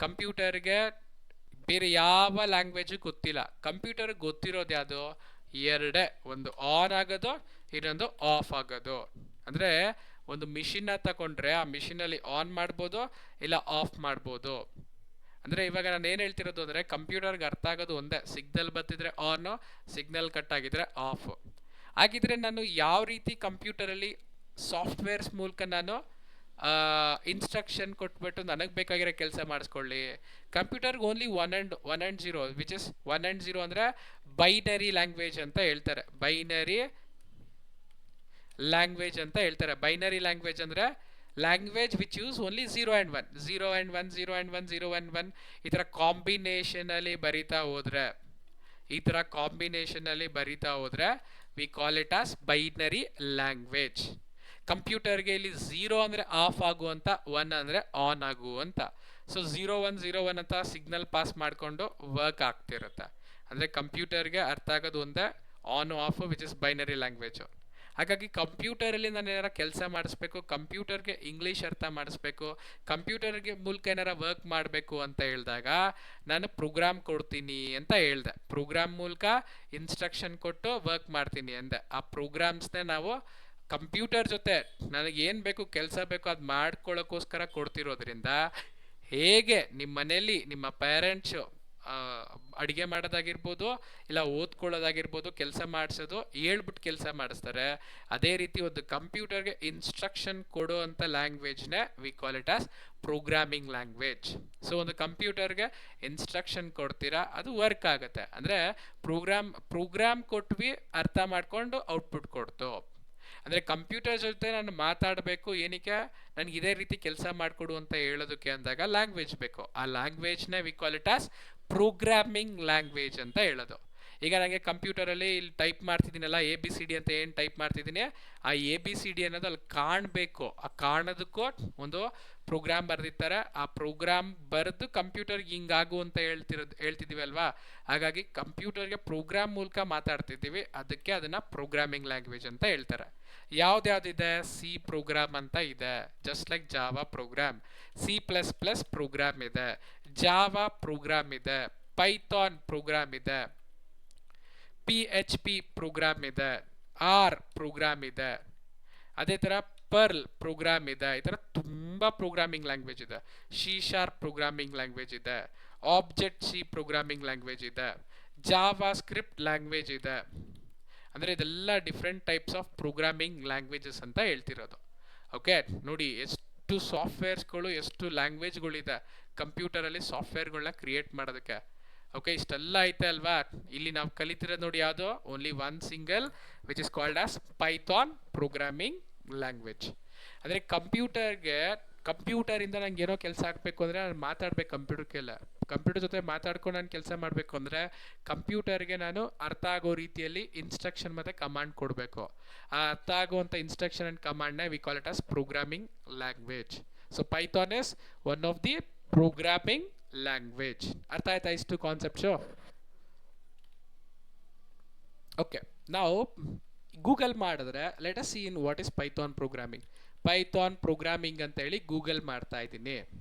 ಕಂಪ್ಯೂಟರ್ಗೆ ಬೇರೆ ಯಾವ ಲ್ಯಾಂಗ್ವೇಜು ಗೊತ್ತಿಲ್ಲ. ಕಂಪ್ಯೂಟರ್ಗೆ ಗೊತ್ತಿರೋದು ಯಾವುದು? ಎರಡೇ, ಒಂದು ಆನ್ ಆಗೋದು, ಇನ್ನೊಂದು ಆಫ್ ಆಗೋದು. ಅಂದರೆ ಒಂದು ಮಿಷಿನ್ನ ತಗೊಂಡ್ರೆ ಆ ಮಿಷಿನಲ್ಲಿ ಆನ್ ಮಾಡ್ಬೋದು ಇಲ್ಲ ಆಫ್ ಮಾಡ್ಬೋದು. ಅಂದರೆ ಇವಾಗ ನಾನು ಏನು ಹೇಳ್ತಿರೋದು ಅಂದರೆ ಕಂಪ್ಯೂಟರ್ಗೆ ಅರ್ಥ ಆಗೋದು ಒಂದೇ, ಸಿಗ್ನಲ್ ಬರ್ತಿದ್ರೆ ಆನು, ಸಿಗ್ನಲ್ ಕಟ್ ಆಗಿದ್ರೆ ಆಫ್. ಹಾಗಿದ್ರೆ ನಾನು ಯಾವ ರೀತಿ ಕಂಪ್ಯೂಟರಲ್ಲಿ ಸಾಫ್ಟ್ವೇರ್ಸ್ ಮೂಲಕ ನಾನು ಇನ್ಸ್ಟ್ರಕ್ಷನ್ ಕೊಟ್ಬಿಟ್ಟು ನನಗೆ ಬೇಕಾಗಿರೋ ಕೆಲಸ ಮಾಡಿಸ್ಕೊಳ್ಳಿ? ಕಂಪ್ಯೂಟರ್ಗೆ only one and zero, which is 1 and 0 ಅಂದರೆ ಬೈನರಿ ಲ್ಯಾಂಗ್ವೇಜ್ ಅಂತ ಹೇಳ್ತಾರೆ. ಬೈನರಿ ಲ್ಯಾಂಗ್ವೇಜ್ ಅಂತ ಹೇಳ್ತಾರೆ. ಬೈನರಿ ಲ್ಯಾಂಗ್ವೇಜ್ ಅಂದರೆ language which use only 0 and 1, 0 and 1, 0 and 1, 0 and 1 ಈ ಥರ ಕಾಂಬಿನೇಷನಲ್ಲಿ ಬರಿತಾ ಹೋದ್ರೆ, V call it as binary language. ಕಂಪ್ಯೂಟರ್ಗೆ ಇಲ್ಲಿ 0 ಅಂದರೆ ಆಫ್ ಆಗುವಂತ, 1 ಅಂದರೆ ಆನ್ ಆಗುವಂತ. ಸೊ 0 1 0 1 ಅಂತ ಸಿಗ್ನಲ್ ಪಾಸ್ ಮಾಡಿಕೊಂಡು ವರ್ಕ್ ಆಗ್ತಿರುತ್ತೆ. ಅಂದರೆ ಕಂಪ್ಯೂಟರ್ಗೆ ಅರ್ಥ ಆಗೋದು ಒಂದೇ, on off, which is binary language. ಹಾಗಾಗಿ ಕಂಪ್ಯೂಟರಲ್ಲಿ ನಾನು ಏನಾರ ಕೆಲಸ ಮಾಡಿಸ್ಬೇಕು, ಕಂಪ್ಯೂಟರ್ಗೆ ಇಂಗ್ಲೀಷ್ ಅರ್ಥ ಮಾಡಿಸ್ಬೇಕು, ಕಂಪ್ಯೂಟರ್ಗೆ ಮೂಲಕ ಏನಾರ ವರ್ಕ್ ಮಾಡಬೇಕು ಅಂತ ಹೇಳಿದಾಗ ನಾನು ಪ್ರೋಗ್ರಾಮ್ ಕೊಡ್ತೀನಿ ಅಂತ ಹೇಳಿದೆ. ಪ್ರೋಗ್ರಾಮ್ ಮೂಲಕ ಇನ್ಸ್ಟ್ರಕ್ಷನ್ ಕೊಟ್ಟು ವರ್ಕ್ ಮಾಡ್ತೀನಿ ಅಂದೆ. ಆ ಪ್ರೋಗ್ರಾಮ್ಸ್ನೇ ನಾವು ಕಂಪ್ಯೂಟರ್ ಜೊತೆ ನನಗೆ ಏನು ಬೇಕು, ಕೆಲಸ ಬೇಕು, ಅದು ಮಾಡ್ಕೊಳ್ಳೋಕ್ಕೋಸ್ಕರ ಕೊಡ್ತಿರೋದ್ರಿಂದ, ಹೇಗೆ ನಿಮ್ಮ ಮನೆಯಲ್ಲಿ ನಿಮ್ಮ ಪೇರೆಂಟ್ಸು ಅಡುಗೆ ಮಾಡೋದಾಗಿರ್ಬೋದು, ಇಲ್ಲ ಓದ್ಕೊಳ್ಳೋದಾಗಿರ್ಬೋದು, ಕೆಲಸ ಮಾಡಿಸೋದು ಹೇಳ್ಬಿಟ್ಟು ಕೆಲಸ ಮಾಡಿಸ್ತಾರೆ, ಅದೇ ರೀತಿ ಒಂದು ಕಂಪ್ಯೂಟರ್ಗೆ ಇನ್ಸ್ಟ್ರಕ್ಷನ್ ಕೊಡೋ ಅಂಥ ಲ್ಯಾಂಗ್ವೇಜ್ನೇ we call it as programming language. So ಒಂದು ಕಂಪ್ಯೂಟರ್ಗೆ ಇನ್ಸ್ಟ್ರಕ್ಷನ್ ಕೊಡ್ತೀರಾ, ಅದು ವರ್ಕ್ ಆಗುತ್ತೆ. ಅಂದರೆ ಪ್ರೋಗ್ರಾಮ್ ಕೊಟ್ವಿ, ಅರ್ಥ ಮಾಡ್ಕೊಂಡು ಔಟ್ಪುಟ್ ಕೊಡ್ತು. ಅಂದರೆ ಕಂಪ್ಯೂಟರ್ ಜೊತೆ ನಾನು ಮಾತಾಡಬೇಕು, ಏನಕ್ಕೆ ನನಗೆ ಇದೇ ರೀತಿ ಕೆಲಸ ಮಾಡಿಕೊಡು ಅಂತ ಹೇಳೋದಕ್ಕೆ ಅಂದಾಗ ಲ್ಯಾಂಗ್ವೇಜ್ ಬೇಕು. ಆ ಲ್ಯಾಂಗ್ವೇಜ್ನೇ we call it as programming language ಅಂತ ಹೇಳೋದು. ಈಗ ನನಗೆ ಕಂಪ್ಯೂಟರಲ್ಲಿ ಇಲ್ಲಿ ಟೈಪ್ ಮಾಡ್ತಿದ್ದೀನಲ್ಲ, ABCD ಅಂತ ಏನು ಟೈಪ್ ಮಾಡ್ತಿದ್ದೀನಿ, ಆ ABCD ಅನ್ನೋದು ಅಲ್ಲಿ ಕಾಣಬೇಕು. ಆ ಕಾಣೋದಕ್ಕೂ ಒಂದು ಪ್ರೋಗ್ರಾಮ್ ಬರೆದಿರ್ತಾರೆ. ಆ ಪ್ರೋಗ್ರಾಮ್ ಬರೆದು ಕಂಪ್ಯೂಟರ್ಗೆ ಹಿಂಗಾಗು ಅಂತ ಹೇಳ್ತಿದ್ದೀವಿ ಅಲ್ವಾ. ಹಾಗಾಗಿ ಕಂಪ್ಯೂಟರ್ಗೆ ಪ್ರೋಗ್ರಾಮ್ ಮೂಲಕ ಮಾತಾಡ್ತಿದ್ದೀವಿ, ಅದಕ್ಕೆ ಅದನ್ನು ಪ್ರೋಗ್ರಾಮಿಂಗ್ ಲ್ಯಾಂಗ್ವೇಜ್ ಅಂತ ಹೇಳ್ತಾರೆ. ಯಾವ್ದ್ಯಾವ್ದಿದೆ? ಸಿ ಪ್ರೋಗ್ರಾಮ್ ಅಂತ ಇದೆ, just like Java program. C++ program ಇದೆ, ಜಾವಾ ಪ್ರೋಗ್ರಾಮ್ ಇದೆ, ಪೈಥಾನ್ ಪ್ರೋಗ್ರಾಮ್ ಇದೆ, PHP ಪ್ರೋಗ್ರಾಮ್ ಇದೆ, R ಪ್ರೋಗ್ರಾಮ್ ಇದೆ, ಅದೇ ಥರ ಪರ್ಲ್ ಪ್ರೋಗ್ರಾಮ್ ಇದೆ. ಈ ಥರ ತುಂಬ ಪ್ರೋಗ್ರಾಮಿಂಗ್ ಲ್ಯಾಂಗ್ವೇಜ್ ಇದೆ. C# ಪ್ರೋಗ್ರಾಮಿಂಗ್ ಲ್ಯಾಂಗ್ವೇಜ್ ಇದೆ, ಆಬ್ಜೆಕ್ಟ್ ಸಿ ಪ್ರೋಗ್ರಾಮಿಂಗ್ ಲ್ಯಾಂಗ್ವೇಜ್ ಇದೆ, ಜಾವಾ ಸ್ಕ್ರಿಪ್ಟ್ ಲ್ಯಾಂಗ್ವೇಜ್ ಇದೆ. ಅಂದರೆ ಇದೆಲ್ಲ different types of programming languages ಅಂತ ಹೇಳ್ತಿರೋದು. ಓಕೆ, ನೋಡಿ ಎಷ್ಟು ಸಾಫ್ಟ್ವೇರ್ಸ್ಗಳು, ಎಷ್ಟು ಲ್ಯಾಂಗ್ವೇಜ್ಗಳಿದೆ ಕಂಪ್ಯೂಟರಲ್ಲಿ ಸಾಫ್ಟ್ವೇರ್ಗಳನ್ನ ಕ್ರಿಯೇಟ್ ಮಾಡೋದಕ್ಕೆ. ಓಕೆ, ಇಷ್ಟೆಲ್ಲ ಐತೆ ಅಲ್ವಾ. ಇಲ್ಲಿ ನಾವು ಕಲಿತಿರೋದು ನೋಡಿ ಯಾವುದು, only one single, which is called as Python programming language. ಅಂದರೆ ಕಂಪ್ಯೂಟರಿಂದ ನಂಗೆ ಏನೋ ಕೆಲಸ ಆಗಬೇಕು ಅಂದರೆ ನಾನು ಮಾತಾಡ್ಬೇಕು ಕಂಪ್ಯೂಟರ್ ಜೊತೆ ಮಾತಾಡ್ಕೊಂಡು ನಾನು ಕೆಲಸ ಮಾಡಬೇಕು ಅಂದರೆ ಕಂಪ್ಯೂಟರ್ಗೆ ನಾನು ಅರ್ಥ ಆಗೋ ರೀತಿಯಲ್ಲಿ ಇನ್ಸ್ಟ್ರಕ್ಷನ್ ಮತ್ತು ಕಮಾಂಡ್ ಕೊಡಬೇಕು. ಆ ಅರ್ಥ ಆಗುವಂಥ ಇನ್ಸ್ಟ್ರಕ್ಷನ್ ಆ್ಯಂಡ್ ಕಮಾಂಡ್ನ we call it as programming language. So Python is one of the programming language. ಅರ್ಥ ಆಯ್ತಾ ಇಷ್ಟು ಕಾನ್ಸೆಪ್ಟ್ಸು? ಓಕೆ, ನಾವು ಗೂಗಲ್ ಮಾಡಿದ್ರೆ let us see in what is Python programming. Python programming ಅಂತ ಹೇಳಿ ಗೂಗಲ್ ಮಾಡ್ತಾ ಇದ್ದೀನಿ.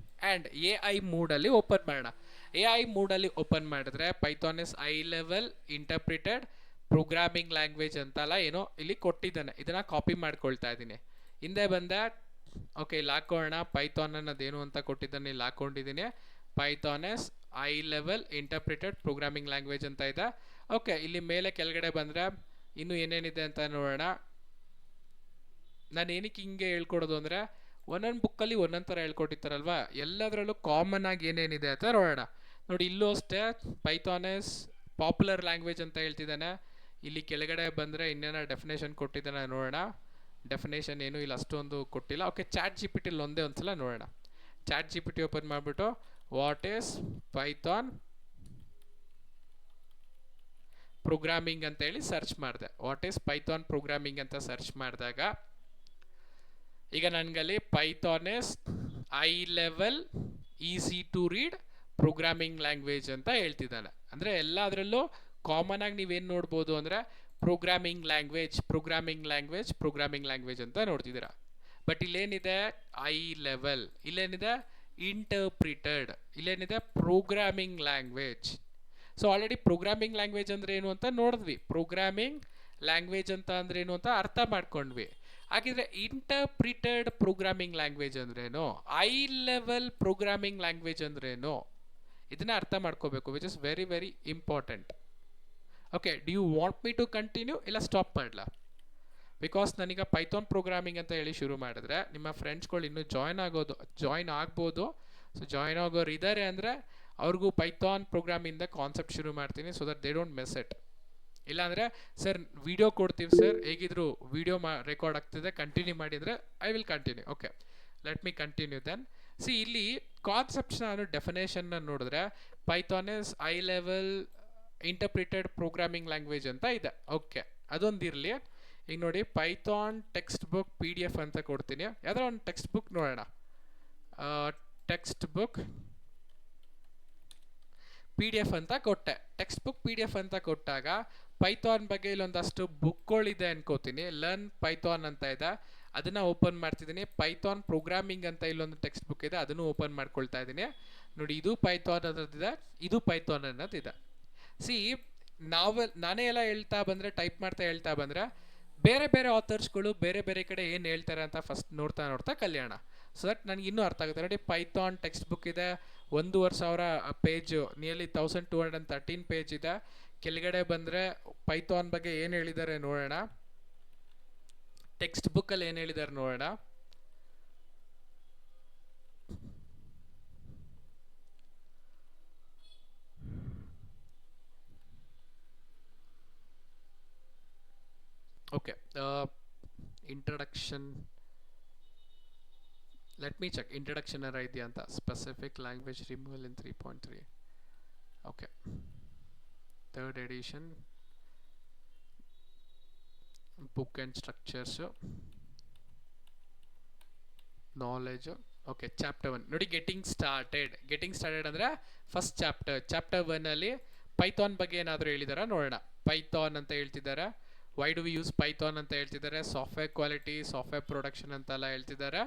ಆ್ಯಂಡ್ AI ಮೂಡಲ್ಲಿ ಓಪನ್ ಮಾಡೋಣ. AI ಮೂಡಲ್ಲಿ ಓಪನ್ ಮಾಡಿದ್ರೆ Python is high level interpreted programming language ಅಂತಲ್ಲ ಏನೋ ಇಲ್ಲಿ ಕೊಟ್ಟಿದ್ದಾನೆ. ಇದನ್ನು ಕಾಪಿ ಮಾಡ್ಕೊಳ್ತಾ ಇದ್ದೀನಿ. ಹಿಂದೆ ಬಂದ ಓಕೆ, ಇಲ್ಲಿ ಹಾಕೋಣ. ಪೈಥಾನ್ ಅನ್ನೋದೇನು ಅಂತ ಕೊಟ್ಟಿದ್ದಾನೆ, ಇಲ್ಲಿ ಹಾಕೊಂಡಿದ್ದೀನಿ. Python is high level interpreted programming language ಅಂತ ಇದೆ. ಓಕೆ, ಇಲ್ಲಿ ಮೇಲೆ ಕೆಳಗಡೆ ಬಂದರೆ ಇನ್ನೂ ಏನೇನಿದೆ ಅಂತ ನೋಡೋಣ. ನಾನು ಏನಕ್ಕೆ ಹಿಂಗೆ ಹೇಳ್ಕೊಡೋದು ಅಂದರೆ ಒಂದೊಂದು ಬುಕ್ಕಲ್ಲಿ ಒಂದೊಂದು ಥರ ಹೇಳ್ಕೊಟ್ಟಿರ್ತಾರಲ್ವ, ಎಲ್ಲದರಲ್ಲೂ ಕಾಮನ್ ಆಗಿ ಏನೇನಿದೆ ಅಂತ ನೋಡೋಣ. ನೋಡಿ, ಇಲ್ಲೂ ಅಷ್ಟೇ ಪೈಥಾನ್ ಇಸ್ ಪಾಪ್ಯುಲರ್ ಲ್ಯಾಂಗ್ವೇಜ್ ಅಂತ ಹೇಳ್ತಿದ್ದಾನೆ. ಇಲ್ಲಿ ಕೆಳಗಡೆ ಬಂದರೆ ಇನ್ನೇನೋ ಡೆಫಿನೇಷನ್ ಕೊಟ್ಟಿದ್ದಾನೆ, ನೋಡೋಣ. ಡೆಫಿನೇಷನ್ ಏನು ಇಲ್ಲ, ಅಷ್ಟೊಂದು ಕೊಟ್ಟಿಲ್ಲ. ಓಕೆ, ChatGPT ಒಂದೇ ಒಂದು ಸಲ ನೋಡೋಣ. ChatGPT ಓಪನ್ ಮಾಡಿಬಿಟ್ಟು ವಾಟ್ ಈಸ್ ಪೈಥಾನ್ ಪ್ರೋಗ್ರಾಮಿಂಗ್ ಅಂತ ಹೇಳಿ ಸರ್ಚ್ ಮಾಡಿದೆ. ವಾಟ್ ಈಸ್ ಪೈಥಾನ್ ಪ್ರೋಗ್ರಾಮಿಂಗ್ ಅಂತ ಸರ್ಚ್ ಮಾಡಿದಾಗ ಈಗ ನನಗಲ್ಲಿ Python is high level easy to read programming language ಅಂತ ಹೇಳ್ತಿದ್ದಾನೆ. ಅಂದರೆ ಎಲ್ಲದರಲ್ಲೂ ಕಾಮನ್ ಆಗಿ ನೀವೇನು ನೋಡ್ಬೋದು ಅಂದರೆ ಪ್ರೋಗ್ರಾಮಿಂಗ್ ಲ್ಯಾಂಗ್ವೇಜ್ ಅಂತ ನೋಡ್ತಿದ್ದೀರಾ. ಬಟ್ ಇಲ್ಲೇನಿದೆ ಐ ಲೆವೆಲ್, ಇಲ್ಲೇನಿದೆ ಇಂಟರ್ಪ್ರಿಟೆಡ್, ಇಲ್ಲೇನಿದೆ programming language. So already programming language ಅಂದರೆ ಏನು ಅಂತ ನೋಡಿದ್ವಿ, ಪ್ರೋಗ್ರಾಮಿಂಗ್ ಲ್ಯಾಂಗ್ವೇಜ್ ಅಂತ ಅಂದ್ರೆ ಏನು ಅಂತ ಅರ್ಥ ಮಾಡ್ಕೊಂಡ್ವಿ. ಹಾಗಿದ್ರೆ ಇಂಟರ್ಪ್ರಿಟೆಡ್ ಪ್ರೋಗ್ರಾಮಿಂಗ್ ಲ್ಯಾಂಗ್ವೇಜ್ ಅಂದ್ರೇನು, ಐ ಲೆವೆಲ್ ಪ್ರೋಗ್ರಾಮಿಂಗ್ ಲ್ಯಾಂಗ್ವೇಜ್ ಅಂದ್ರೇನು, ಇದನ್ನ ಅರ್ಥ ಮಾಡ್ಕೋಬೇಕು, which is very very important. Okay, do you want me to continue ಇಲ್ಲ ಸ್ಟಾಪ್ ಮಾಡಲಾ? ಬಿಕಾಸ್ ನಾನೀಗ ಪೈಥಾನ್ ಪ್ರೋಗ್ರಾಮಿಂಗ್ ಅಂತ ಹೇಳಿ ಶುರು ಮಾಡಿದ್ರೆ ನಿಮ್ಮ ಫ್ರೆಂಡ್ಸ್ಗಳು ಇನ್ನೂ ಜಾಯ್ನ್ ಆಗ್ಬೋದು. ಸೊ ಜಾಯ್ನ್ ಆಗೋರು ಇದ್ದಾರೆ ಅಂದರೆ ಅವ್ರಿಗೂ ಪೈಥಾನ್ ಪ್ರೋಗ್ರಾಮಿಂದ ಕಾನ್ಸೆಪ್ಟ್ ಶುರು ಮಾಡ್ತೀನಿ, so that they don't miss it. ಇಲ್ಲಾಂದರೆ ಸರ್ ವಿಡಿಯೋ ಕೊಡ್ತೀವಿ ಸರ್, ಹೇಗಿದ್ರು ವಿಡಿಯೋ ರೆಕಾರ್ಡ್ ಆಗ್ತಿದೆ, ಕಂಟಿನ್ಯೂ ಮಾಡಿ ಅಂದರೆ I will continue. Okay, let me continue then. ಇಲ್ಲಿ ಕಾನ್ಸೆಪ್ಟ್ಸ್ ನಾನು ಡೆಫಿನೇಷನ್ನ ನೋಡಿದ್ರೆ Python is high level interpreted programming language ಅಂತ ಇದೆ. ಓಕೆ, ಅದೊಂದಿರಲಿ. ಈಗ ನೋಡಿ, ಪೈಥಾನ್ ಟೆಕ್ಸ್ಟ್ ಬುಕ್ PDF ಅಂತ ಕೊಡ್ತೀನಿ. ಯಾವ್ದಾರ ಒಂದು ಟೆಕ್ಸ್ಟ್ ಬುಕ್ ನೋಡೋಣ. ಟೆಕ್ಸ್ಟ್ ಬುಕ್ PDF ಅಂತ ಕೊಟ್ಟೆ. ಟೆಕ್ಸ್ಟ್ ಬುಕ್ PDF ಅಂತ ಕೊಟ್ಟಾಗ ಪೈಥಾನ್ ಬಗ್ಗೆ ಇಲ್ಲೊಂದಷ್ಟು ಬುಕ್ಗಳಿದೆ ಅನ್ಕೋತೀನಿ. ಲರ್ನ್ ಪೈಥಾನ್ ಅಂತ ಇದೆ, ಅದನ್ನ ಓಪನ್ ಮಾಡ್ತಿದ್ದೀನಿ. ಪೈಥಾನ್ ಪ್ರೋಗ್ರಾಮಿಂಗ್ ಅಂತ ಇಲ್ಲೊಂದು ಟೆಕ್ಸ್ಟ್ ಬುಕ್ ಇದೆ, ಅದನ್ನು ಓಪನ್ ಮಾಡ್ಕೊಳ್ತಾ ಇದ್ದೀನಿ. ನೋಡಿ, ಇದು ಪೈಥಾನ್ ಅನ್ನೋದಿದೆ, ಇದು ಪೈಥಾನ್ ಅನ್ನೋದಿದೆ. ನಾನೇ ಎಲ್ಲ ಹೇಳ್ತಾ ಬಂದರೆ, ಟೈಪ್ ಮಾಡ್ತಾ ಹೇಳ್ತಾ ಬಂದರೆ ಬೇರೆ ಬೇರೆ ಆಥರ್ಸ್ಗಳು ಬೇರೆ ಬೇರೆ ಕಡೆ ಏನು ಹೇಳ್ತಾರೆ ಅಂತ ಫಸ್ಟ್ ನೋಡ್ತಾ ನೋಡ್ತಾ ಕಲ್ಯಾಣ. ಸೊ ದಟ್ ನನಗೆ ಇನ್ನೂ ಅರ್ಥ ಆಗುತ್ತೆ. ನೋಡಿ, ಪೈಥಾನ್ ಟೆಕ್ಸ್ಟ್ ಬುಕ್ ಇದೆ, 1,500 ಪೇಜ್, ನಿಯರ್ಲಿ 1213 ಪೇಜ್ ಇದೆ. ಕೆಳಗಡೆ ಬಂದರೆ ಪೈಥಾನ್ ಬಗ್ಗೆ ಏನು ಹೇಳಿದ್ದಾರೆ ನೋಡೋಣ. ಟೆಕ್ಸ್ಟ್ ಬುಕ್ಕಲ್ಲಿ ಏನು ಹೇಳಿದ್ದಾರೆ ನೋಡೋಣ. Okay, introduction, let me check. Introduction ಏನಾರ ಇದೆಯಾ ಅಂತ. Specific language removal in 3.3. Okay, 3rd edition, book and structures, knowledge. Okay, chapter 1 ನೋಡಿ, ಗೆಟಿಂಗ್ ಸ್ಟಾರ್ಟೆಡ್ ಅಂದರೆ ಫಸ್ಟ್ ಚಾಪ್ಟರ್ 1 ಪೈಥಾನ್ ಬಗ್ಗೆ ಏನಾದರೂ ಹೇಳಿದಾರ ನೋಡೋಣ. ಪೈಥಾನ್ ಅಂತ ಹೇಳ್ತಿದ್ದಾರೆ, why do we use Python ಅಂತ ಹೇಳ್ತಿದ್ದಾರೆ, ಸಾಫ್ಟ್ವೇರ್ ಕ್ವಾಲಿಟಿ, ಸಾಫ್ಟ್ವೇರ್ ಪ್ರೊಡಕ್ಷನ್ ಅಂತೆಲ್ಲ ಹೇಳ್ತಿದ್ದಾರೆ,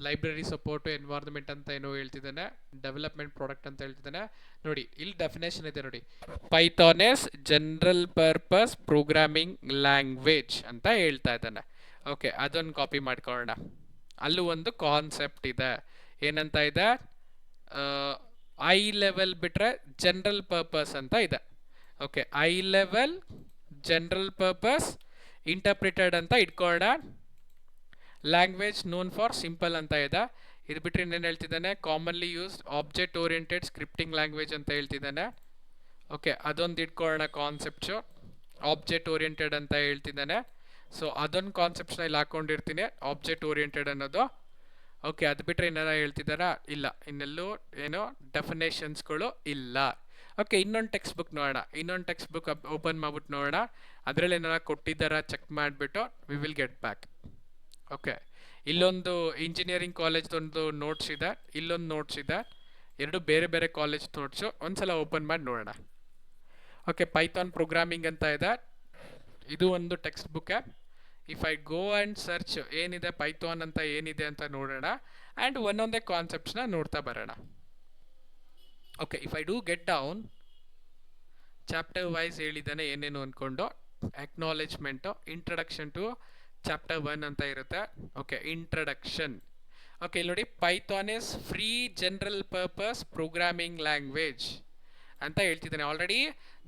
ಲೈಬ್ರರಿ ಸಪೋರ್ಟು, ಎನ್ವೈರ್ನ್ಮೆಂಟ್ ಅಂತ ಏನೋ ಹೇಳ್ತಿದ್ದಾನೆ, ಡೆವಲಪ್ಮೆಂಟ್ ಪ್ರಾಡಕ್ಟ್ ಅಂತ ಹೇಳ್ತಿದ್ದಾನೆ. ನೋಡಿ, ಇಲ್ಲಿ ಡೆಫಿನೇಷನ್ ಇದೆ ನೋಡಿ, Python is general purpose programming language ಅಂತ ಹೇಳ್ತಾ ಇದ್ದಾನೆ. ಓಕೆ, ಅದೊಂದು ಕಾಪಿ ಮಾಡ್ಕೊಳ್ಳೋಣ. ಅಲ್ಲೂ ಒಂದು ಕಾನ್ಸೆಪ್ಟ್ ಇದೆ, ಏನಂತ ಇದೆ, ಐ ಲೆವೆಲ್ ಬಿಟ್ರೆ ಜನರಲ್ ಪರ್ಪಸ್ ಅಂತ ಇದೆ. Okay, I level general purpose interpreted ಅಂತ ಇಟ್ಕೊಳ್ಳೋಣ. ಲ್ಯಾಂಗ್ವೇಜ್ ನೋನ್ ಫಾರ್ ಸಿಂಪಲ್ ಅಂತ ಇದೆ. ಇದು ಬಿಟ್ಟರೆ ಇನ್ನೇನು ಹೇಳ್ತಿದ್ದಾನೆ, commonly used object oriented scripting language ಅಂತ ಹೇಳ್ತಿದ್ದಾನೆ. ಓಕೆ, ಅದೊಂದು ಇಟ್ಕೊಳ್ಳೋಣ ಕಾನ್ಸೆಪ್ಟು, ಆಬ್ಜೆಕ್ಟ್ ಓರಿಯೆಂಟೆಡ್ ಅಂತ ಹೇಳ್ತಿದ್ದಾನೆ. ಸೊ ಅದೊಂದು ಕಾನ್ಸೆಪ್ಟ್ಸ್ನ ಇಲ್ಲಿ ಹಾಕ್ಕೊಂಡಿರ್ತೀನಿ, ಆಬ್ಜೆಕ್ಟ್ ಓರಿಯೆಂಟೆಡ್ ಅನ್ನೋದು. ಓಕೆ, ಅದು ಬಿಟ್ಟರೆ ಏನಾರ ಹೇಳ್ತಿದ್ದಾರಾ? ಇಲ್ಲ, ಇನ್ನೆಲ್ಲೂ ಏನೋ ಡೆಫಿನೇಷನ್ಸ್ಗಳು ಇಲ್ಲ. ಓಕೆ, ಇನ್ನೊಂದು ಟೆಕ್ಸ್ಟ್ ಬುಕ್ ನೋಡೋಣ. ಇನ್ನೊಂದು ಟೆಕ್ಸ್ಟ್ ಬುಕ್ ಓಪನ್ ಮಾಡ್ಬಿಟ್ಟು ನೋಡೋಣ, ಅದರಲ್ಲಿ ಏನಾರ ಕೊಟ್ಟಿದ್ದಾರಾ ಚೆಕ್ ಮಾಡಿಬಿಟ್ಟು we will get back. Okay, ಇಲ್ಲೊಂದು ಇಂಜಿನಿಯರಿಂಗ್ ಕಾಲೇಜ್ದೊಂದು ನೋಟ್ಸ್ ಇದೆ, ಇಲ್ಲೊಂದು ನೋಟ್ಸ್ ಇದೆ, ಎರಡು ಬೇರೆ ಬೇರೆ ಕಾಲೇಜ್ ನೋಟ್ಸು. ಒಂದ್ಸಲ ಓಪನ್ ಮಾಡಿ ನೋಡೋಣ. ಓಕೆ, ಪೈಥಾನ್ ಪ್ರೋಗ್ರಾಮಿಂಗ್ ಅಂತ ಇದೆ, ಇದು ಒಂದು text book. If I go and search ಏನಿದೆ ಪೈಥಾನ್ ಅಂತ ಏನಿದೆ ಅಂತ ನೋಡೋಣ, ಆ್ಯಂಡ್ ಒಂದೊಂದೇ ಕಾನ್ಸೆಪ್ಟ್ಸ್ನ ನೋಡ್ತಾ ಬರೋಣ. Okay, if I do get down, chapter wise ಹೇಳಿದ್ದಾನೆ ಏನೇನು ಅಂದ್ಕೊಂಡು. ಅಕ್ನಾಲೆಜ್ಮೆಂಟು, ಇಂಟ್ರಡಕ್ಷನ್ ಟು ಚಾಪ್ಟರ್ 1 ಅಂತ ಇರುತ್ತೆ. Okay, introduction. ಓಕೆ, ಇಲ್ಲಿ ನೋಡಿ, Python is free general purpose programming language ಅಂತ ಹೇಳ್ತಿದ್ದಾನೆ. ಆಲ್ರೆಡಿ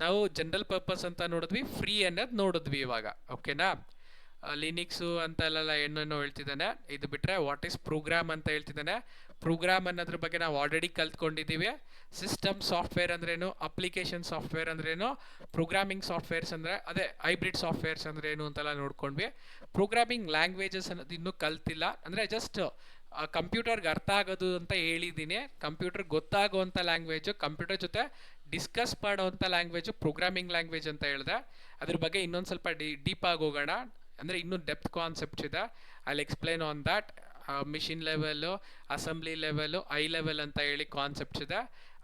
ನಾವು ಜನರಲ್ ಪರ್ಪಸ್ ಅಂತ ನೋಡಿದ್ವಿ, ಫ್ರೀ ಅನ್ನೋದು ನೋಡಿದ್ವಿ ಇವಾಗ. ಓಕೆನಾ, ಲಿನಿಕ್ಸು ಅಂತೆಲ್ಲ ಏನೇನೋ ಹೇಳ್ತಿದ್ದಾನೆ. ಇದು ಬಿಟ್ಟರೆ ವಾಟ್ ಈಸ್ ಪ್ರೋಗ್ರಾಮ್ ಅಂತ ಹೇಳ್ತಿದ್ದಾನೆ. ಪ್ರೋಗ್ರಾಮ್ ಅನ್ನೋದ್ರ ಬಗ್ಗೆ ನಾವು ಆಲ್ರೆಡಿ ಕಲ್ತ್ಕೊಂಡಿದ್ದೀವಿ. ಸಿಸ್ಟಮ್ ಸಾಫ್ಟ್ವೇರ್ ಅಂದ್ರೇನು, ಅಪ್ಲಿಕೇಶನ್ ಸಾಫ್ಟ್ವೇರ್ ಅಂದ್ರೇನು, ಪ್ರೋಗ್ರಾಮಿಂಗ್ ಸಾಫ್ಟ್ವೇರ್ಸ್ ಅಂದರೆ ಅದೇ ಹೈಬ್ರಿಡ್ ಸಾಫ್ಟ್ವೇರ್ಸ್ ಅಂದ್ರೇನು ಅಂತೆಲ್ಲ ನೋಡ್ಕೊಂಡ್ವಿ. ಪ್ರೋಗ್ರಾಮಿಂಗ್ ಲ್ಯಾಂಗ್ವೇಜಸ್ ಅನ್ನೋದು ಇನ್ನೂ ಕಲ್ತಿಲ್ಲ, ಅಂದರೆ ಜಸ್ಟ್ ಕಂಪ್ಯೂಟರ್ಗೆ ಅರ್ಥ ಆಗೋದು ಅಂತ ಹೇಳಿದ್ದೀನಿ. ಕಂಪ್ಯೂಟರ್ ಗೊತ್ತಾಗೋವಂಥ ಲ್ಯಾಂಗ್ವೇಜು, ಕಂಪ್ಯೂಟರ್ ಜೊತೆ ಡಿಸ್ಕಸ್ ಮಾಡೋವಂಥ ಲ್ಯಾಂಗ್ವೇಜು ಪ್ರೋಗ್ರಾಮಿಂಗ್ ಲ್ಯಾಂಗ್ವೇಜ್ ಅಂತ ಹೇಳಿದೆ. ಅದ್ರ ಬಗ್ಗೆ ಇನ್ನೊಂದು ಸ್ವಲ್ಪ ಡೀಪ್ ಆಗಿ ಹೋಗೋಣ, ಅಂದರೆ ಇನ್ನೂ ಡೆಪ್ತ್ ಕಾನ್ಸೆಪ್ಟ್ಸ್ ಇದೆ. I explain on that. Machine level, assembly level, high level ಅಂತ ಹೇಳಿ ಕಾನ್ಸೆಪ್ಟ್ಸ್ ಇದೆ,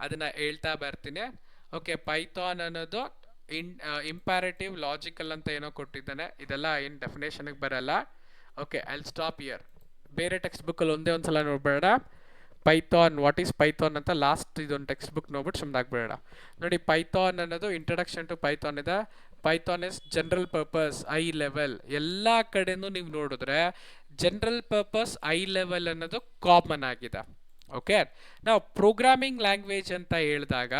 ಅದನ್ನು ಹೇಳ್ತಾ ಬರ್ತೀನಿ. ಓಕೆ, ಪೈಥಾನ್ ಅನ್ನೋದು ಇಂಪ್ಯಾರೇಟಿವ್ ಲಾಜಿಕಲ್ ಅಂತ ಏನೋ ಕೊಟ್ಟಿದ್ದಾನೆ, ಇದೆಲ್ಲ ಏನು ಡೆಫಿನೇಷನ್ಗೆ ಬರಲ್ಲ. Okay, I will stop here. ಬೇರೆ ಟೆಕ್ಸ್ಟ್ ಬುಕ್ಕಲ್ಲಿ ಒಂದೇ ಒಂದು ಸಲ ನೋಡಬೇಡ. ಪೈಥಾನ್, ವಾಟ್ ಈಸ್ ಪೈಥಾನ್ ಅಂತ ಲಾಸ್ಟ್ ಇದೊಂದು ಟೆಕ್ಸ್ಟ್ ಬುಕ್ ನೋಡ್ಬಿಟ್ಟು ಸುಮ್ಮನಾಗಬೇಡ. ನೋಡಿ, ಪೈಥಾನ್ ಅನ್ನೋದು ಇಂಟ್ರಡಕ್ಷನ್ ಟು ಪೈಥಾನ್ ಇದೆ. Python is general purpose I level. ಎಲ್ಲ ಕಡೆನೂ ನೀವು ನೋಡಿದ್ರೆ ಜನರಲ್ ಪರ್ಪಸ್ ಐ ಲೆವೆಲ್ ಅನ್ನೋದು ಕಾಮನ್ ಆಗಿದೆ. ಓಕೆ. ನಾವು ಪ್ರೋಗ್ರಾಮಿಂಗ್ ಲ್ಯಾಂಗ್ವೇಜ್ ಅಂತ ಹೇಳಿದಾಗ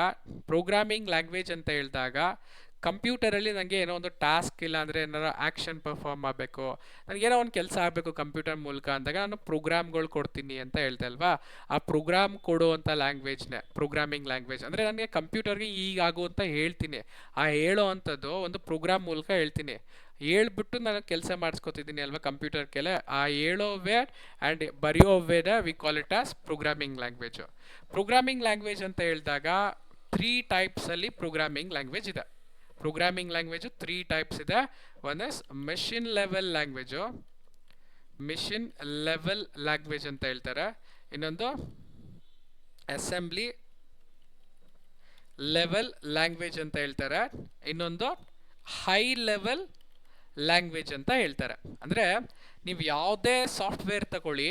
ಕಂಪ್ಯೂಟರಲ್ಲಿ ನನಗೆ ಏನೋ ಒಂದು ಟಾಸ್ಕ್ ಇಲ್ಲ ಅಂದರೆ ಏನಾರ ಆ್ಯಕ್ಷನ್ ಪರ್ಫಾರ್ಮ್ ಮಾಡಬೇಕು, ನನಗೇನೋ ಒಂದು ಕೆಲಸ ಆಗಬೇಕು ಕಂಪ್ಯೂಟರ್ ಮೂಲಕ ಅಂದಾಗ ನಾನು ಪ್ರೋಗ್ರಾಮ್ಗಳು ಕೊಡ್ತೀನಿ ಅಂತ ಹೇಳ್ದೆ ಅಲ್ವಾ. ಆ ಪ್ರೋಗ್ರಾಮ್ ಕೊಡುವಂಥ ಲ್ಯಾಂಗ್ವೇಜ್ನೇ ಪ್ರೋಗ್ರಾಮಿಂಗ್ ಲ್ಯಾಂಗ್ವೇಜ್. ಅಂದರೆ ನನಗೆ ಕಂಪ್ಯೂಟರ್ಗೆ ಈಗಾಗು ಅಂತ ಹೇಳ್ತೀನಿ, ಆ ಹೇಳೋ ಅಂಥದ್ದು ಒಂದು ಪ್ರೋಗ್ರಾಮ್ ಮೂಲಕ ಹೇಳ್ತೀನಿ. ಹೇಳ್ಬಿಟ್ಟು ನಾನು ಕೆಲಸ ಮಾಡಿಸ್ಕೊತಿದ್ದೀನಿ ಅಲ್ವಾ ಕಂಪ್ಯೂಟರ್ ಕೆಲೆ. ಆ ಹೇಳೋ ವೇ ಆ್ಯಂಡ್ ಬರೆಯೋ Vena V call it as programming language. Programming language ಅಂತ ಹೇಳಿದಾಗ 3 ಟೈಪ್ಸಲ್ಲಿ ಪ್ರೋಗ್ರಾಮಿಂಗ್ ಲ್ಯಾಂಗ್ವೇಜ್ ಇದೆ. ಪ್ರೋಗ್ರಾಮಿಂಗ್ ಲ್ಯಾಂಗ್ವೇಜು 3 ಟೈಪ್ಸ್ ಇದೆ. One is machine level language ಅಂತ ಹೇಳ್ತಾರೆ. ಇನ್ನೊಂದು ಅಸೆಂಬ್ಲಿ ಲೆವೆಲ್ ಲ್ಯಾಂಗ್ವೇಜ್ ಅಂತ ಹೇಳ್ತಾರೆ. ಇನ್ನೊಂದು ಹೈ ಲೆವೆಲ್ ಲ್ಯಾಂಗ್ವೇಜ್ ಅಂತ ಹೇಳ್ತಾರೆ. ಅಂದರೆ ನೀವು ಯಾವುದೇ ಸಾಫ್ಟ್ವೇರ್ ತಗೊಳ್ಳಿ,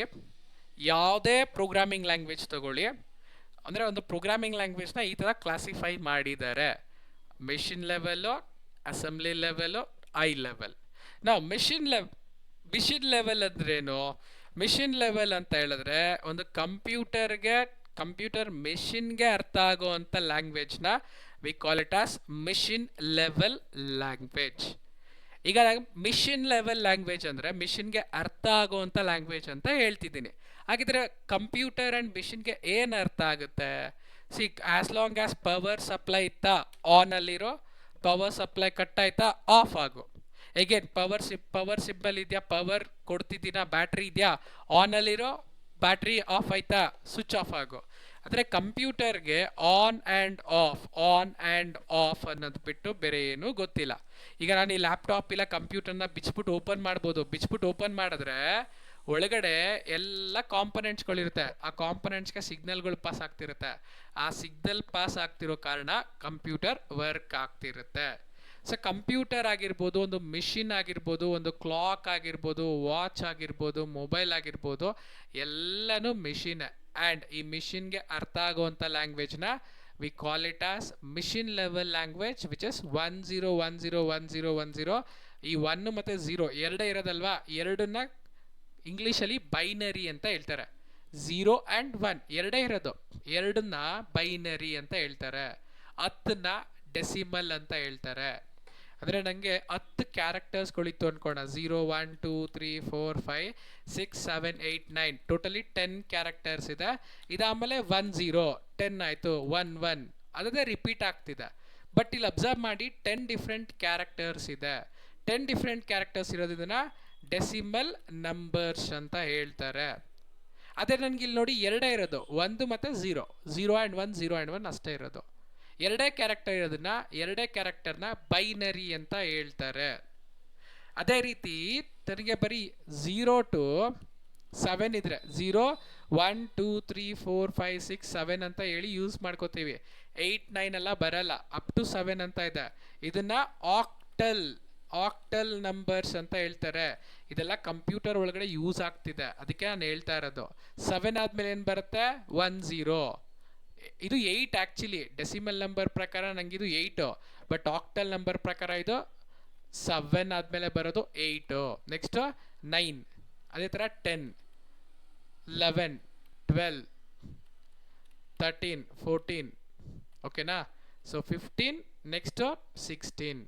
ಯಾವುದೇ ಪ್ರೋಗ್ರಾಮಿಂಗ್ ಲ್ಯಾಂಗ್ವೇಜ್ ತಗೊಳ್ಳಿ, ಅಂದರೆ ಒಂದು ಪ್ರೋಗ್ರಾಮಿಂಗ್ ಲ್ಯಾಂಗ್ವೇಜ್ನ ಈ ಥರ ಕ್ಲಾಸಿಫೈ ಮಾಡಿದ್ದಾರೆ: machine level, assembly level, high level. ನಾವು ಮೆಷಿನ್ ಲೆವೆಲ್ ಅಂದ್ರೇನು? ಮೆಷಿನ್ ಲೆವೆಲ್ ಅಂತ ಹೇಳಿದ್ರೆ ಒಂದು ಕಂಪ್ಯೂಟರ್ ಮೆಷಿನ್ಗೆ ಅರ್ಥ ಆಗೋವಂಥ ಲ್ಯಾಂಗ್ವೇಜ್ನ we call it as machine level language. ಈಗ ಮಿಷಿನ್ ಲೆವೆಲ್ ಲ್ಯಾಂಗ್ವೇಜ್ ಅಂದರೆ ಮಿಷಿನ್ಗೆ ಅರ್ಥ ಆಗುವಂಥ ಲ್ಯಾಂಗ್ವೇಜ್ ಅಂತ ಹೇಳ್ತಿದ್ದೀನಿ. ಹಾಗಿದ್ರೆ ಕಂಪ್ಯೂಟರ್ ಆ್ಯಂಡ್ ಮಿಷಿನ್ಗೆ ಏನು ಅರ್ಥ ಆಗುತ್ತೆ? As long as power supply ಇತ್ತಾ ಆನಲ್ಲಿರೋ, ಪವರ್ ಸಪ್ಲೈ ಕಟ್ ಆಯ್ತಾ ಆಫ್ ಆಗು. ಎಗೇನ್ ಪವರ್ ಸಿಂಬಲ್ ಇದೆಯಾ, ಪವರ್ ಕೊಡ್ತಿದ್ದೀನಾ, ಬ್ಯಾಟ್ರಿ ಇದೆಯಾ, ಆನಲ್ಲಿರೋ, ಬ್ಯಾಟ್ರಿ ಆಫ್ ಆಯ್ತಾ, ಸ್ವಿಚ್ ಆಫ್ ಆಗು. ಅಂದರೆ ಕಂಪ್ಯೂಟರ್ಗೆ ಆನ್ ಆ್ಯಂಡ್ ಆಫ್ ಅನ್ನೋದು ಬಿಟ್ಟು ಬೇರೆ ಏನೂ ಗೊತ್ತಿಲ್ಲ. ಈಗ ನಾನು ಈ ಲ್ಯಾಪ್ಟಾಪ್ ಇಲ್ಲ ಕಂಪ್ಯೂಟರ್ನ ಬಿಚ್ಬಿಟ್ಟು ಓಪನ್ ಮಾಡ್ಬೋದು. ಬಿಚ್ಬಿಟ್ಟು ಓಪನ್ ಮಾಡಿದ್ರೆ ಒಳಗಡೆ ಎಲ್ಲ ಕಾಂಪೊನೆಂಟ್ಸ್ಗಳಿರುತ್ತೆ. ಆ ಕಾಂಪೊನೆಂಟ್ಸ್ಗೆ ಸಿಗ್ನಲ್ಗಳು ಪಾಸ್ ಆಗ್ತಿರುತ್ತೆ. ಆ ಸಿಗ್ನಲ್ ಪಾಸ್ ಆಗ್ತಿರೋ ಕಾರಣ ಕಂಪ್ಯೂಟರ್ ವರ್ಕ್ ಆಗ್ತಿರುತ್ತೆ. ಸೊ ಕಂಪ್ಯೂಟರ್ ಆಗಿರ್ಬೋದು, ಒಂದು ಮಿಷಿನ್ ಆಗಿರ್ಬೋದು, ಒಂದು ಕ್ಲಾಕ್ ಆಗಿರ್ಬೋದು, ವಾಚ್ ಆಗಿರ್ಬೋದು, ಮೊಬೈಲ್ ಆಗಿರ್ಬೋದು, ಎಲ್ಲನೂ ಮಿಷಿನ್. ಆ್ಯಂಡ್ ಈ ಮಿಷಿನ್ಗೆ ಅರ್ಥ ಆಗುವಂಥ ಲ್ಯಾಂಗ್ವೇಜ್ನ we call it as machine level language, which is 10101010. ಈ 1 ಮತ್ತು 0 ಎರಡೇ ಇರೋದಲ್ವಾ, ಎರಡನ್ನ ಇಂಗ್ಲೀಷಲ್ಲಿ ಬೈನರಿ ಅಂತ ಹೇಳ್ತಾರೆ. 0 ಆ್ಯಂಡ್ 1 ಎರಡೇ ಇರೋದು, ಎರಡನ್ನ ಬೈನರಿ ಅಂತ ಹೇಳ್ತಾರೆ. 10ನ ಡೆಸಿಮಲ್ ಅಂತ ಹೇಳ್ತಾರೆ. ಅಂದರೆ ನನಗೆ 10 ಕ್ಯಾರೆಕ್ಟರ್ಸ್ಗಳಿತ್ತು ಅಂದ್ಕೋಣ. 0 1 2 3 4 5 6 7 8 9 ಟೋಟಲಿ 10 ಕ್ಯಾರೆಕ್ಟರ್ಸ್ ಇದೆ. ಇದಾದಮೇಲೆ 1 0 10 ಆಯಿತು, 1 1 ಅದೇ ರಿಪೀಟ್ ಆಗ್ತಿದೆ. ಬಟ್ ಇಲ್ಲಿ ಅಬ್ಸರ್ವ್ ಮಾಡಿ 10 ಡಿಫ್ರೆಂಟ್ ಕ್ಯಾರೆಕ್ಟರ್ಸ್ ಇದೆ. 10 ಡಿಫ್ರೆಂಟ್ ಕ್ಯಾರೆಕ್ಟರ್ಸ್ ಇರೋದನ್ನ ಡೆಸಿಮಲ್ ನಂಬರ್ಸ್ ಅಂತ ಹೇಳ್ತಾರೆ. ಅದೇ ನನಗೆ ಇಲ್ಲಿ ನೋಡಿ ಎರಡೇ ಇರೋದು, 1 ಮತ್ತು 0 ಆ್ಯಂಡ್ 1 0 ಆ್ಯಂಡ್ 1 ಅಷ್ಟೇ ಇರೋದು. ಎರಡೇ ಕ್ಯಾರೆಕ್ಟರ್ನ ಬೈನರಿ ಅಂತ ಹೇಳ್ತಾರೆ. ಅದೇ ರೀತಿ ನನಗೆ ಬರೀ 0 to 7 ಇದ್ರೆ 0 1 2 3 4 5 6 7 ಅಂತ ಹೇಳಿ ಯೂಸ್ ಮಾಡ್ಕೋತೀವಿ. 8 9 ಎಲ್ಲ ಬರಲ್ಲ, ಅಪ್ ಟು 7 ಅಂತ ಇದೆ. ಇದನ್ನ ಆಕ್ಟಲ್ ನಂಬರ್ಸ್ ಅಂತ ಹೇಳ್ತಾರೆ. ಇದೆಲ್ಲ ಕಂಪ್ಯೂಟರ್ ಒಳಗಡೆ ಯೂಸ್ ಆಗ್ತಿದೆ, ಅದಕ್ಕೆ ನಾನು ಹೇಳ್ತಾ ಇರೋದು. 7 ಆದ್ಮೇಲೆ ಏನು ಬರುತ್ತೆ? 1 0. ಇದು 8 ಆ್ಯಕ್ಚುಲಿ ಡೆಸಿಮಲ್ ನಂಬರ್ ಪ್ರಕಾರ ನಂಗೆ ಇದು 8, ಬಟ್ ಆಕ್ಟಲ್ ನಂಬರ್ ಪ್ರಕಾರ ಇದು 7 ಆದಮೇಲೆ ಬರೋದು 8. ನೆಕ್ಸ್ಟು 9, ಅದೇ ಥರ 10 11 12 13 14, ಓಕೆನಾ? So 15, next 16.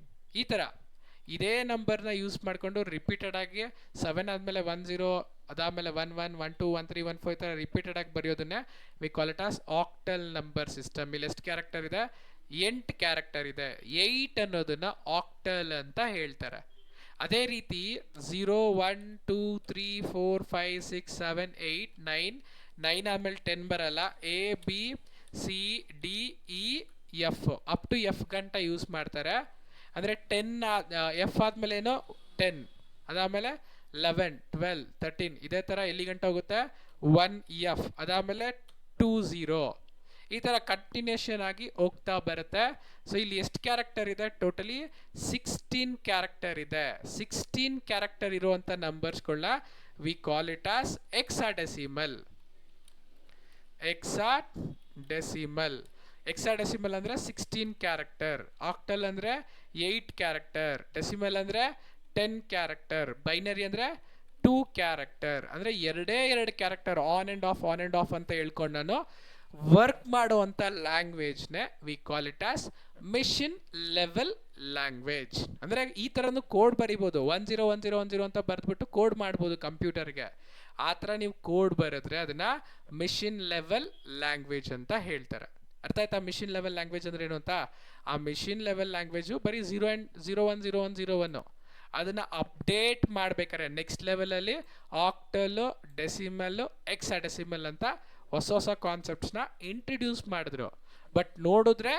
ಈ ಥರ ಇದೇ ನಂಬರ್ನ ಯೂಸ್ ಮಾಡಿಕೊಂಡು ರಿಪೀಟೆಡ್ ಆಗಿ 7 ಆದಮೇಲೆ 1 0, ಅದಾದಮೇಲೆ 1 1 1 2 1 3 1 4 ಈ ಥರ ರಿಪೀಟೆಡ್ ಆಗಿ ಬರೆಯೋದನ್ನೇ we call it as octal number system. ಇಲ್ಲಿ ಎಷ್ಟು ಕ್ಯಾರೆಕ್ಟರ್ ಇದೆ? 8 ಕ್ಯಾರೆಕ್ಟರ್ ಇದೆ. 8 ಅನ್ನೋದನ್ನ ಆಕ್ಟಲ್ ಅಂತ ಹೇಳ್ತಾರೆ. ಅದೇ ರೀತಿ 0 1 2 3 4 5 6 7 8 9 ಆದಮೇಲೆ 10 ಬರಲ್ಲ. A B C D E F up to F ಗಂಟ ಯೂಸ್ ಮಾಡ್ತಾರೆ. ಅಂದರೆ 10 F ಆದಮೇಲೆ ಏನೋ 10, ಅದಾದಮೇಲೆ 11 12 13 ಇದೇ ಥರ ಎಲ್ಲಿ ಗಂಟೆ ಹೋಗುತ್ತೆ? 1 F, ಅದಾದಮೇಲೆ 2 0. ಈ ಥರ ಕಂಟಿನ್ಯೂಷನ್ ಆಗಿ ಹೋಗ್ತಾ ಬರುತ್ತೆ. ಸೊ ಇಲ್ಲಿ ಎಷ್ಟು ಕ್ಯಾರೆಕ್ಟರ್ ಇದೆ? ಟೋಟಲಿ 16 ಕ್ಯಾರೆಕ್ಟರ್ ಇದೆ. 16 ಕ್ಯಾರೆಕ್ಟರ್ ಇರುವಂಥ ನಂಬರ್ಸ್ಗಳನ್ನ we call it as hexadecimal. Hexadecimal ಅಂದರೆ 16 ಕ್ಯಾರೆಕ್ಟರ್, ಆಕ್ಟಲ್ ಅಂದರೆ 8 ಕ್ಯಾರೆಕ್ಟರ್, ಡೆಸಿಮಲ್ ಅಂದರೆ 10 ಕ್ಯಾರೆಕ್ಟರ್, ಬೈನರಿ ಅಂದರೆ 2 ಕ್ಯಾರೆಕ್ಟರ್ ಅಂದರೆ ಎರಡೇ ಎರಡು ಕ್ಯಾರೆಕ್ಟರ್ ಆನ್ ಆ್ಯಂಡ್ ಆಫ್ ಅಂತ ಹೇಳ್ಕೊಂಡು ನಾನು ವರ್ಕ್ ಮಾಡುವಂಥ ಲ್ಯಾಂಗ್ವೇಜ್ನೇ we call it as machine level language. ಅಂದರೆ ಈ ಥರನೂ ಕೋಡ್ ಬರಿಬೋದು, 101010 ಅಂತ ಬರೆದ್ಬಿಟ್ಟು ಕೋಡ್ ಮಾಡ್ಬೋದು ಕಂಪ್ಯೂಟರ್ಗೆ. ಆ ಥರ ನೀವು ಕೋಡ್ ಬರೆದ್ರೆ ಅದನ್ನು ಮಿಷಿನ್ ಲೆವೆಲ್ ಲ್ಯಾಂಗ್ವೇಜ್ ಅಂತ ಹೇಳ್ತಾರೆ. ಅರ್ಥ ಆಯ್ತಾ ಮಿಷಿನ್ ಲೆವೆಲ್ ಲ್ಯಾಂಗ್ವೇಜ್ ಅಂದ್ರೆ ಏನು ಅಂತ? ಆ ಮಿಷಿನ್ ಲೆವೆಲ್ ಲ್ಯಾಂಗ್ವೇಜು ಬರೀ 0 ಅದನ್ನು ಅಪ್ಡೇಟ್ ಮಾಡ್ಬೇಕಾರೆ ನೆಕ್ಸ್ಟ್ ಲೆವೆಲಲ್ಲಿ ಆಕ್ಟಲು, ಡೆಸಿಮಲ್ಲು, ಎಕ್ಸಾಡೆಸಿಮಲ್ ಅಂತ ಹೊಸ ಕಾನ್ಸೆಪ್ಟ್ಸ್ನ ಇಂಟ್ರಡ್ಯೂಸ್ ಮಾಡಿದ್ರು. ಬಟ್ ನೋಡಿದ್ರೆ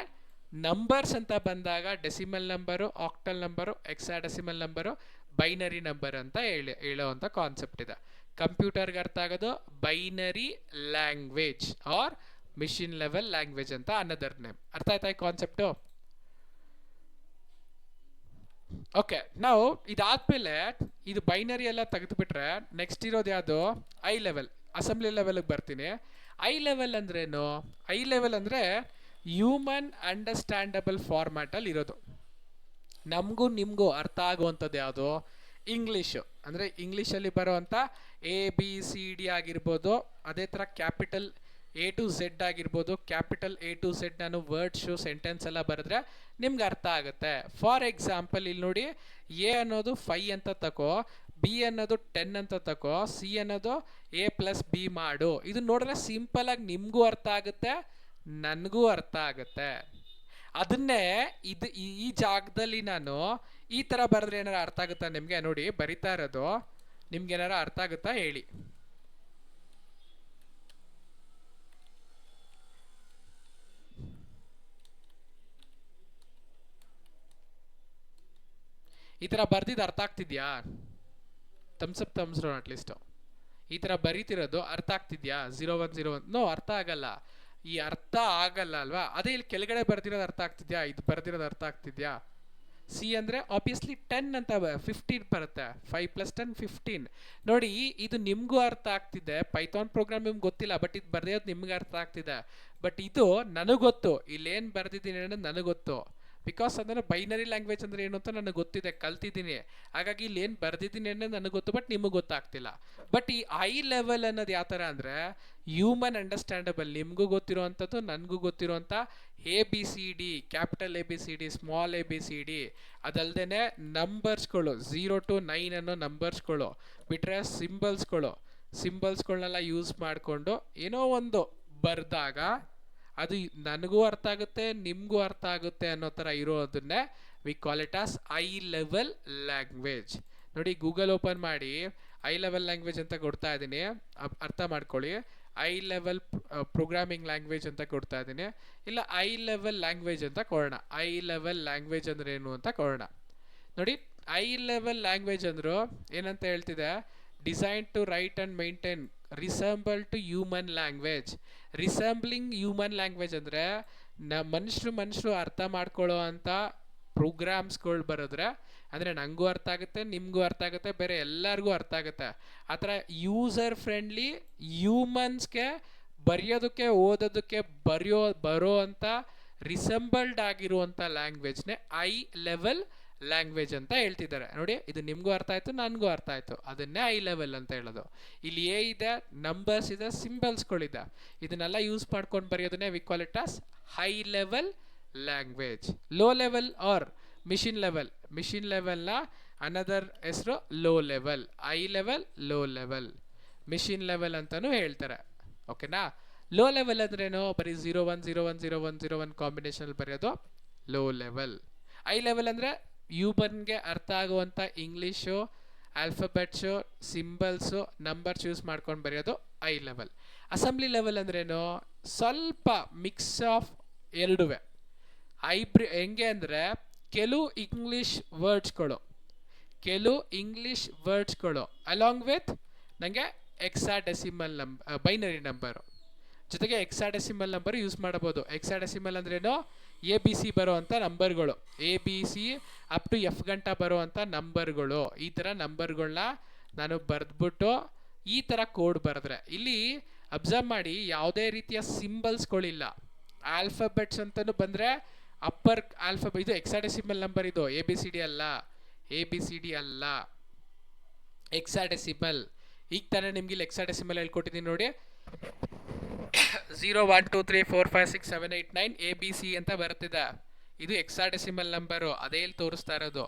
ನಂಬರ್ಸ್ ಅಂತ ಬಂದಾಗ decimal number, octal number, hexadecimal number, binary number ಅಂತ ಹೇಳೋವಂಥ ಕಾನ್ಸೆಪ್ಟ್ ಇದೆ. ಕಂಪ್ಯೂಟರ್ಗೆ ಅರ್ಥ ಆಗೋದು binary language or machine level language ಅಂತ ಅನದರ್ ನೇಮ್. ಅರ್ಥ ಆಯ್ತಾ ಈ ಕಾನ್ಸೆಪ್ಟು? ಓಕೆ, ನಾವು ಇದಾದ್ಮೇಲೆ ಇದು ಬೈನರಿ ಎಲ್ಲ ತೆಗೆದುಬಿಟ್ರೆ ನೆಕ್ಸ್ಟ್ ಇರೋದು ಯಾವುದು? ಐ ಲೆವೆಲ್, ಅಸೆಂಬ್ಲಿ ಲೆವೆಲ್ಗೆ ಬರ್ತೀನಿ. ಐ ಲೆವೆಲ್ ಅಂದ್ರೇನು? ಐ ಲೆವೆಲ್ ಅಂದರೆ ಹ್ಯೂಮನ್ ಅಂಡರ್ಸ್ಟ್ಯಾಂಡಬಲ್ ಫಾರ್ಮ್ಯಾಟಲ್ಲಿ ಇರೋದು. ನಮಗೂ ನಿಮಗೂ ಅರ್ಥ ಆಗುವಂಥದ್ದು ಯಾವುದು? ಇಂಗ್ಲೀಷು. ಅಂದರೆ ಇಂಗ್ಲೀಷಲ್ಲಿ ಬರೋವಂಥ ABCD ಆಗಿರ್ಬೋದು, ಅದೇ ಥರ ಕ್ಯಾಪಿಟಲ್ A to Z ಆಗಿರ್ಬೋದು, ಕ್ಯಾಪಿಟಲ್ A to Z ನಾನು ವರ್ಡ್ಸು ಸೆಂಟೆನ್ಸ್ ಎಲ್ಲ ಬರೆದ್ರೆ ನಿಮ್ಗೆ ಅರ್ಥ ಆಗುತ್ತೆ. ಫಾರ್ ಎಕ್ಸಾಂಪಲ್ ಇಲ್ಲಿ ನೋಡಿ, A ಅನ್ನೋದು 5 ಅಂತ ತಗೋ, B ಅನ್ನೋದು 10 ಅಂತ ತಗೋ, C ಅನ್ನೋದು A+B ಮಾಡು. ಇದು ನೋಡಿದ್ರೆ ಸಿಂಪಲಾಗಿ ನಿಮಗೂ ಅರ್ಥ ಆಗುತ್ತೆ, ನನಗೂ ಅರ್ಥ ಆಗುತ್ತೆ. ಅದನ್ನೇ ಈ ಜಾಗದಲ್ಲಿ ನಾನು ಈ ಥರ ಬರೆದ್ರೆ ಏನಾರು ಅರ್ಥ ಆಗುತ್ತಾ ನಿಮಗೆ? ನೋಡಿ ಬರಿತಾ ಇರೋದು ನಿಮ್ಗೆ ಏನಾರು ಅರ್ಥ ಆಗುತ್ತಾ ಹೇಳಿ. ಈ ಥರ ಬರ್ದಿದ್ದು ಅರ್ಥ ಆಗ್ತಿದ್ಯಾ? ತಮ್ಸ್ರೋ ಅಟ್ಲೀಸ್ಟು. ಈ ಥರ ಬರೀತಿರೋದು ಅರ್ಥ ಆಗ್ತಿದ್ಯಾ? 0101 ನೋ, ಅರ್ಥ ಆಗಲ್ಲ. ಈ ಅರ್ಥ ಆಗಲ್ಲ ಅಲ್ವಾ? ಅದೇ ಇಲ್ಲಿ ಕೆಳಗಡೆ ಬರ್ದಿರೋದು ಅರ್ಥ ಆಗ್ತಿದ್ಯಾ? ಇದು ಬರ್ದಿರೋದು ಅರ್ಥ ಆಗ್ತಿದ್ಯಾ? ಸಿ ಅಂದರೆ ಆಬ್ವಿಯಸ್ಲಿ 10 ಅಂತ 15 ಬರುತ್ತೆ. 5 + 10 15. ನೋಡಿ ಇದು ನಿಮಗೂ ಅರ್ಥ ಆಗ್ತಿದೆ. ಪೈಥಾನ್ ಪ್ರೋಗ್ರಾಮ್ ನಿಮ್ಗೆ ಗೊತ್ತಿಲ್ಲ, ಬಟ್ ಇದು ಬರ್ದಿರೋದು ನಿಮ್ಗೆ ಅರ್ಥ ಆಗ್ತಿದೆ. ಬಟ್ ಇದು ನನಗೆ ಗೊತ್ತು, ಇಲ್ಲೇನು ಬರ್ದಿದ್ದೀನಿ ಅನ್ನೋದು ನನಗೆ ಗೊತ್ತು. ಬಿಕಾಸ್ ಅದನ್ನು ಬೈನರಿ ಲ್ಯಾಂಗ್ವೇಜ್ ಅಂದರೆ ಏನು ಅಂತ ನನಗೆ ಗೊತ್ತಿದೆ, ಕಲ್ತಿದ್ದೀನಿ. ಹಾಗಾಗಿ ಇಲ್ಲಿ ಏನು ಬರ್ದಿದ್ದೀನಿ ಅನ್ನೋದು ನನಗೆ ಗೊತ್ತು, ಬಟ್ ನಿಮಗೆ ಗೊತ್ತಾಗ್ತಿಲ್ಲ. ಬಟ್ ಈ ಐ ಲೆವೆಲ್ ಅನ್ನೋದು ಯಾವ ಥರ ಅಂದರೆ ಹ್ಯೂಮನ್ ಅಂಡರ್ಸ್ಟ್ಯಾಂಡಬಲ್, ನಿಮಗೂ ಗೊತ್ತಿರೋವಂಥದ್ದು, ನನಗೂ ಗೊತ್ತಿರೋವಂಥ ABCD, capital ABCD, small ABCD, ಅದಲ್ಲದೆ ನಂಬರ್ಸ್ಗಳು 0 to 9 ಅನ್ನೋ ನಂಬರ್ಸ್ಗಳು ಬಿಟ್ಟರೆ ಸಿಂಬಲ್ಸ್ಗಳನ್ನೆಲ್ಲ ಯೂಸ್ ಮಾಡಿಕೊಂಡು ಏನೋ ಒಂದು ಬರೆದಾಗ ಅದು ನನಗೂ ಅರ್ಥ ಆಗುತ್ತೆ, ನಿಮಗೂ ಅರ್ಥ ಆಗುತ್ತೆ ಅನ್ನೋ ಥರ ಇರೋದನ್ನೇ we call it as high level language. ನೋಡಿ ಗೂಗಲ್ ಓಪನ್ ಮಾಡಿ ಐ ಲೆವೆಲ್ ಲ್ಯಾಂಗ್ವೇಜ್ ಅಂತ ಕೊಡ್ತಾ ಇದ್ದೀನಿ, ಅರ್ಥ ಮಾಡ್ಕೊಳ್ಳಿ. ಐ ಲೆವೆಲ್ ಪ್ರೋಗ್ರಾಮಿಂಗ್ ಲ್ಯಾಂಗ್ವೇಜ್ ಅಂತ ಕೊಡ್ತಾ ಇದ್ದೀನಿ, ಇಲ್ಲ ಐ ಲೆವೆಲ್ ಲ್ಯಾಂಗ್ವೇಜ್ ಅಂತ ಕೊಡೋಣ. ಐ ಲೆವೆಲ್ ಲ್ಯಾಂಗ್ವೇಜ್ ಅಂದ್ರೆ ಏನು ಅಂತ ಕೊಡೋಣ. ನೋಡಿ ಐ ಲೆವೆಲ್ ಲ್ಯಾಂಗ್ವೇಜ್ ಅಂದರು ಏನಂತ ಹೇಳ್ತಿದೆ? Design to write and maintain resemble to human language. Resembling human language ಅಂದರೆ ಮನುಷ್ಯರು ಅರ್ಥ ಮಾಡ್ಕೊಳ್ಳೋ ಅಂಥ ಪ್ರೋಗ್ರಾಮ್ಸ್ಗಳು ಬರೆದ್ರೆ ಅಂದರೆ ನನಗೂ ಅರ್ಥ ಆಗುತ್ತೆ, ನಿಮಗೂ ಅರ್ಥ ಆಗುತ್ತೆ, ಬೇರೆ ಎಲ್ಲರಿಗೂ ಅರ್ಥ ಆಗುತ್ತೆ. ಆ ಥರ ಯೂಸರ್ ಫ್ರೆಂಡ್ಲಿ ಹ್ಯೂಮನ್ಸ್ಗೆ ಬರೆಯೋದಕ್ಕೆ ಓದೋದಕ್ಕೆ ಬರೋ ಅಂಥ ರಿಸೆಂಬಲ್ಡ್ ಆಗಿರುವಂಥ ಲ್ಯಾಂಗ್ವೇಜ್ನೇ ಐ ಲೆವೆಲ್ ಲ್ಯಾಂಗ್ವೇಜ್ ಅಂತ ಹೇಳ್ತಿದ್ದಾರೆ. ನೋಡಿ ಇದು ನಿಮಗೂ ಅರ್ಥ ಆಯಿತು, ನನಗೂ ಅರ್ಥ ಆಯಿತು, ಅದನ್ನೇ ಐ ಲೆವೆಲ್ ಅಂತ ಹೇಳೋದು. ಇಲ್ಲಿ ಎ ಇದೆ, ನಂಬರ್ಸ್ ಇದೆ, ಸಿಂಬಲ್ಸ್ಗಳಿದೆ, ಇದನ್ನೆಲ್ಲ ಯೂಸ್ ಮಾಡ್ಕೊಂಡು ಬರೆಯೋದನ್ನೇ we call it as high level language. Low level or machine ಲೆವೆಲ್ನ ಅನದರ್ ಹೆಸರು low level. High level, low level, machine level ಅಂತಲೂ ಹೇಳ್ತಾರೆ. ಓಕೆನಾ? ಲೋ ಲೆವೆಲ್ ಅಂದ್ರೇನು? ಬರೀ 01010101 ಕಾಂಬಿನೇಷನಲ್ಲಿ ಬರೆಯೋದು ಲೋ ಲೆವೆಲ್. ಐ ಲೆವೆಲ್ ಅಂದರೆ ಹ್ಯೂಮನ್ಗೆ ಅರ್ಥ ಆಗುವಂಥ ಇಂಗ್ಲೀಷು, ಆಲ್ಫಬೆಟ್ಸು, ಸಿಂಬಲ್ಸು, ನಂಬರ್ಸ್ ಯೂಸ್ ಮಾಡ್ಕೊಂಡು ಬರೆಯೋದು ಐ ಲೆವೆಲ್. ಅಸೆಂಬ್ಲಿ ಲೆವೆಲ್ ಅಂದ್ರೇನು? ಸ್ವಲ್ಪ ಮಿಕ್ಸ್ ಆಫ್ ಎರಡುವೆ. ಹೆಂಗೆ ಅಂದರೆ ಕೆಲವು ಇಂಗ್ಲೀಷ್ ವರ್ಡ್ಸ್ಗಳು ಅಲಾಂಗ್ ವಿತ್ ನನಗೆ ಎಕ್ಸಾಡೆಸಿಮಲ್ ಬೈನರಿ ನಂಬರು ಜೊತೆಗೆ ಎಕ್ಸಾಡೆಸಿಮಲ್ ನಂಬರ್ ಯೂಸ್ ಮಾಡಬಹುದು. ಎಕ್ಸಾಡೆಸಿಮಲ್ ಅಂದ್ರೇನು? ABC ಬರೋ ಅಂಥ ನಂಬರ್ಗಳು, ABC ಅಪ್ ಟು F ಗಂಟ ಬರೋ ಅಂಥ ನಂಬರ್ಗಳು. ಈ ಥರ ನಂಬರ್ಗಳನ್ನ ನಾನು ಬರೆದ್ಬಿಟ್ಟು ಈ ಥರ ಕೋಡ್ ಬರೆದ್ರೆ ಇಲ್ಲಿ ಅಬ್ಸರ್ವ್ ಮಾಡಿ ಯಾವುದೇ ರೀತಿಯ ಸಿಂಬಲ್ಸ್ಗಳಿಲ್ಲ. ಆಲ್ಫಬೆಟ್ಸ್ ಅಂತಲೂ ಬಂದರೆ ಅಪ್ಪರ್ ಆಲ್ಫಬೆಟ್, ಇದು ಎಕ್ಸಾಡೆಸಿಮಲ್ ನಂಬರ್, ಇದು ABCD ಅಲ್ಲ. ಎಕ್ಸಾಡೆಸಿಮಲ್. ಈಗ ತಾನೇ ನಿಮ್ಗೆ ಇಲ್ಲಿ ಎಕ್ಸಾಡೆಸಿಮಲ್ ಹೇಳ್ಕೊಟ್ಟಿದ್ದೀನಿ ನೋಡಿ. 0 1 2 3 4 5 6 7 8 9 ABC ಅಂತ ಬರ್ತಿದೆ. ಇದು ಎಕ್ಸಾಡೆಸಿಮಲ್ ನಂಬರು, ಅದೇ ಇಲ್ಲಿ ತೋರಿಸ್ತಾ ಇರೋದು.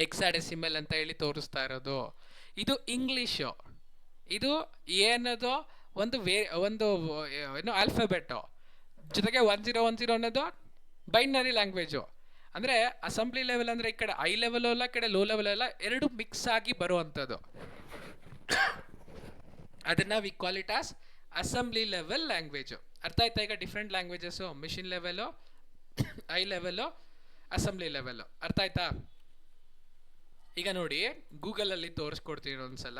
ಎಕ್ಸಾಡೆಸಿಮಲ್ ಅಂತ ಹೇಳಿ ತೋರಿಸ್ತಾ ಇರೋದು. ಇದು ಇಂಗ್ಲೀಷು. ಇದು ಏನದು ಒಂದು ಏನು ಆಲ್ಫಾಬೆಟ್ಟು ಜೊತೆಗೆ 1010 ಅನ್ನೋದು ಬೈನರಿ ಲ್ಯಾಂಗ್ವೇಜು. ಅಂದರೆ ಅಸೆಂಬ್ಲಿ ಲೆವೆಲ್ ಅಂದರೆ ಈ ಕಡೆ ಐ ಲೆವೆಲ್ ಅಲ್ಲ, ಈ ಕಡೆ ಲೋ ಲೆವೆಲ್ ಅಲ್ಲ, ಎರಡು ಮಿಕ್ಸ್ ಆಗಿ ಬರುವಂಥದ್ದು. ಅದನ್ನು V call it as assembly level language. ಅರ್ಥ ಆಯ್ತಾ ಈಗ different languages? Machine level, I level, assembly level. ಅರ್ಥ ಆಯ್ತಾ? ಈಗ ನೋಡಿ, ಗೂಗಲಲ್ಲಿ ತೋರಿಸ್ಕೊಡ್ತೀನಿ ಒಂದ್ಸಲ.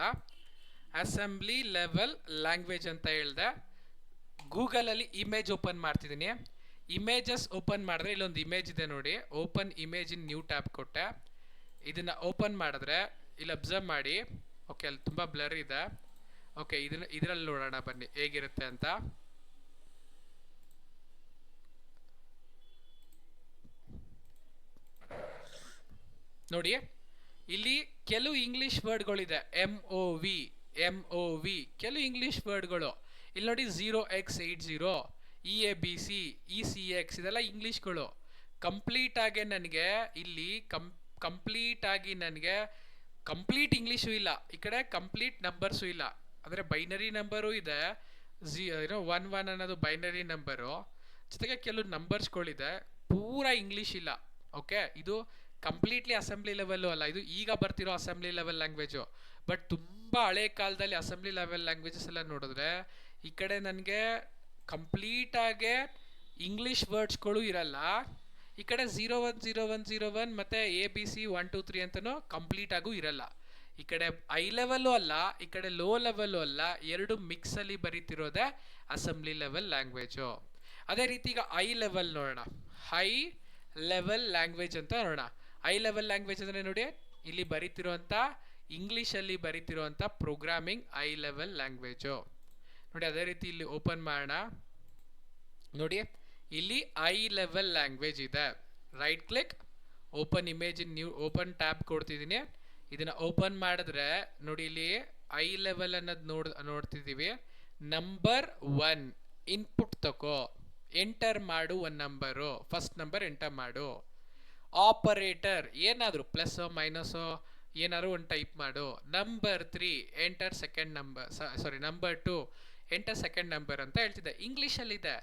ಅಸೆಂಬ್ಲಿ ಲೆವೆಲ್ ಲ್ಯಾಂಗ್ವೇಜ್ ಅಂತ ಹೇಳಿದೆ. ಗೂಗಲಲ್ಲಿ ಇಮೇಜ್ ಓಪನ್ ಮಾಡ್ತಿದ್ದೀನಿ. ಇಮೇಜಸ್ ಓಪನ್ ಮಾಡಿದ್ರೆ ಇಲ್ಲೊಂದು ಇಮೇಜ್ ಇದೆ ನೋಡಿ. Open image in new tab ಕೊಟ್ಟೆ. ಇದನ್ನು ಓಪನ್ ಮಾಡಿದ್ರೆ ಇಲ್ಲಿ ಅಬ್ಸರ್ವ್ ಮಾಡಿ. ಓಕೆ, ಅಲ್ಲಿ ತುಂಬ ಬ್ಲರ್ ಇದೆ. ಓಕೆ, ಇದರಲ್ಲಿ ನೋಡೋಣ ಬನ್ನಿ ಹೇಗಿರುತ್ತೆ ಅಂತ. ನೋಡಿ, ಇಲ್ಲಿ ಕೆಲವು ಇಂಗ್ಲಿಷ್ ವರ್ಡ್ಗಳಿದೆ. MOV ಕೆಲವು ಇಂಗ್ಲಿಷ್ ವರ್ಡ್ಗಳು ಇಲ್ಲಿ ನೋಡಿ. 0x80, EABC, ECX ಇದೆಲ್ಲ ಇಂಗ್ಲೀಷ್ಗಳು. ಕಂಪ್ಲೀಟ್ ಆಗಿ ನನಗೆ ಇಲ್ಲಿ ಕಂಪ್ಲೀಟ್ ಇಂಗ್ಲೀಷು ಇಲ್ಲ, ಈ ಕಡೆ ಕಂಪ್ಲೀಟ್ ನಂಬರ್ಸು ಇಲ್ಲ. ಅಂದರೆ ಬೈನರಿ ನಂಬರು ಇದೆ. 11 ಅನ್ನೋದು ಬೈನರಿ ನಂಬರು, ಜೊತೆಗೆ ಕೆಲವು ನಂಬರ್ಸ್ಗಳಿದೆ. ಪೂರಾ ಇಂಗ್ಲೀಷ್ ಇಲ್ಲ. ಓಕೆ, ಇದು ಕಂಪ್ಲೀಟ್ಲಿ ಅಸೆಂಬ್ಲಿ ಲೆವೆಲ್ಲು ಅಲ್ಲ, ಇದು ಈಗ ಬರ್ತಿರೋ ಅಸೆಂಬ್ಲಿ ಲೆವೆಲ್ ಲ್ಯಾಂಗ್ವೇಜು. ಬಟ್ ತುಂಬ ಹಳೆ ಕಾಲದಲ್ಲಿ ಅಸೆಂಬ್ಲಿ ಲೆವೆಲ್ ಲ್ಯಾಂಗ್ವೇಜಸ್ ಎಲ್ಲ ನೋಡಿದ್ರೆ ಈ ಕಡೆ ನನಗೆ ಕಂಪ್ಲೀಟಾಗೆ ಇಂಗ್ಲೀಷ್ ವರ್ಡ್ಸ್ಗಳು ಇರಲ್ಲ. ಈ ಕಡೆ 010101 ಮತ್ತು ABC 1 2 3 ಅಂತಲೂ ಕಂಪ್ಲೀಟಾಗೂ ಇರಲ್ಲ. ಈ ಕಡೆ ಐ ಲೆವೆಲ್ಲು ಅಲ್ಲ, ಈ ಕಡೆ ಲೋ ಲೆವೆಲ್ಲು ಅಲ್ಲ, ಎರಡು ಮಿಕ್ಸಲ್ಲಿ ಬರೀತಿರೋದೇ ಅಸೆಂಬ್ಲಿ ಲೆವೆಲ್ ಲ್ಯಾಂಗ್ವೇಜು. ಅದೇ ರೀತಿ ಈಗ ಐ ಲೆವೆಲ್ ನೋಡೋಣ. ಹೈ ಲೆವೆಲ್ ಲ್ಯಾಂಗ್ವೇಜ್ ಅಂತ ನೋಡೋಣ. ಐ ಲೆವೆಲ್ ಲ್ಯಾಂಗ್ವೇಜ್ ಅಂದರೆ ನೋಡಿ, ಇಲ್ಲಿ ಬರೀತಿರೋಂಥ ಇಂಗ್ಲೀಷಲ್ಲಿ ಬರೀತಿರೋಂಥ ಪ್ರೋಗ್ರಾಮಿಂಗ್ ಐ ಲೆವೆಲ್ ಲ್ಯಾಂಗ್ವೇಜು ನೋಡಿ. ಅದೇ ರೀತಿ ಇಲ್ಲಿ ಓಪನ್ ಮಾಡೋಣ ನೋಡಿ. ಇಲ್ಲಿ ಐ ಲೆವೆಲ್ ಲ್ಯಾಂಗ್ವೇಜ್ ಇದೆ. Right click, open image in new, open tab ಕೊಡ್ತಿದ್ದೀನಿ. ಇದನ್ನು ಓಪನ್ ಮಾಡಿದ್ರೆ ನೋಡಿ, ಇಲ್ಲಿ ಐ ಲೆವೆಲ್ ಅನ್ನೋದು ನೋಡ್ತಿದ್ದೀವಿ. ನಂಬರ್ 1 ಇನ್ಪುಟ್ ತಗೋ, ಎಂಟರ್ ಮಾಡು ಒಂದು ನಂಬರು, ಫಸ್ಟ್ ನಂಬರ್ ಎಂಟರ್ ಮಾಡು. ಆಪರೇಟರ್ ಏನಾದರೂ ಪ್ಲಸ್ಸೋ ಮೈನಸ್ಸೋ ಏನಾದ್ರು ಒಂದು ಟೈಪ್ ಮಾಡು. Number 3 enter second number, number 2 enter second number ಅಂತ ಹೇಳ್ತಿದ್ದೆ. ಇಂಗ್ಲೀಷಲ್ಲಿದೆ.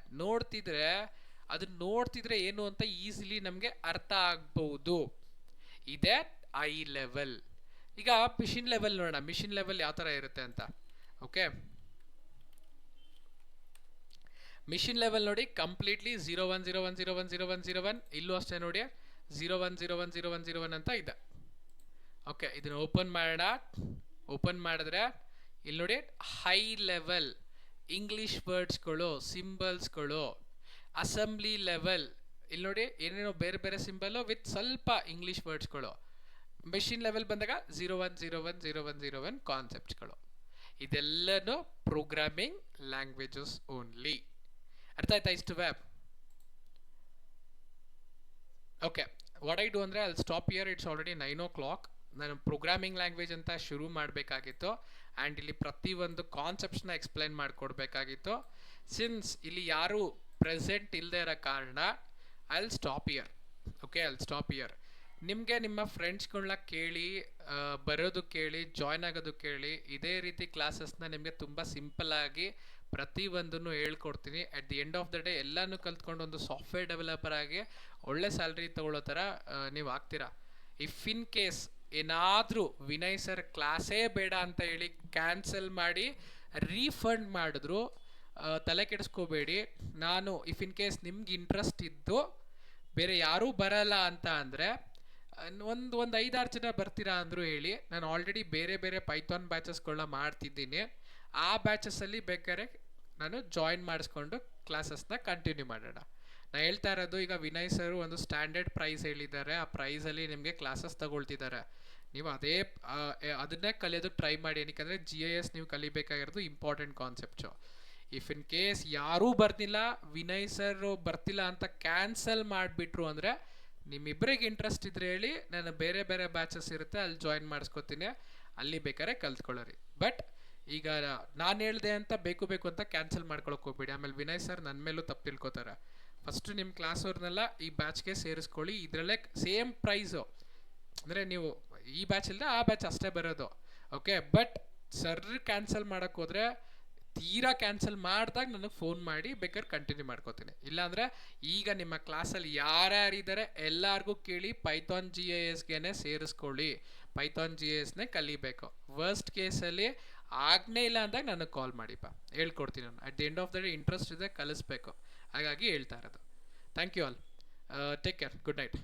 ನೋಡ್ತಿದ್ರೆ ಏನು ಅಂತ ಈಸಿಲಿ ನಮಗೆ ಅರ್ಥ ಆಗ್ಬೋದು. ಇದೇ ಐ ಲೆವೆಲ್. ಈಗ ಮಿಷಿನ್ ಲೆವೆಲ್ ನೋಡೋಣ. ಮಿಷಿನ್ ಲೆವೆಲ್ ಯಾವ ಥರ ಇರುತ್ತೆ ಅಂತ. ಓಕೆ, ಮಿಷಿನ್ ಲೆವೆಲ್ ನೋಡಿ, ಕಂಪ್ಲೀಟ್ಲಿ 0101010101 ಇಲ್ಲೂ ಅಷ್ಟೇ ನೋಡಿ, 01010101 ಅಂತ ಇದೆ. ಓಕೆ, ಇದನ್ನು ಓಪನ್ ಮಾಡೋಣ. ಓಪನ್ ಮಾಡಿದ್ರೆ ಇಲ್ಲಿ ನೋಡಿ, ಹೈ ಲೆವೆಲ್ ಇಂಗ್ಲೀಷ್ ವರ್ಡ್ಸ್ಗಳು, ಸಿಂಬಲ್ಸ್ಗಳು. ಅಸೆಂಬ್ಲಿ ಲೆವೆಲ್ ಇಲ್ಲಿ ನೋಡಿ, ಏನೇನೋ ಬೇರೆ ಬೇರೆ ಸಿಂಬಲು ವಿತ್ ಸ್ವಲ್ಪ ಇಂಗ್ಲೀಷ್ ವರ್ಡ್ಸ್ಗಳು. ಮೆಷಿನ್ ಲೆವೆಲ್ ಬಂದಾಗ 01010101 ಕಾನ್ಸೆಪ್ಟ್ಸ್ಗಳು. ಇದೆಲ್ಲನೂ ಪ್ರೋಗ್ರಾಮಿಂಗ್ ಲ್ಯಾಂಗ್ವೇಜಸ್ ಓನ್ಲಿ. ಅರ್ಥ ಆಯ್ತಾ ಇಷ್ಟು web? Okay, what I do ಅಂದರೆ ಅಲ್ಲಿ stop year. It's already 9 o'clock. ನಾನು ಪ್ರೋಗ್ರಾಮಿಂಗ್ ಲ್ಯಾಂಗ್ವೇಜ್ ಅಂತ ಶುರು ಮಾಡಬೇಕಾಗಿತ್ತು ಆ್ಯಂಡ್ ಇಲ್ಲಿ ಪ್ರತಿಯೊಂದು ಕಾನ್ಸೆಪ್ಟ್ಸ್ನ ಎಕ್ಸ್ಪ್ಲೈನ್ ಮಾಡಿಕೊಡ್ಬೇಕಾಗಿತ್ತು. ಸಿನ್ಸ್ ಇಲ್ಲಿ ಯಾರೂ ಪ್ರೆಸೆಂಟ್ ಇಲ್ಲದೆ ಇರೋ ಕಾರಣ I will stop year. Okay, I will stop year. ನಿಮಗೆ ನಿಮ್ಮ ಫ್ರೆಂಡ್ಸ್ಗಳನ್ನ ಕೇಳಿ, ಬರೋದು ಕೇಳಿ, ಜಾಯ್ನ್ ಆಗೋದು ಕೇಳಿ. ಇದೇ ರೀತಿ ಕ್ಲಾಸಸ್ನ ನಿಮಗೆ ತುಂಬ ಸಿಂಪಲ್ಲಾಗಿ ಪ್ರತಿಯೊಂದನ್ನು ಹೇಳ್ಕೊಡ್ತೀನಿ. At the end of the day ಎಲ್ಲನೂ ಕಲ್ತ್ಕೊಂಡು ಒಂದು ಸಾಫ್ಟ್ವೇರ್ ಡೆವಲಪರ್ ಆಗಿ ಒಳ್ಳೆ ಸ್ಯಾಲ್ರಿ ತೊಗೊಳ್ಳೋ ಥರ ನೀವು ಆಗ್ತೀರಾ. ಇಫ್ ಇನ್ ಕೇಸ್ ಏನಾದರೂ ವಿನಯ್ ಸರ್ ಕ್ಲಾಸೇ ಬೇಡ ಅಂತ ಹೇಳಿ ಕ್ಯಾನ್ಸಲ್ ಮಾಡಿ ರೀಫಂಡ್ ಮಾಡಿದ್ರು ತಲೆ ಕೆಡಿಸ್ಕೋಬೇಡಿ. ನಾನು ಇಫ್ ಇನ್ ಕೇಸ್ ನಿಮ್ಗೆ ಇಂಟ್ರೆಸ್ಟ್ ಇದ್ದು ಬೇರೆ ಯಾರೂ ಬರಲ್ಲ ಅಂತ ಅಂದರೆ ಒಂದು 5-6 ಜನ ಬರ್ತೀರಾ ಅಂದರೂ ಹೇಳಿ. ನಾನು ಆಲ್ರೆಡಿ ಬೇರೆ ಬೇರೆ ಪೈಥಾನ್ ಬ್ಯಾಚಸ್ಗಳನ್ನ ಮಾಡ್ತಿದ್ದೀನಿ. ಆ ಬ್ಯಾಚಸ್ಸಲ್ಲಿ ಬೇಕಾದ್ರೆ ನಾನು ಜಾಯಿನ್ ಮಾಡಿಸ್ಕೊಂಡು ಕ್ಲಾಸಸ್ನ ಕಂಟಿನ್ಯೂ ಮಾಡೋಣ. ನಾನು ಹೇಳ್ತಾ ಇರೋದು, ಈಗ ವಿನಯ್ ಸರ್ ಒಂದು ಸ್ಟ್ಯಾಂಡರ್ಡ್ ಪ್ರೈಸ್ ಹೇಳಿದ್ದಾರೆ. ಆ ಪ್ರೈಸಲ್ಲಿ ನಿಮಗೆ ಕ್ಲಾಸಸ್ ತಗೊಳ್ತಿದ್ದಾರೆ. ನೀವು ಅದನ್ನೇ ಕಲಿಯೋದಕ್ಕೆ ಟ್ರೈ ಮಾಡಿ. ಏನಕ್ಕೆ GIS ನೀವು ಕಲಿಬೇಕಾಗಿರೋದು important concept. If in case ಯಾರೂ ಬರ್ತಿಲ್ಲ, ವಿನಯ್ ಸರ್ ಬರ್ತಿಲ್ಲ ಅಂತ ಕ್ಯಾನ್ಸಲ್ ಮಾಡಿಬಿಟ್ರು ಅಂದರೆ ನಿಮ್ಮಿಬ್ಬರಿಗೆ ಇಂಟ್ರೆಸ್ಟ್ ಇದ್ರೆ ಹೇಳಿ, ನಾನು ಬೇರೆ ಬೇರೆ ಬ್ಯಾಚಸ್ ಇರುತ್ತೆ ಅಲ್ಲಿ ಜಾಯಿನ್ ಮಾಡಿಸ್ಕೊತೀನಿ. ಅಲ್ಲಿ ಬೇಕಾದ್ರೆ ಕಲ್ತ್ಕೊಳ್ಳೋರಿ. ಬಟ್ ಈಗ ನಾನು ಹೇಳ್ದೆ ಅಂತ ಬೇಕು ಬೇಕು ಅಂತ ಕ್ಯಾನ್ಸಲ್ ಮಾಡ್ಕೊಳಕ್ಕೆ ಹೋಗ್ಬೇಡಿ. ಆಮೇಲೆ ವಿನಯ್ ಸರ್ ನನ್ನ ಮೇಲೂ ತಪ್ಪು ತಿಳ್ಕೊತಾರೆ. ಫಸ್ಟು ನಿಮ್ಮ ಕ್ಲಾಸ್ ಅವ್ರನ್ನೆಲ್ಲ ಈ ಬ್ಯಾಚ್ಗೆ ಸೇರಿಸ್ಕೊಳ್ಳಿ. ಇದರಲ್ಲೇ ಸೇಮ್ ಪ್ರೈಸು, ಅಂದರೆ ನೀವು ಈ ಬ್ಯಾಚ್ ಇಲ್ಲದೆ ಆ ಬ್ಯಾಚ್ ಅಷ್ಟೇ ಬರೋದು. ಓಕೆ, ಬಟ್ ಸರ್ ಕ್ಯಾನ್ಸಲ್ ಮಾಡೋಕ್ಕೆ ಹೋದರೆ ತೀರಾ ಕ್ಯಾನ್ಸಲ್ ಮಾಡಿದಾಗ ನನಗೆ ಫೋನ್ ಮಾಡಿ ಬೇಕಾದ್ರೆ ಕಂಟಿನ್ಯೂ ಮಾಡ್ಕೋತೀನಿ. ಇಲ್ಲಾಂದರೆ ಈಗ ನಿಮ್ಮ ಕ್ಲಾಸಲ್ಲಿ ಯಾರ್ಯಾರಿದ್ದಾರೆ ಎಲ್ಲರಿಗೂ ಕೇಳಿ ಪೈಥಾನ್ GISಗೆ ಸೇರಿಸ್ಕೊಳ್ಳಿ, ಪೈಥಾನ್ GISನೇ ಕಲಿಬೇಕು. ವರ್ಸ್ಟ್ ಕೇಸಲ್ಲಿ ಆಗನೇ ಇಲ್ಲ ಅಂದಾಗ ನನಗೆ ಕಾಲ್ ಮಾಡಿಪ್ಪ, ಹೇಳ್ಕೊಡ್ತೀನಿ ನಾನು. At the end of the day interest ಇದೆ, ಕಲಿಸ್ಬೇಕು. ಹಾಗಾಗಿ ಹೇಳ್ತಾ ಇರೋದು. Thank you all, take care, good night.